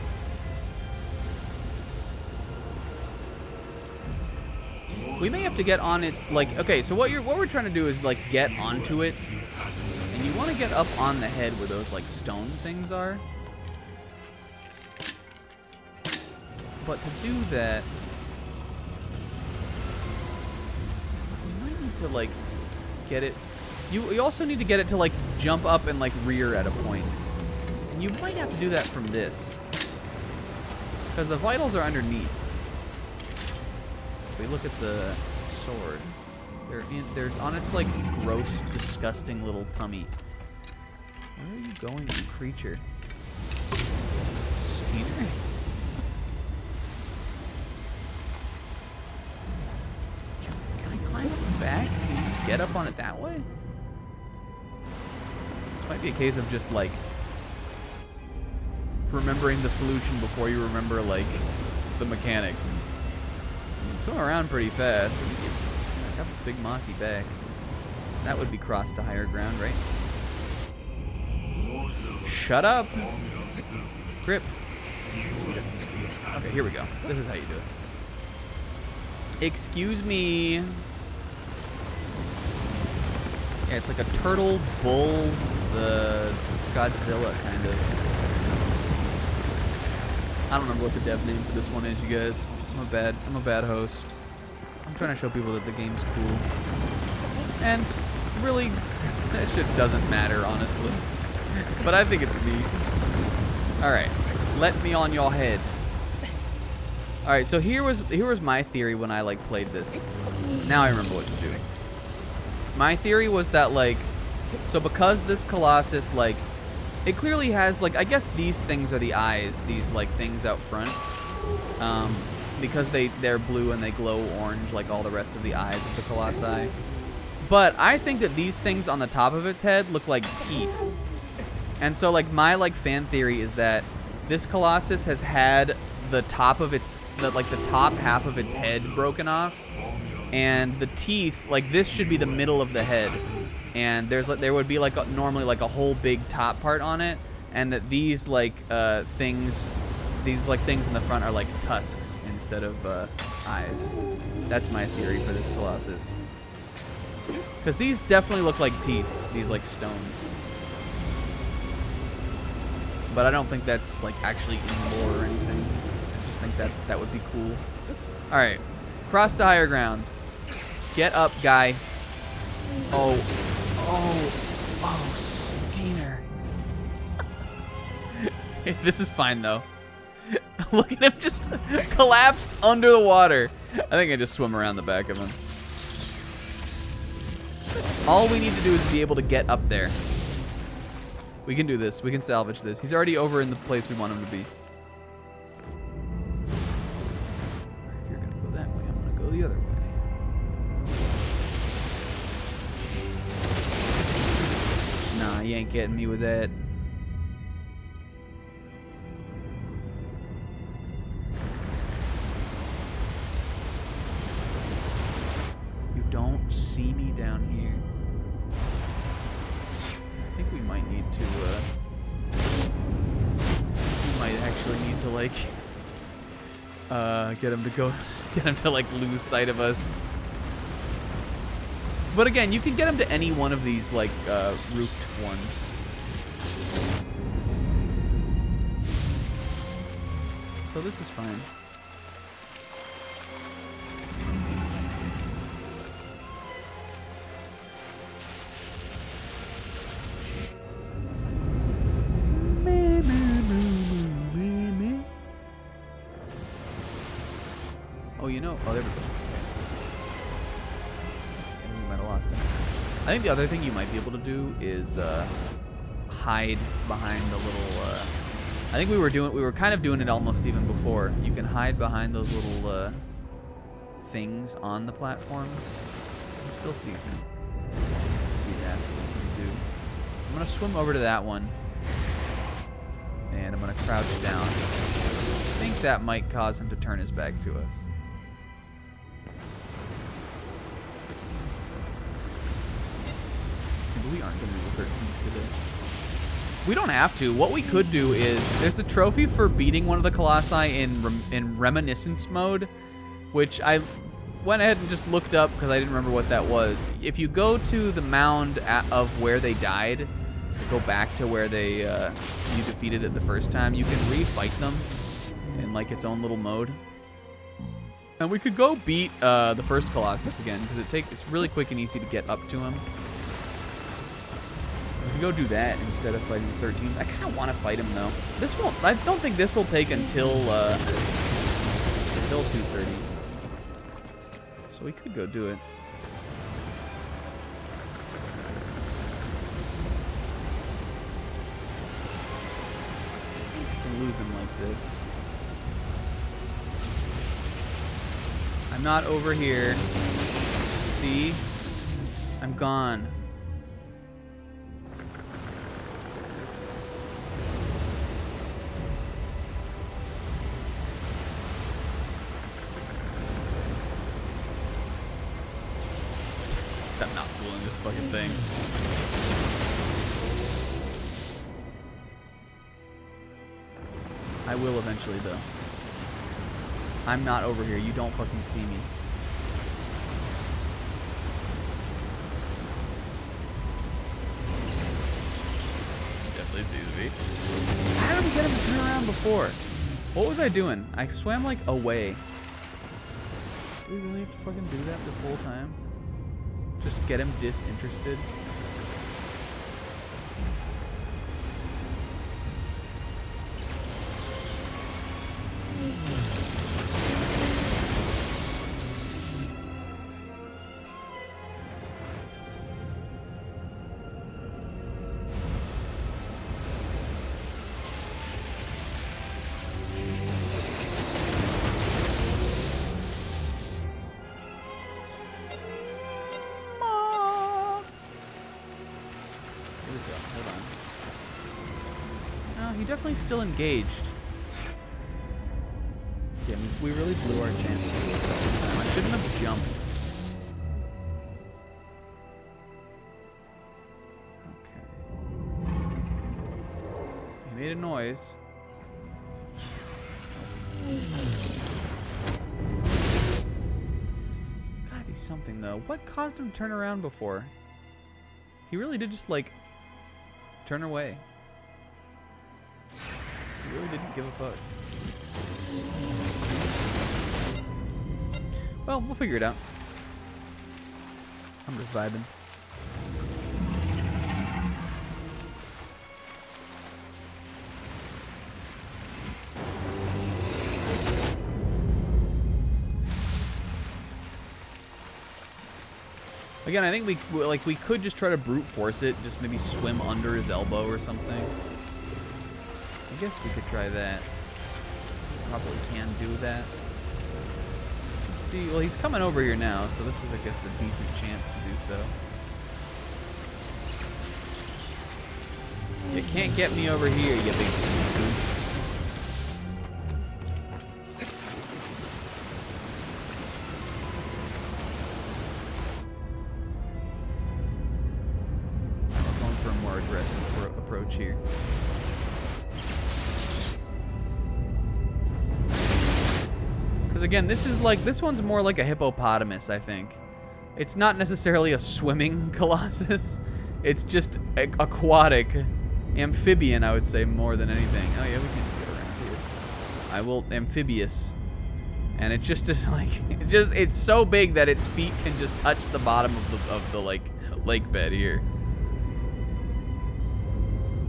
We may have to get on it, like, okay, so what we're trying to do is, like, get onto it. And you want to get up on the head where those, like, stone things are. But to do that, we might need to, like, get it. You also need to get it to, like, jump up and, like, rear at a point. And you might have to do that from this. Because the vitals are underneath. If we look at the sword. They're on its like gross, disgusting little tummy. Where are you going, you creature? Steiner? Can I climb up the back? Can you just get up on it that way? This might be a case of just like remembering the solution before you remember like the mechanics. You can swim around pretty fast. I got this big mossy back. That would be crossed to higher ground, right? Shut up! Grip. Okay, here we go. This is how you do it. Excuse me. Yeah, it's like a turtle, bull, the Godzilla kind of. I don't remember what the dev name for this one is, you guys. I'm a bad host. I'm trying to show people that the game's cool. And really, that shit doesn't matter, honestly. But I think it's neat. Alright, let me on your head. Alright, so here was my theory when I like played this. Now I remember what to do. My theory was that like, so because this Colossus like, it clearly has like, I guess these things are the eyes, these like things out front. Because they're blue and they glow orange like all the rest of the eyes of the Colossi. But I think that these things on the top of its head look like teeth. And so like my like fan theory is that this Colossus has had the top of its, the top half of its head broken off. And the teeth, like this should be the middle of the head. And there would be like normally like a whole big top part on it. And that these like things in the front are like tusks instead of eyes. That's my theory for this Colossus. Because these definitely look like teeth, these like stones. But I don't think that's like actually in lore or anything. I just think that would be cool. Alright, cross to higher ground. Get up, guy. Oh, Steiner. This is fine though. Look at him just collapsed under the water. I think I just swim around the back of him. All we need to do is be able to get up there. We can do this. We can salvage this. He's already over in the place we want him to be. If you're going to go that way, I'm going to go the other way. Nah, you ain't getting me with that. Don't see me down here. I think we might need to, we might actually need to, like, get him to, like, lose sight of us. But again, you can get him to any one of these, like, roofed ones. So this is fine. Oh, there we go. We might have lost him. I think the other thing you might be able to do is hide behind the little. I think we were kind of doing it almost even before. You can hide behind those little things on the platforms. He still sees me. Maybe that's what we can do. I'm gonna swim over to that one, and I'm gonna crouch down. I think that might cause him to turn his back to us. We aren't going to do the 13th today. We don't have to. What we could do is, there's a trophy for beating one of the Colossi in reminiscence mode, which I went ahead and just looked up because I didn't remember what that was. If you go to the mound of where they died, go back to where they you defeated it the first time, you can refight them in like its own little mode. And we could go beat the first Colossus again because it's really quick and easy to get up to him. We can go do that instead of fighting the 13th. I kind of want to fight him though. This won't. I don't think this will take until 2:30. So So we could go do it. I think I can lose him like this. I'm not over here. See? I'm gone. I'm not fooling this fucking thing. I will eventually, though. I'm not over here. You don't fucking see me. He definitely sees me. How did we get him to turn around before? What was I doing? I swam, like, away. Do we really have to fucking do that this whole time? Just get him disinterested? He definitely still engaged. Yeah, we really blew our chance. I shouldn't have jumped. Okay. He made a noise. Gotta be something though. What caused him to turn around before? He really did just like turn away. He really didn't give a fuck. Well, we'll figure it out. I'm just vibing. Again, I think we could just try to brute force it, just maybe swim under his elbow or something. I guess we could try that. Probably can do that. Let's see. Well, he's coming over here now, so this is, I guess, a decent chance to do so. You can't get me over here, you big goof. I'm going for a more aggressive approach here. Because again, this one's more like a hippopotamus, I think. It's not necessarily a swimming Colossus. It's just aquatic, amphibian, I would say, more than anything. Oh yeah, we can just get around here. I will amphibious, and it just is like it's so big that its feet can just touch the bottom of the like lake bed here,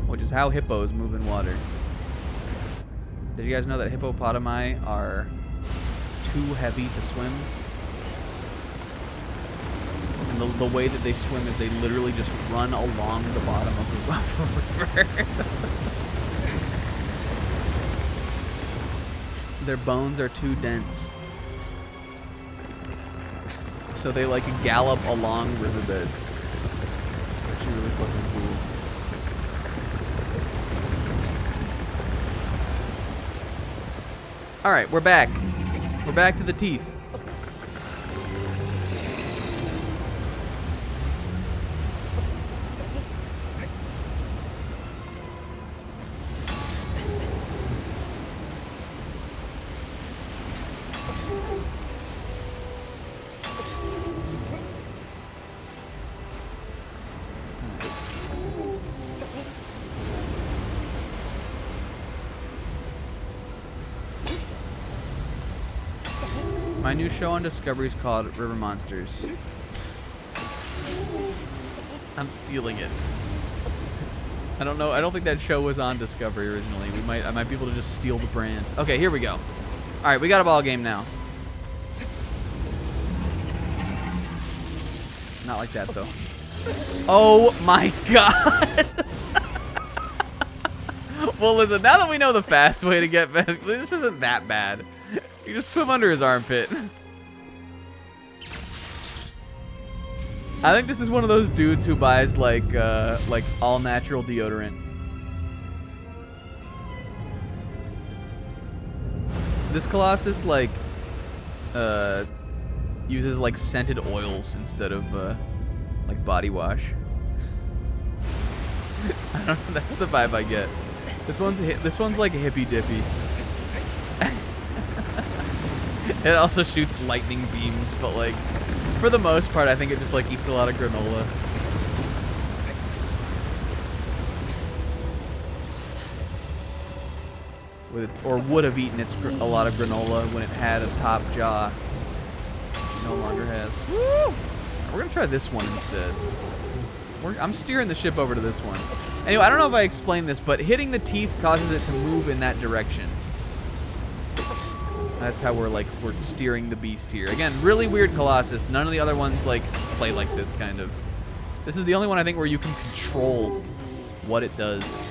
which is how hippos move in water. Did you guys know that hippopotami are too heavy to swim? And the way that they swim is they literally just run along the bottom of the river. Their bones are too dense. So they like gallop along riverbeds. It's actually really fucking cool. Alright, we're back. We're back to the teeth. My new show on Discovery is called River Monsters. I'm stealing it. I don't know. I don't think that show was on Discovery originally. I might be able to just steal the brand. Okay, here we go. All right, we got a ball game now. Not like that, though. Oh, my God. Well, listen, now that we know the fast way to get back, this isn't that bad. You just swim under his armpit. I think this is one of those dudes who buys, like all natural deodorant. This Colossus, like, uses, like, scented oils instead of, like, body wash. I don't know, that's the vibe I get. This one's like hippy dippy. It also shoots lightning beams, but, like, for the most part, I think it just, like, eats a lot of granola. Or would have eaten a lot of granola when it had a top jaw. It no longer has. Woo! We're gonna try this one instead. I'm steering the ship over to this one. Anyway, I don't know if I explained this, but hitting the teeth causes it to move in that direction. That's how we're steering the beast here. Again, really weird Colossus. None of the other ones like play like this kind of. This is the only one I think where you can control what it does.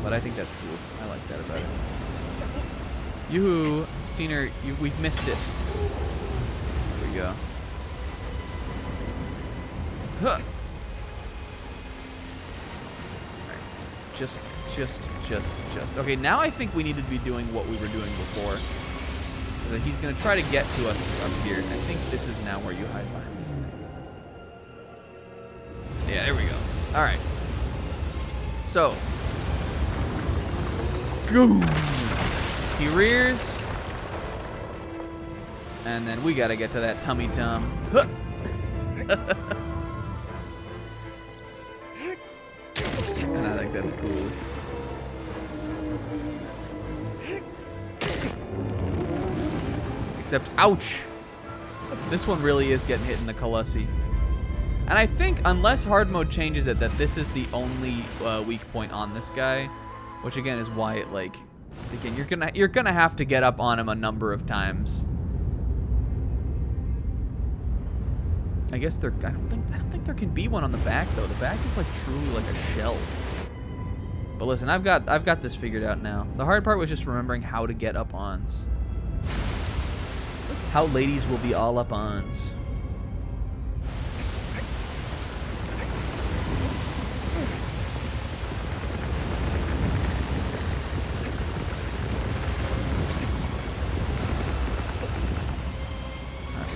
But I think that's cool. I like that about it. Yoo-hoo, Steiner, we've missed it. There we go. Huh. Alright. Just. Okay, now I think we need to be doing what we were doing before. He's gonna try to get to us up here. I think this is now where you hide behind this thing. Yeah, there we go. Alright. So. Boom. He rears. And then we gotta get to that tummy tum. Huh. And I think that's cool. Except, ouch! This one really is getting hit in the Colossi. And I think, unless hard mode changes it, that this is the only weak point on this guy. Which again is why it, like, again, you're gonna have to get up on him a number of times. I guess I don't think there can be one on the back though. The back is like truly like a shell. But listen, I've got this figured out now. The hard part was just remembering how to get up-ons. How ladies will be all up-ons.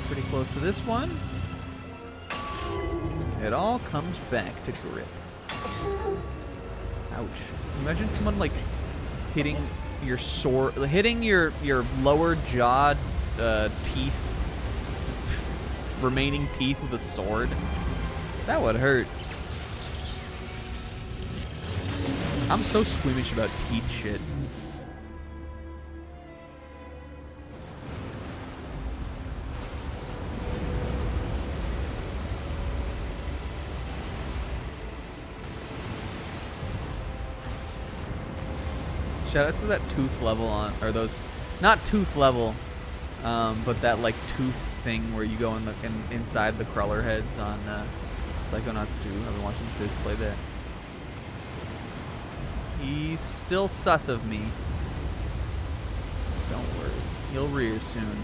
Pretty close to this one. It all comes back to grip. Ouch. Imagine someone like hitting your sword, hitting your lower jaw teeth, remaining teeth with a sword. That would hurt. I'm so squeamish about teeth shit. Shout out to that tooth level on, or those, not tooth level, but that like tooth thing where you go inside the crawler heads on Psychonauts 2. I've been watching Sis play that. He's still sus of me. Don't worry, he'll rear soon.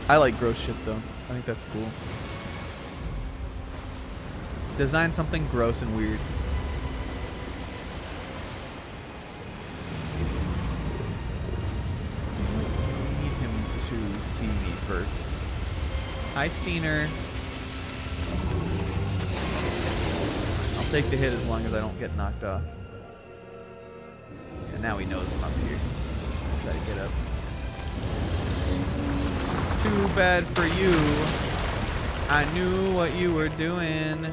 I like gross shit though. I think that's cool. Design something gross and weird. I need him to see me first. Hi, Steiner. I'll take the hit as long as I don't get knocked off. And now he knows I'm up here, so I'm gonna try to get up. Too bad for you. I knew what you were doing.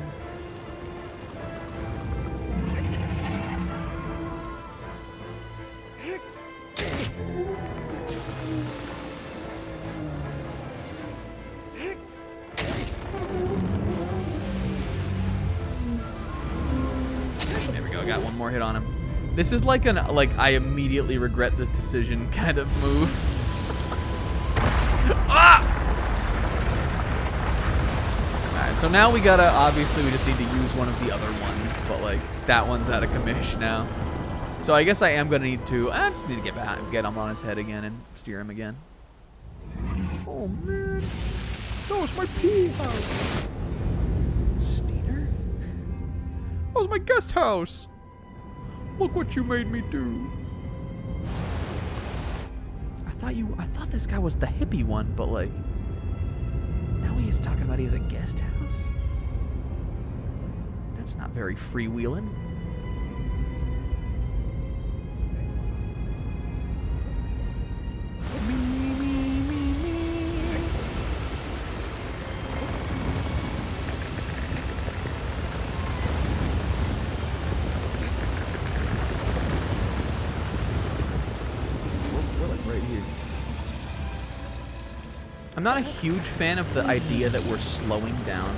There we go, got one more hit on him. This is like I immediately regret this decision kind of move. Ah! Alright, so now we gotta, obviously we just need to use one of the other ones, but like, that one's out of commission now. So I guess I am gonna need to, I just need to get him on his head again and steer him again. Oh man, that was my pool house. Steiner? That was my guest house. Look what you made me do. I thought this guy was the hippie one, but like, now he's talking about he has a guest house? That's not very freewheeling. I'm not a huge fan of the idea that we're slowing down.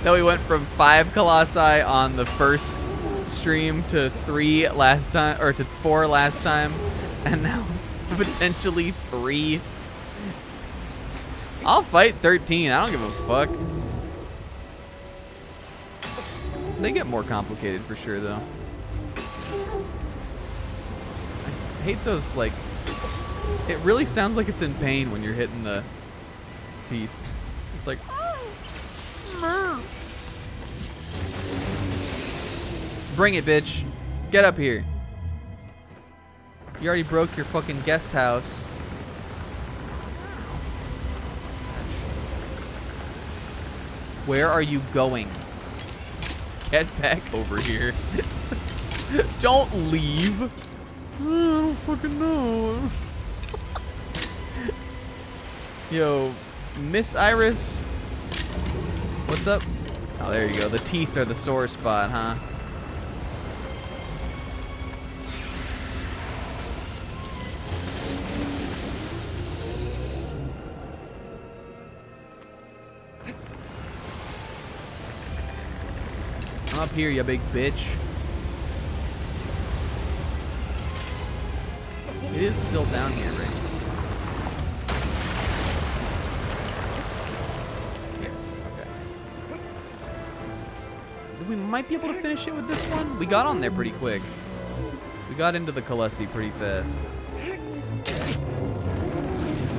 That we went from 5 Colossi on the first stream to 3 last time, or to 4 last time, and now potentially 3. I'll fight 13. I don't give a fuck. They get more complicated for sure, though. I hate those, like... It really sounds like it's in pain when you're hitting the teeth. It's like... Bring it, bitch. Get up here. You already broke your fucking guest house. Where are you going? Get back over here. Don't leave. I don't fucking know. Yo, Miss Iris. What's up? Oh, there you go. The teeth are the sore spot, huh? I'm up here, you big bitch. It is still down here, right? Yes, okay. We might be able to finish it with this one. We got on there pretty quick. We got into the Colossus pretty fast. Take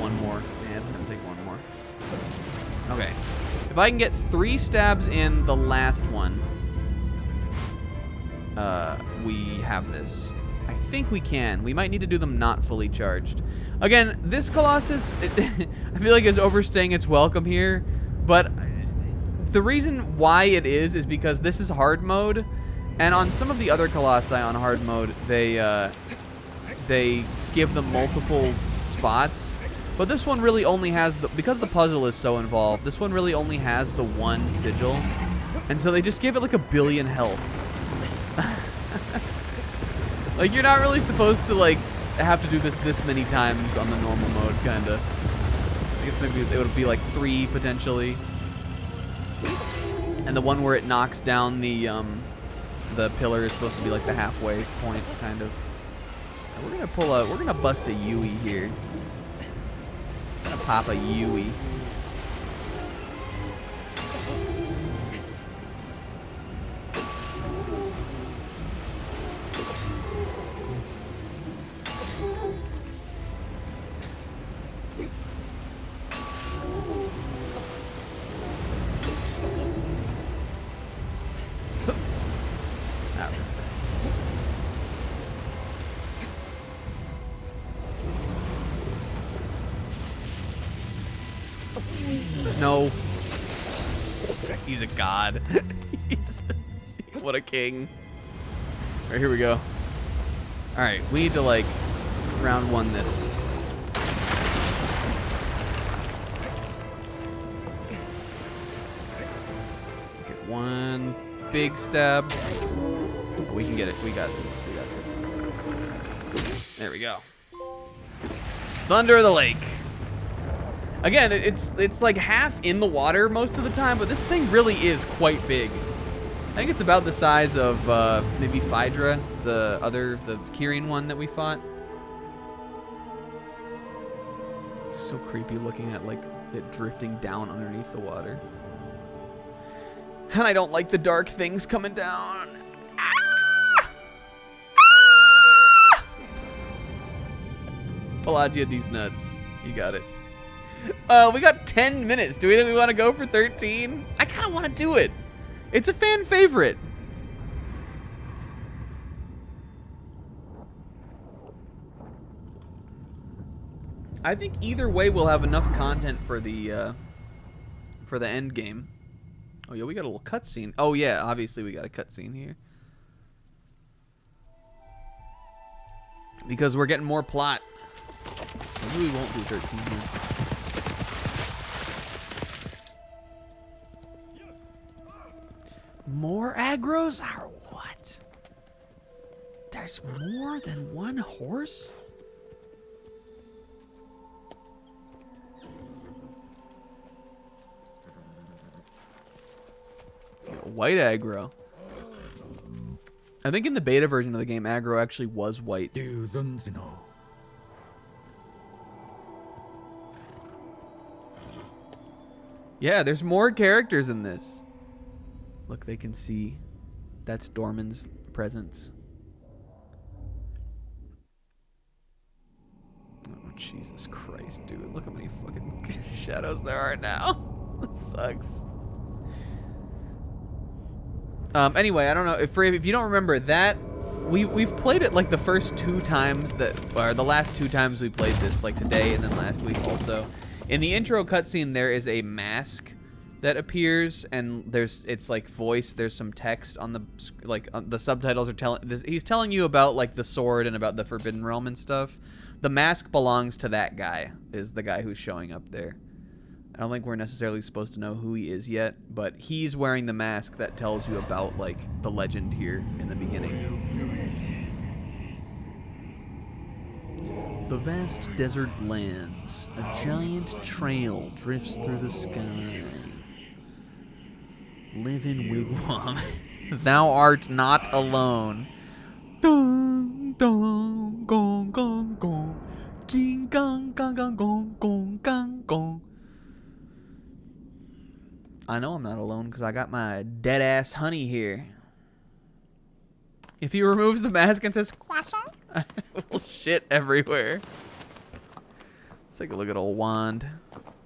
one more. Yeah, it's gonna take one more. Okay. If I can get 3 stabs in the last one, we have this. I think we can. We might need to do them not fully charged. Again, this Colossus, I feel like is overstaying its welcome here, but the reason why it is because this is hard mode, and on some of the other Colossi on hard mode, they give them multiple spots, but this one really only has, because the puzzle is so involved, this one really only has the one sigil, and so they just give it like 1 billion health. Like, you're not really supposed to, like, have to do this many times on the normal mode, kinda. I guess maybe it would be, like, 3, potentially. And the one where it knocks down the pillar is supposed to be, like, the halfway point, kind of. Now we're gonna bust a Yui here. We're gonna pop a Yui. No. He's a god. What a king. All right, here we go. All right, we need to, like, round 1 this. Get 1 big stab. We can get it. We got this. We got this. There we go. Thunder of the Lake. Again, it's like half in the water most of the time, but this thing really is quite big. think it's about the size of maybe Phaedra, the Kyrian one that we fought. It's so creepy looking at like it drifting down underneath the water. And I don't like the dark things coming down. Ah! Ah! Pelagia D's nuts. You got it. We got 10 minutes. Do we think we want to go for 13? I kind of want to do it. It's a fan favorite. I think either way we'll have enough content for the end game. Oh yeah, we got a little cutscene. Oh yeah, obviously we got a cutscene here. Because we're getting more plot. Maybe we won't do 13 here. More aggros? Or what? There's more than one horse? White aggro. I think in the beta version of the game, aggro actually was white. Yeah, there's more characters in this. Look, they can see. That's Dorman's presence. Oh, Jesus Christ, dude. Look how many fucking shadows there are now. That sucks. Anyway, I don't know if you don't remember that we've played it like the first 2 times or the last 2 times we played this, like today and then last week also. In the intro cutscene, there is a mask that appears, and it's like voice. There's some text on the the subtitles are telling this. He's telling you about like the sword and about the Forbidden Realm and stuff. The mask belongs to that guy. Is the guy who's showing up there. I don't think we're necessarily supposed to know who he is yet, but he's wearing the mask that tells you about, like, the legend here in the beginning. The vast desert lands. A giant trail drifts through the sky. Live in wigwam. Thou art not alone. Dong, dong, gong, gong, gong. King, gong, gong, gong, gong, gong, gong, gong. I know I'm not alone because I got my dead-ass honey here. If he removes the mask and says, croissant, will shit everywhere. Let's take a look at old Wand.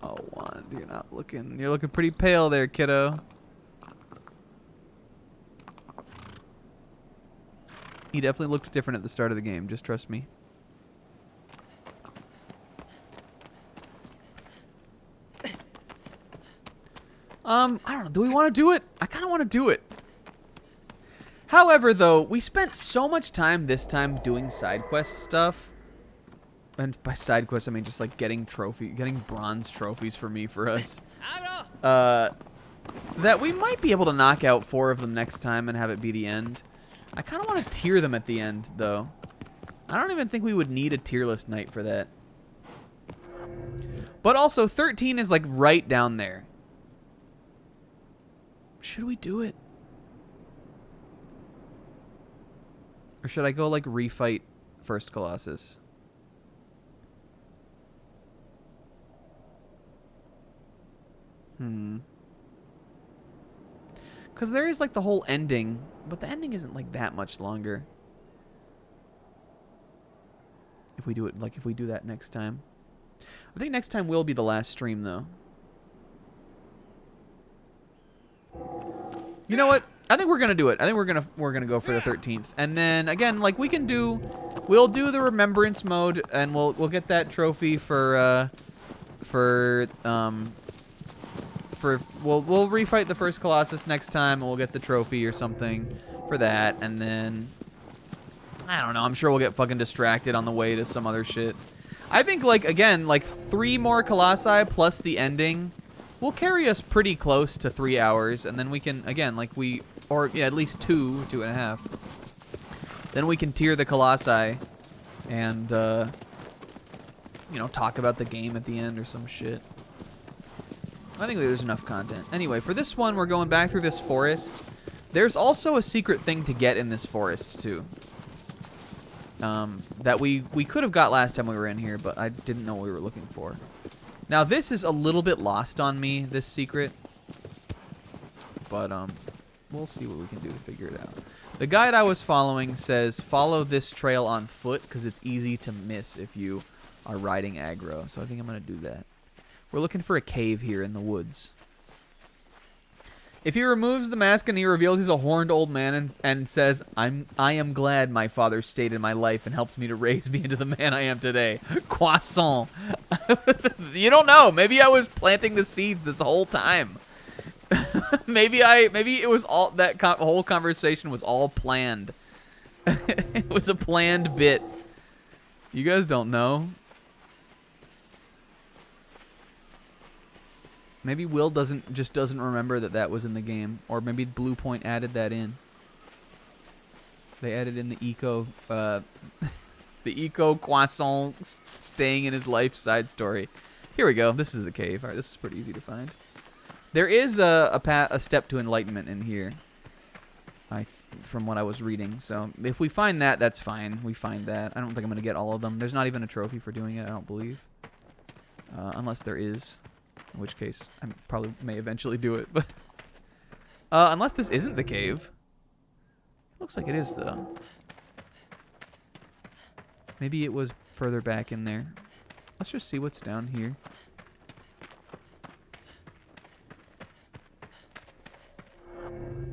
Oh, Wand, you're looking pretty pale there, kiddo. He definitely looked different at the start of the game, just trust me. I don't know. Do we want to do it? I kind of want to do it. However, though, we spent so much time this time doing side quest stuff. And by side quests, I mean just like getting bronze trophies for us. That we might be able to knock out 4 of them next time and have it be the end. I kind of want to tier them at the end, though. I don't even think we would need a tier list night for that. But also, 13 is like right down there. Should we do it? Or should I go, like, refight first Colossus? Because there is, like, the whole ending. But the ending isn't, like, that much longer. If we do it, like, if we do that next time. I think next time will be the last stream, though. You know what? I think we're gonna do it. I think we're gonna go for the 13th, and then again, like we'll do the remembrance mode, and we'll get that trophy we'll refight the first Colossus next time, and we'll get the trophy or something for that, and then I don't know. I'm sure we'll get fucking distracted on the way to some other shit. I think like 3 more Colossi plus the ending will carry us pretty close to 3 hours, and then we can, again, at least 2.5. Then we can tier the Colossi and, talk about the game at the end or some shit. I think there's enough content. Anyway, for this one, we're going back through this forest. There's also a secret thing to get in this forest, too. That we could have got last time we were in here, but I didn't know what we were looking for. Now, this is a little bit lost on me, this secret. But, we'll see what we can do to figure it out. The guide I was following says, follow this trail on foot, because it's easy to miss if you are riding aggro. So I think I'm going to do that. We're looking for a cave here in the woods. If he removes the mask and he reveals he's a horned old man and says, I am glad my father stayed in my life and helped me to raise me into the man I am today. Croissant. You don't know. Maybe I was planting the seeds this whole time. maybe it was all that whole conversation was all planned. It was a planned bit. You guys don't know. Maybe Will doesn't remember that was in the game, or maybe Blue Point added that in. They added in the the eco croissant staying in his life side story. Here we go. This is the cave. All right, this is pretty easy to find. There is a step to enlightenment in here, from what I was reading. So if we find that, that's fine. We find that. I don't think I'm gonna get all of them. There's not even a trophy for doing it. I don't believe, unless there is. In which case, I probably may eventually do it. But unless this isn't the cave. Looks like it is, though. Maybe it was further back in there. Let's just see what's down here.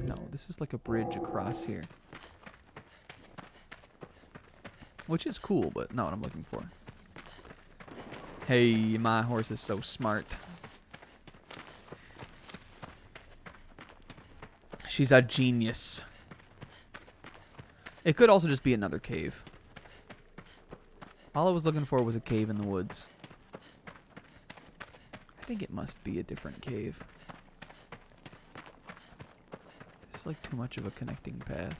No, this is like a bridge across here. Which is cool, but not what I'm looking for. Hey, my horse is so smart. She's a genius. It could also just be another cave. All I was looking for was a cave in the woods. I think it must be a different cave. There's like too much of a connecting path.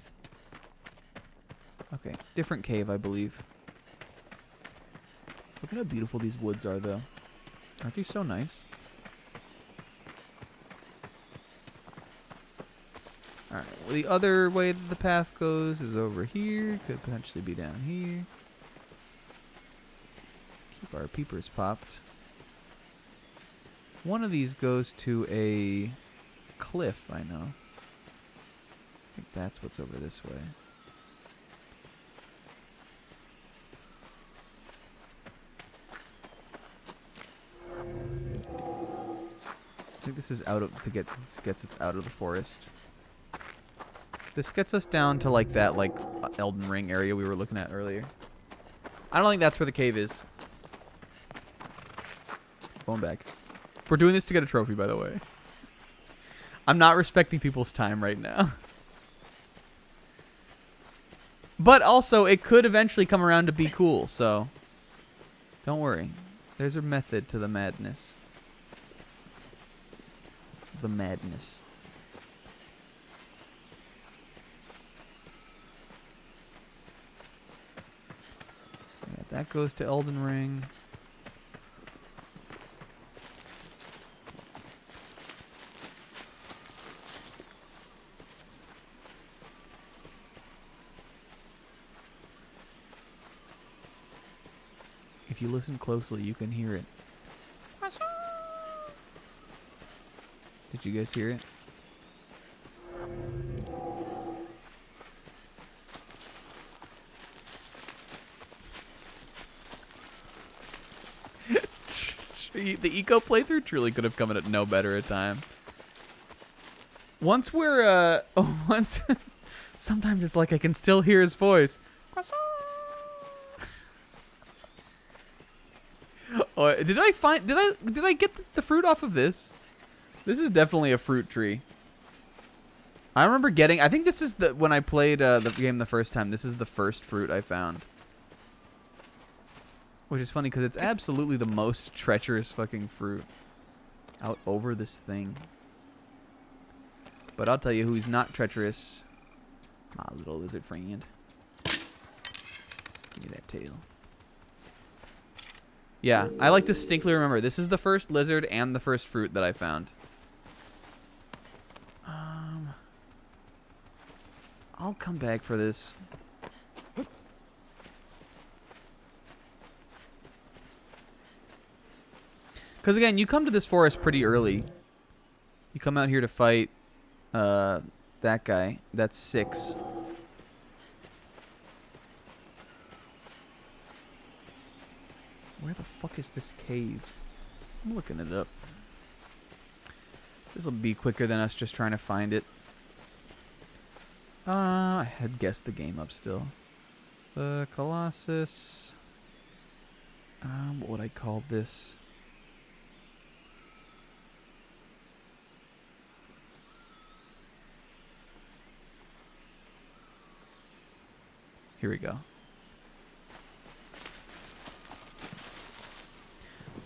Okay, different cave, I believe. Look at how beautiful these woods are, though. Aren't these so nice? Alright, well, the other way that the path goes is over here. Could potentially be down here. Keep our peepers popped. One of these goes to a cliff, I know. I think that's what's over this way. I think this is this gets us out of the forest. This gets us down to like that Elden Ring area we were looking at earlier. I don't think that's where the cave is. Going back. We're doing this to get a trophy, by the way. I'm not respecting people's time right now. But also, it could eventually come around to be cool, so don't worry. There's a method to the madness. The madness. Yeah, that goes to Elden Ring. If you listen closely, you can hear it. Did you guys hear it? The eco playthrough truly could have come at no better a time. Once we're, sometimes it's like I can still hear his voice. Oh, did I get the fruit off of this? This is definitely a fruit tree. I remember getting, I think this is when I played the game the first time, this is the first fruit I found. Which is funny because it's absolutely the most treacherous fucking fruit out over this thing. But I'll tell you who's not treacherous. My little lizard friend. Give me that tail. Yeah, I like to distinctly remember. This is the first lizard and the first fruit that I found. come back for this. Because again, you come to this forest pretty early. You come out here to fight that guy. That's 6. Where the fuck is this cave? I'm looking it up. This will be quicker than us just trying to find it. I had guessed the game up still. The Colossus. What would I call this? Here we go.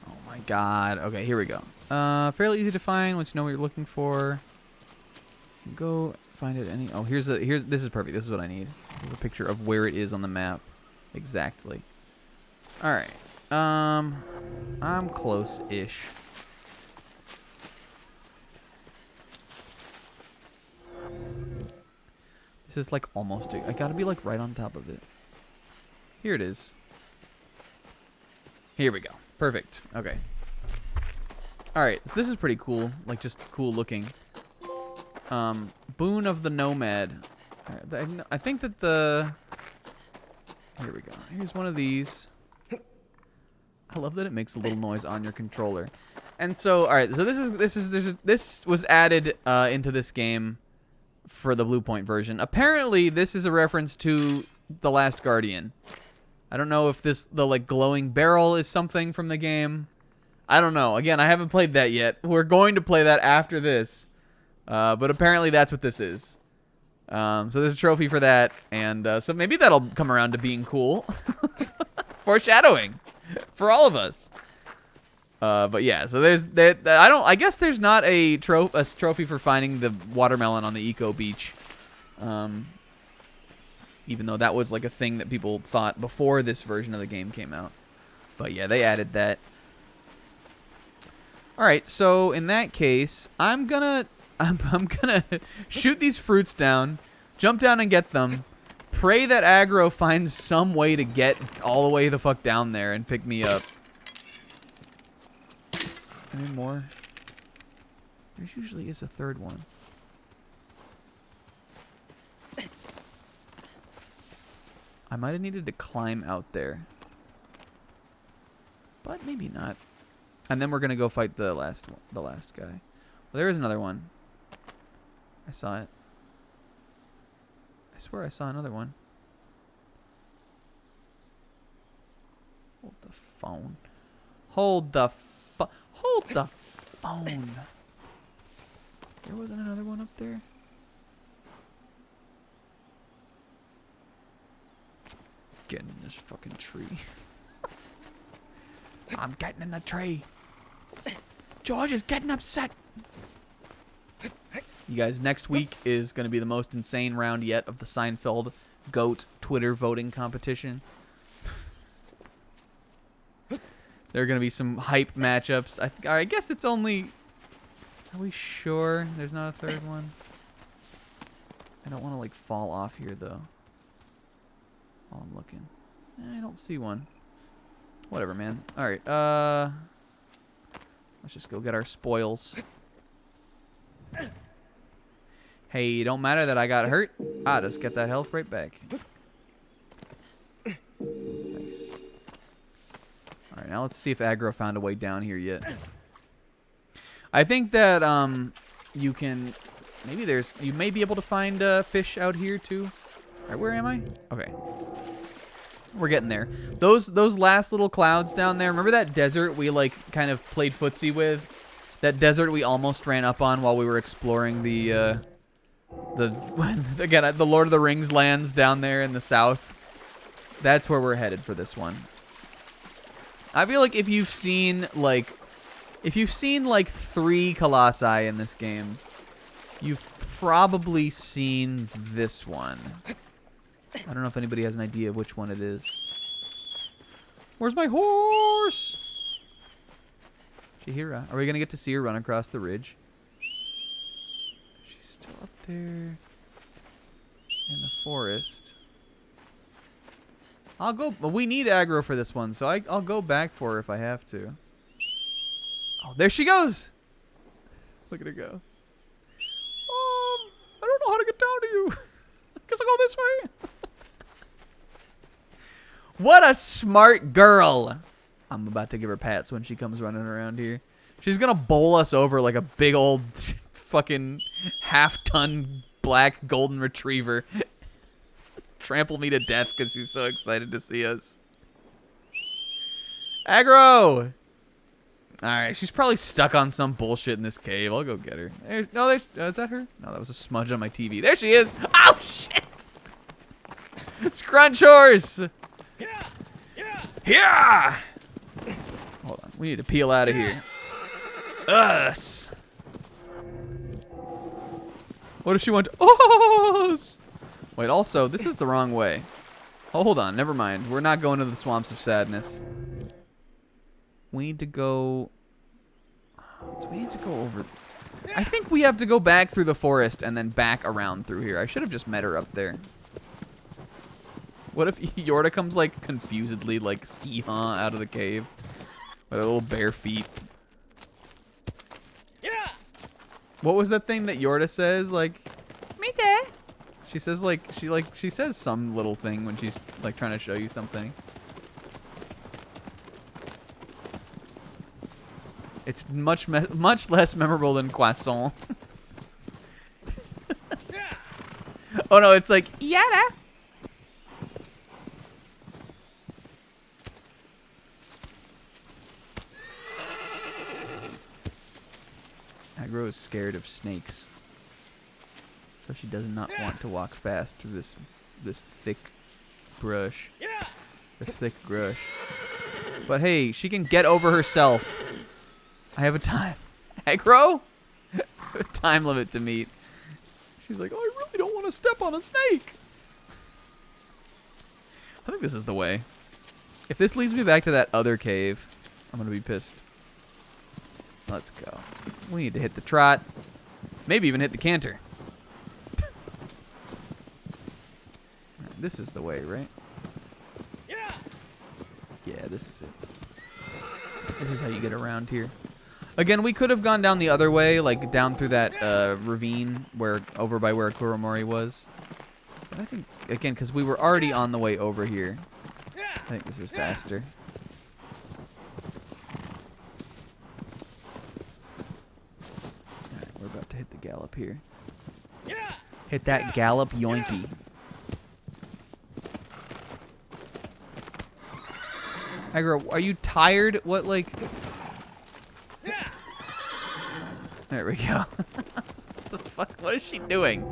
Oh my god. Okay, here we go. Fairly easy to find once you know what you're looking for. You can go find it any. Oh, this is perfect. This is what I need. Here's a picture of where it is on the map. Exactly. All right. I'm close-ish. This is like almost. I gotta be like right on top of it. Here it is. Here we go. Perfect. Okay. All right. So this is pretty cool. Like just cool looking. Boon of the Nomad. I think that the. Here we go. Here's one of these. I love that it makes a little noise on your controller. And so, all right. So this was added into this game for the Blue Point version. Apparently, this is a reference to The Last Guardian. I don't know if the like glowing barrel is something from the game. I don't know. Again, I haven't played that yet. We're going to play that after this. But apparently that's what this is. So there's a trophy for that, and so maybe that'll come around to being cool. Foreshadowing for all of us. But yeah, so I guess there's not a trophy for finding the watermelon on the eco beach. Even though that was like a thing that people thought before this version of the game came out. But yeah, they added that. All right, so in that case, I'm gonna shoot these fruits down, jump down and get them, pray that aggro finds some way to get all the way the fuck down there and pick me up. Any more? There usually is a third one. I might have needed to climb out there. But maybe not. And then we're gonna go fight the last guy. Well, there is another one. I saw it. I swear I saw another one. Hold the phone. Hold the phone. There wasn't another one up there? Get in this fucking tree. I'm getting in the tree. George is getting upset. You guys, next week is going to be the most insane round yet of the Seinfeld GOAT Twitter voting competition. There are going to be some hype matchups. I guess it's only... Are we sure there's not a third one? I don't want to, like, fall off here, though. While I'm looking. I don't see one. Whatever, man. All right. Let's just go get our spoils. Hey, it don't matter that I got hurt. I'll just get that health right back. Nice. All right, now let's see if aggro found a way down here yet. I think that you can. Maybe you may be able to find fish out here too. All right, where am I? Okay. We're getting there. Those last little clouds down there. Remember that desert we like kind of played footsie with? That desert we almost ran up on while we were exploring the Lord of the Rings lands down there in the south. That's where we're headed for this one. I feel like if you've seen like 3 Colossi in this game, you've probably seen this one. I don't know if anybody has an idea of which one it is. Where's my horse? Chihira. Are we going to get to see her run across the ridge? She's still up there. in the forest. I'll go. We need aggro for this one, so I'll go back for her if I have to. Oh, there she goes. Look at her go. I don't know how to get down to you. Guess I'll go this way. What a smart girl. I'm about to give her pats when she comes running around here. She's gonna bowl us over like a big old fucking half-ton black golden retriever. Trample me to death because she's so excited to see us. Aggro! Alright, she's probably stuck on some bullshit in this cave. I'll go get her. No, is that her? No, that was a smudge on my TV. There she is! Oh, shit! Scrunch horse! Yeah! Hold on, we need to peel out of here. Us! What if she went us? Wait, also, this is the wrong way. Oh, hold on, never mind. We're not going to the Swamps of Sadness. We need to go... So we need to go over... I think we have to go back through the forest and then back around through here. I should have just met her up there. What if Yorda comes, like, confusedly, like, ski-haw out of the cave? With her little bare feet. Yeah. What was that thing that Yorda says? Like, Mite. She says, like, she says some little thing when she's, like, trying to show you something. It's much less memorable than croissant. Oh no, it's like yada. Aggro is scared of snakes, so she does not want to walk fast through this thick brush. This thick brush. But hey, she can get over herself. I have a time. Aggro? A time limit to meet. She's like, oh, I really don't want to step on a snake. I think this is the way. If this leads me back to that other cave, I'm going to be pissed. Let's go. We need to hit the trot. Maybe even hit the canter. This is the way, right? Yeah, this is it. This is how you get around here. Again, we could have gone down the other way, like down through that ravine over by where Kuromori was. But I think, again, because we were already on the way over here, I think this is faster. Alright, we're about to hit the gallop here. Hit that gallop yoinky. Aggro, are you tired? What, like... There we go. What the fuck? What is she doing?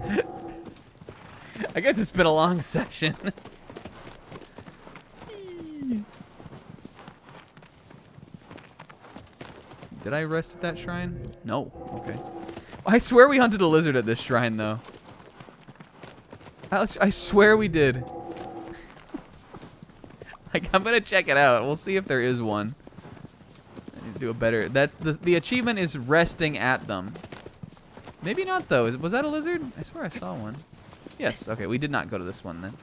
I guess it's been a long session. Did I rest at that shrine? No. Okay. I swear we hunted a lizard at this shrine, though. I swear we did. Like, I'm gonna check it out. We'll see if there is one. I need to do a better. That's the achievement is resting at them. Maybe not though. Was that a lizard? I swear I saw one. Yes. Okay, we did not go to this one then.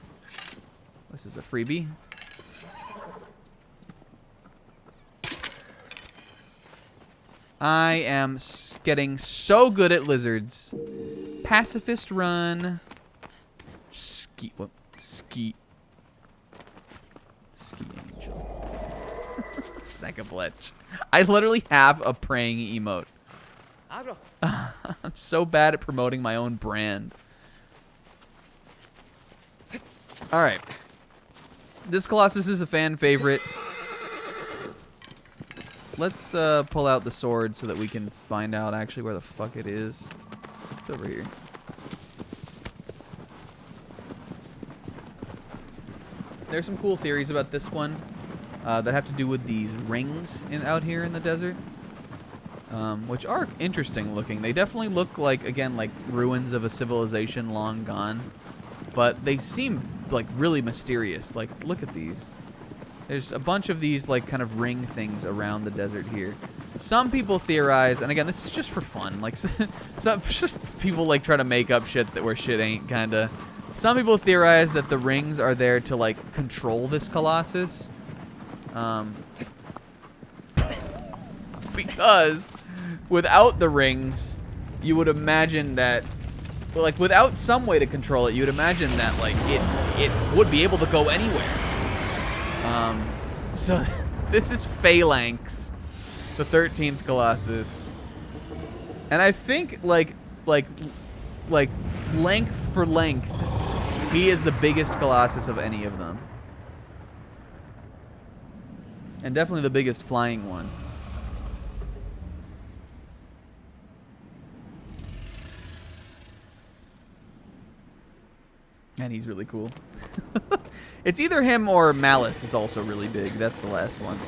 This is a freebie. I am getting so good at lizards. Pacifist Run. Ski. What? Ski. Ski Angel. Snack a bletch. I literally have a praying emote. I'm so bad at promoting my own brand. Alright. This Colossus is a fan favorite. Let's pull out the sword so that we can find out actually where the fuck it is. It's over here. There's some cool theories about this one that have to do with these rings out here in the desert, which are interesting looking. They definitely look like, again, like ruins of a civilization long gone, but they seem like really mysterious. Like, look at these. There's a bunch of these like kind of ring things around the desert here. Some people theorize, and again, this is just for fun. Like, some just people like try to make up shit where shit ain't, kind of Some people theorize that the rings are there to, like, control this Colossus. Because without the rings, you would imagine that, well, like, without some way to control it, you would imagine that, like, it would be able to go anywhere. So this is Phalanx, the 13th Colossus. And I think, like length for length, he is the biggest Colossus of any of them. And definitely the biggest flying one. And he's really cool. It's either him or Malice is also really big. That's the last one.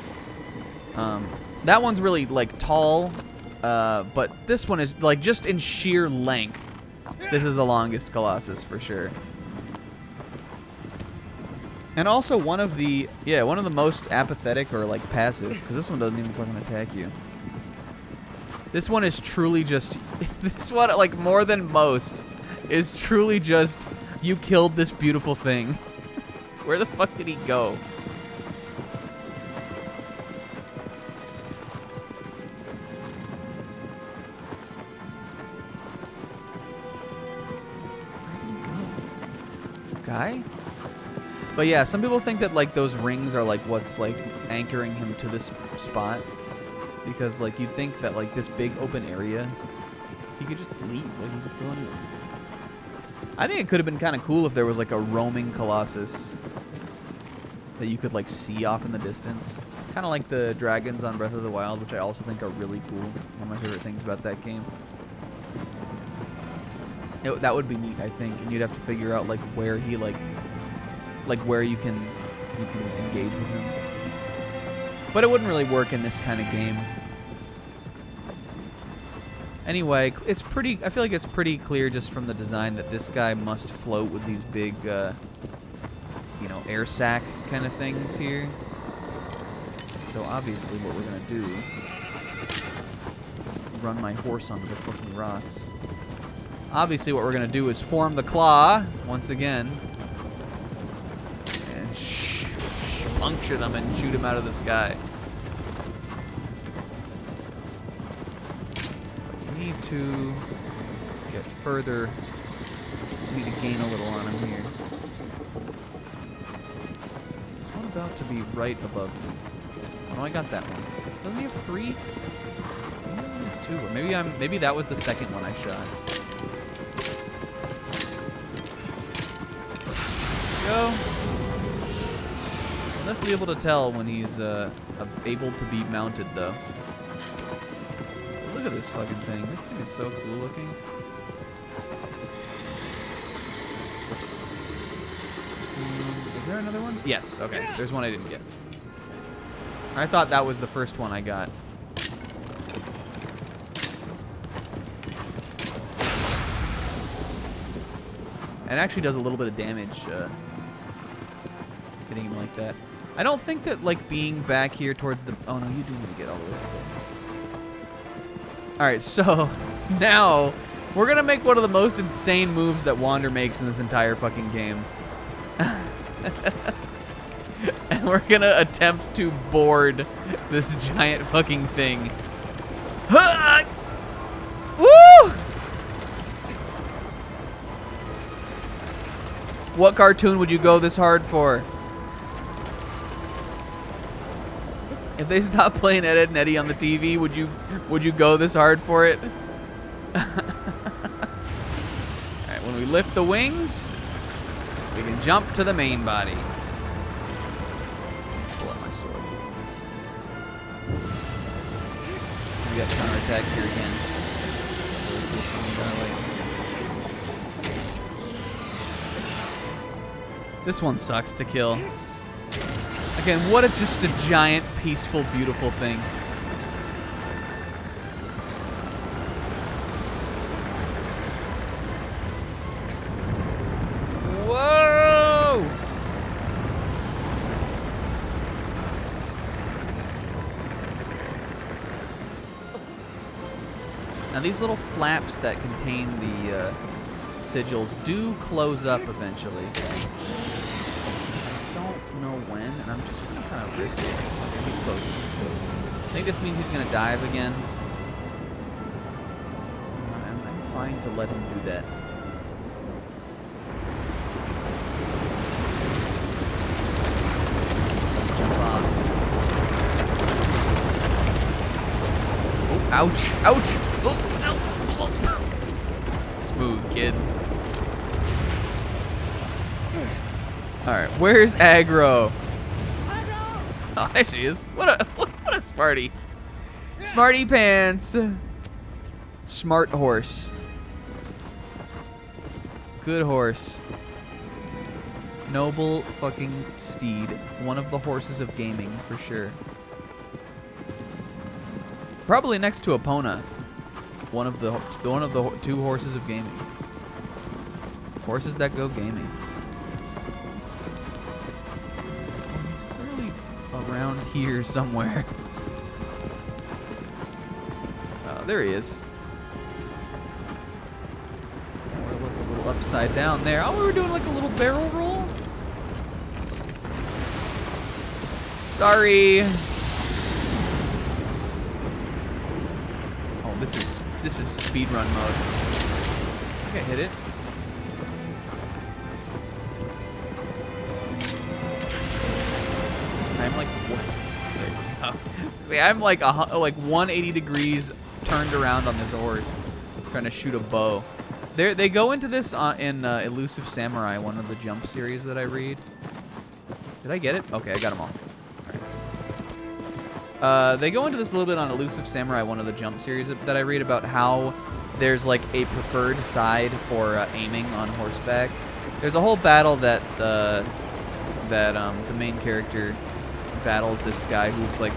That one's really, like, tall. But this one is, like, just in sheer length. This is the longest Colossus for sure. And also one of the most apathetic or, like, passive, because this one doesn't even fucking attack you. This one is truly just, this one, like, more than most, is truly just, you killed this beautiful thing. Where the fuck did he go? Guy? But yeah, some people think that, like, those rings are, like, what's, like, anchoring him to this spot. Because, like, you'd think that, like, this big open area, he could just leave. Like, he could go anywhere. I think it could have been kind of cool if there was, like, a roaming Colossus that you could, like, see off in the distance. Kind of like the dragons on Breath of the Wild, which I also think are really cool. One of my favorite things about that game. That would be neat, I think, and you'd have to figure out, like, where he, like where you can engage with him. But it wouldn't really work in this kind of game. Anyway, it's pretty. I feel like it's pretty clear just from the design that this guy must float with these big, you know, air sac kind of things here. So obviously, what we're gonna do is run my horse onto the fucking rocks. Obviously, what we're gonna do is form the claw once again, and puncture them and shoot them out of the sky. We need to get further. We need to gain a little on him here. There's one about to be right above me. Oh, I got that one. Doesn't he have 3? Maybe he has 2. Or maybe that was the second one I shot. Go. I'll definitely be able to tell when he's able to be mounted, though. Look at this fucking thing. This thing is so cool looking. Is there another one? Yes. Okay. There's one I didn't get. I thought that was the first one I got. It actually does a little bit of damage, hitting him like that. I don't think that, like, being back here towards the... Oh, no, you do need to get all the way up there. Alright, so now we're going to make one of the most insane moves that Wander makes in this entire fucking game. And we're going to attempt to board this giant fucking thing. Woo! What cartoon would you go this hard for? If they stopped playing Ed, Edd n Eddy on the TV, would you go this hard for it? Alright, when we lift the wings, we can jump to the main body. Pull up my sword. We got counterattack here again. This one sucks to kill. Again, what just a giant, peaceful, beautiful thing. Whoa! Now these little flaps that contain the sigils do close up eventually. I don't know when, and I'm just gonna kind of risk it. Okay, he's closing. I think this means he's gonna dive again. I'm fine to let him do that. Let's jump off. Oh, ouch! Ouch! Oh, no! Smooth, kid. Alright, where's Aggro? Oh, there she is. What a smarty. Smarty pants. Smart horse. Good horse. Noble fucking steed. One of the horses of gaming, for sure. Probably next to Epona. One of the two horses of gaming. Horses that go gaming. He's clearly around here somewhere. Oh, there he is. Or look a little upside down there. Oh, we were doing like a little barrel roll. Sorry. Oh, this is speedrun mode. Okay, hit it. I'm like what? There you go. See, I'm like 180 degrees turned around on this horse, trying to shoot a bow. They go into this in Elusive Samurai, one of the Jump series that I read. Did I get it? Okay, I got them all. They go into this a little bit on Elusive Samurai, one of the Jump series that I read, about how there's like a preferred side for aiming on horseback. There's a whole battle that the main character battles this guy who's like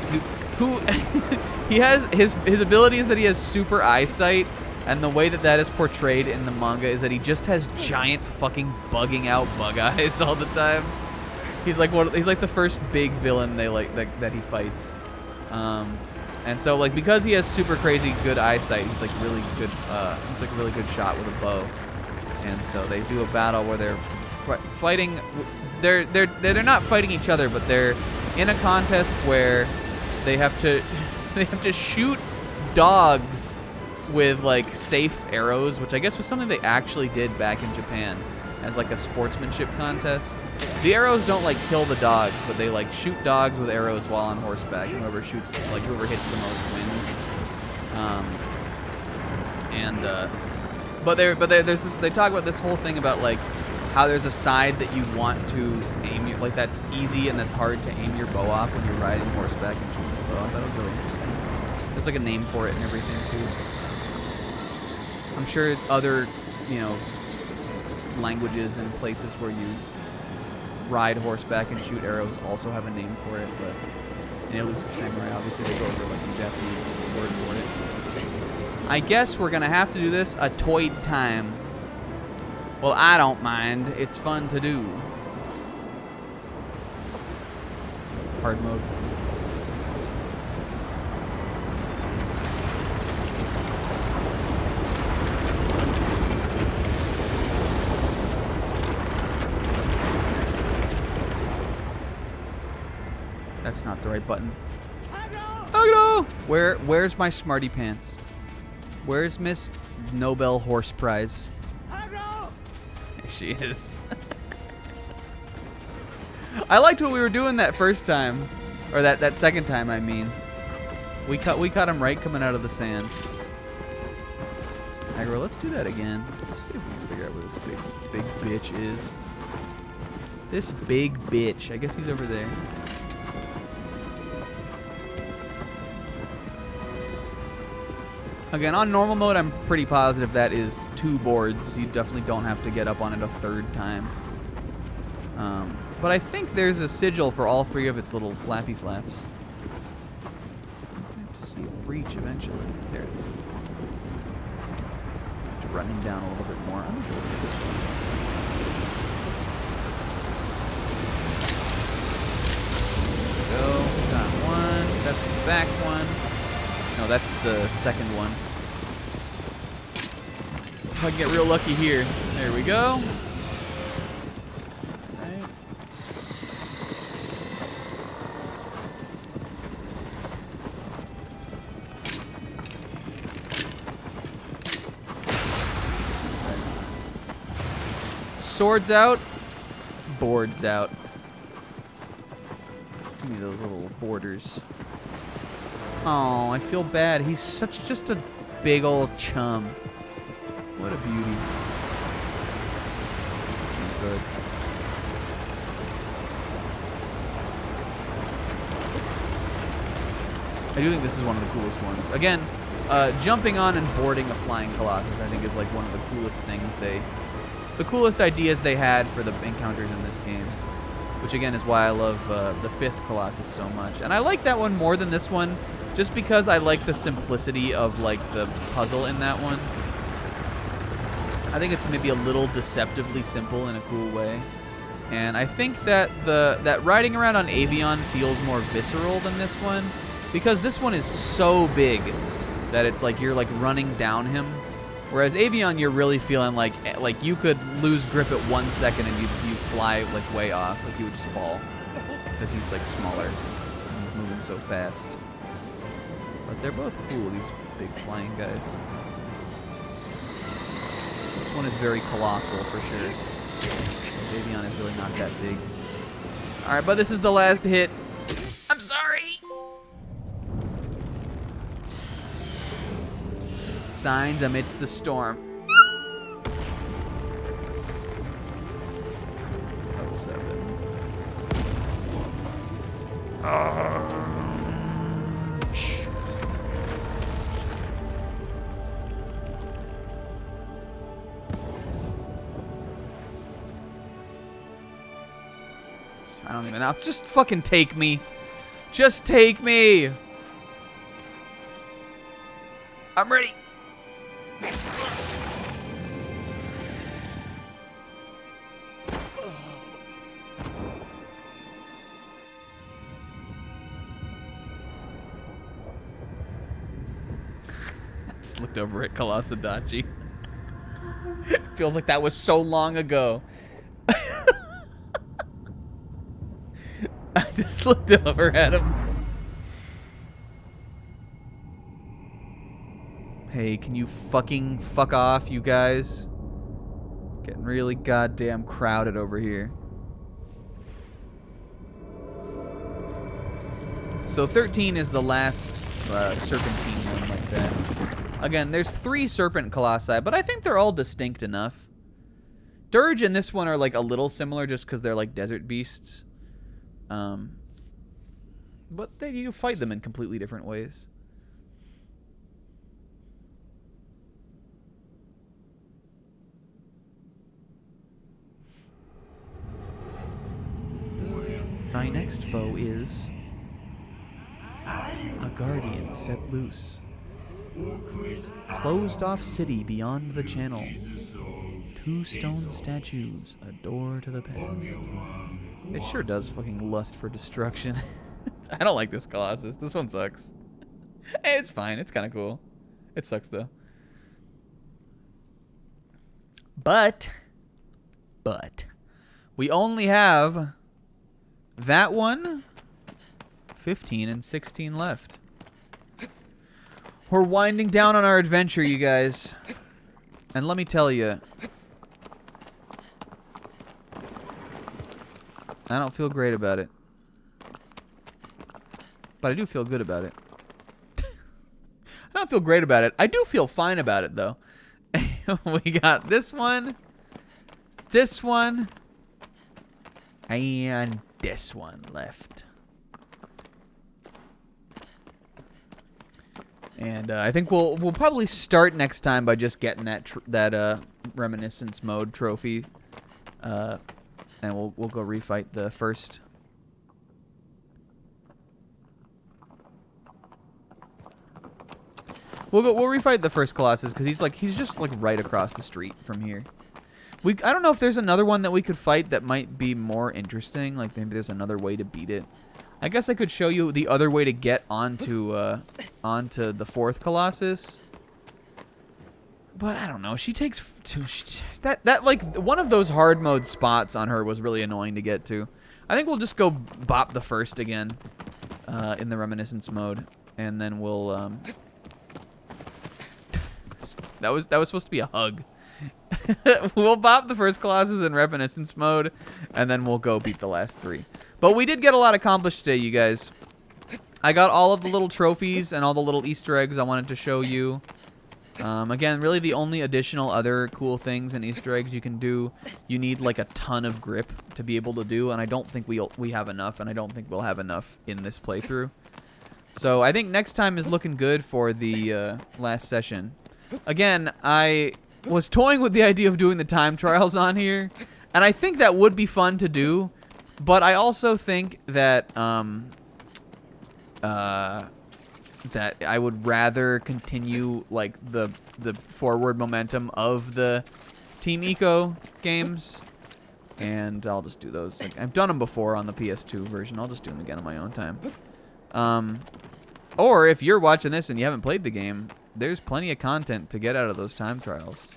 who he has his ability is that he has super eyesight, and the way that is portrayed in the manga is that he just has giant fucking bugging out bug eyes all the time. He's like the first big villain that he fights. And so like because he has super crazy good eyesight, he's like really good. He's like a really good shot with a bow. And so they do a battle where they're fighting. They're not fighting each other, but they're in a contest where they have to shoot dogs with like safe arrows, which I guess was something they actually did back in Japan as like a sportsmanship contest. The arrows don't like kill the dogs, but they like shoot dogs with arrows while on horseback, and whoever hits the most wins. They talk about this whole thing about like how there's a side that you want to aim your, like that's easy and that's hard to aim your bow off when you're riding horseback and shooting the bow. I thought it was really interesting. There's like a name for it and everything too. I'm sure other, languages and places where you ride horseback and shoot arrows also have a name for it, but in Elusive Samurai, obviously they go over like the Japanese word for it. I guess we're gonna have to do this a toid time. Well, I don't mind. It's fun to do. Hard mode. That's not the right button. Agro! Where's my smarty pants? Where's Miss Nobel Horse Prize? There she is. I liked what we were doing that first time, or that second time. I mean, we caught him right coming out of the sand. Agro, let's do that again. Let's see if we can figure out where this big bitch is. This big bitch. I guess he's over there. Again, on normal mode, I'm pretty positive that is 2 boards. You definitely don't have to get up on it a 3rd time. But I think there's a sigil for all 3 of its little flappy flaps. I have to see a breach eventually. There it is. I have to run him down a little bit more. I'm gonna go with this one. There we go. Got one. That's the back one. No, that's the second one. If I can get real lucky here. There we go. Right. Swords out, boards out. Give me those little borders. Oh, I feel bad. He's just a big old chum. What a beauty. This game sucks. I do think this is one of the coolest ones. Again, jumping on and boarding a flying Colossus, I think, is like one of the coolest things the coolest ideas they had for the encounters in this game. Which again is why I love the 5th Colossus so much. And I like that one more than this one, just because I like the simplicity of like the puzzle in that one. I think it's maybe a little deceptively simple in a cool way. And I think that that riding around on Avion feels more visceral than this one, because this one is so big that it's like you're like running down him. Whereas Avion, you're really feeling like you could lose grip at 1 second and you fly like way off, like you would just fall, because he's like smaller and he's moving so fast. But they're both cool, these big flying guys. This one is very colossal for sure. Because Avion is really not that big. All right, but this is the last hit. I'm sorry. Signs amidst the storm. Oh, 7. I don't even know. Just fucking take me. Just take me. I'm ready. Just looked over at Colossus. Feels like that was so long ago. I just looked over at him. Hey, can you fucking fuck off, you guys? Getting really goddamn crowded over here. So 13 is the last serpentine one like that. Again, there's 3 serpent colossi, but I think they're all distinct enough. Dirge and this one are like a little similar just because they're like desert beasts. But you fight them in completely different ways. Thy next foe is a guardian set loose. Closed off city beyond the channel. 2 stone statues, a door to the past. It sure does fucking lust for destruction. I don't like this Colossus. This one sucks. Hey, it's fine. It's kind of cool. It sucks though. But we only have that one, 15 and 16 left. We're winding down on our adventure, you guys. And let me tell you, I don't feel great about it. But I do feel good about it. I don't feel great about it. I do feel fine about it, though. We got this one, and this one left. And I think we'll probably start next time by just getting that reminiscence mode trophy, and we'll go refight the first. We'll refight the first Colossus because he's just like right across the street from here. I don't know if there's another one that we could fight that might be more interesting. Like maybe there's another way to beat it. I guess I could show you the other way to get onto the 4th Colossus. But I don't know. She takes that like one of those hard mode spots on her was really annoying to get to. I think we'll just go bop the first again in the reminiscence mode, and then we'll that was supposed to be a hug. We'll bop the first Colossus in reminiscence mode, and then we'll go beat the last 3. But we did get a lot accomplished today, you guys. I got all of the little trophies and all the little Easter eggs I wanted to show you. Again, really the only additional other cool things and Easter eggs you can do, you need like a ton of grip to be able to do, and I don't think we have enough, and I don't think we'll have enough in this playthrough. So I think next time is looking good for the last session. Again, I was toying with the idea of doing the time trials on here, and I think that would be fun to do, but I also think that that I would rather continue like the forward momentum of the Team Eco games, and I'll just do those. Like, I've done them before on the PS2 version. I'll just do them again on my own time. Or if you're watching this and you haven't played the game, there's plenty of content to get out of those time trials.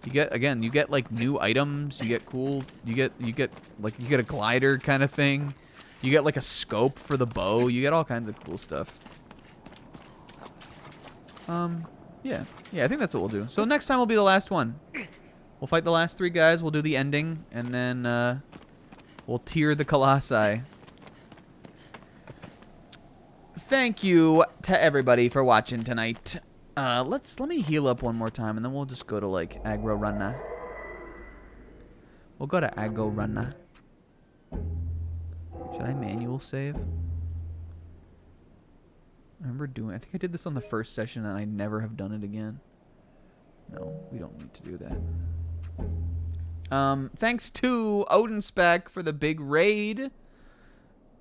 You get like new items, you get a glider kind of thing. You get like a scope for the bow, you get all kinds of cool stuff. Yeah, I think that's what we'll do. So next time will be the last one. We'll fight the last 3 guys, we'll do the ending, and then we'll tier the Colossi. Thank you to everybody for watching tonight. Let me heal up one more time, and then we'll just go to like aggro runna. We'll go to aggro runna. Should I manual save? I think I did this on the first session, and I never have done it again. No, we don't need to do that. Thanks to Odin Spec for the big raid.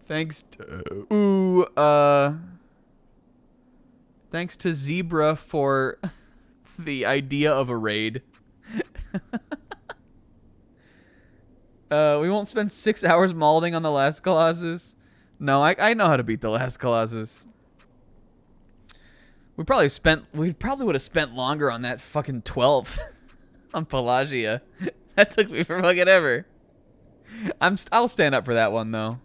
Thanks to Zebra for the idea of a raid. We won't spend 6 hours malding on the last Colossus. No, I know how to beat the last Colossus. We probably would have spent longer on that fucking 12th on Pelagia. That took me for fucking ever. I'll stand up for that one though.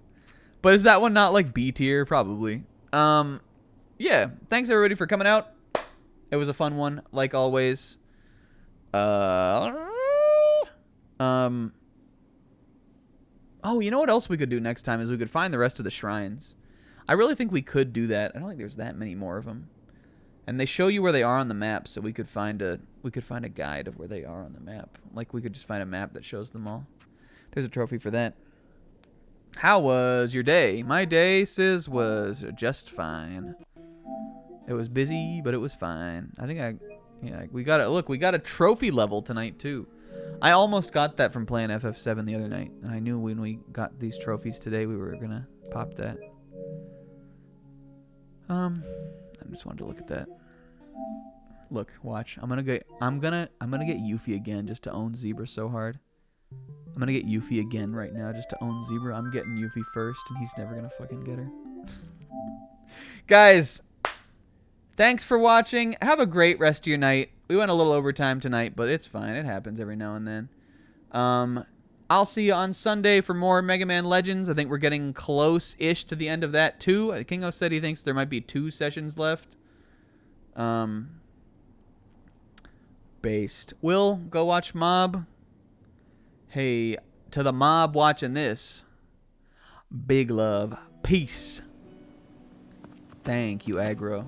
But is that one not like B tier? Probably. Yeah. Thanks everybody for coming out. It was a fun one, like always. Oh, you know what else we could do next time is we could find the rest of the shrines. I really think we could do that. I don't think there's that many more of them. And they show you where they are on the map, so we could find a guide of where they are on the map. Like we could just find a map that shows them all. There's a trophy for that. How was your day? My day, Sis, was just fine. It was busy, but it was fine. I think we got a trophy level tonight too. I almost got that from playing FF7 the other night, and I knew when we got these trophies today we were gonna pop that. I just wanted to look at that. Look, watch. I'm gonna get Yuffie again just to own Zebra so hard. I'm gonna get Yuffie again right now just to own Zebra. I'm getting Yuffie first, and he's never gonna fucking get her. Guys, thanks for watching. Have a great rest of your night. We went a little overtime tonight, but it's fine. It happens every now and then. I'll see you on Sunday for more Mega Man Legends. I think we're getting close-ish to the end of that, too. Kingo said he thinks there might be 2 sessions left. Based. Will, go watch Mob. Hey, to the mob watching this, big love. Peace. Thank you, Aggro.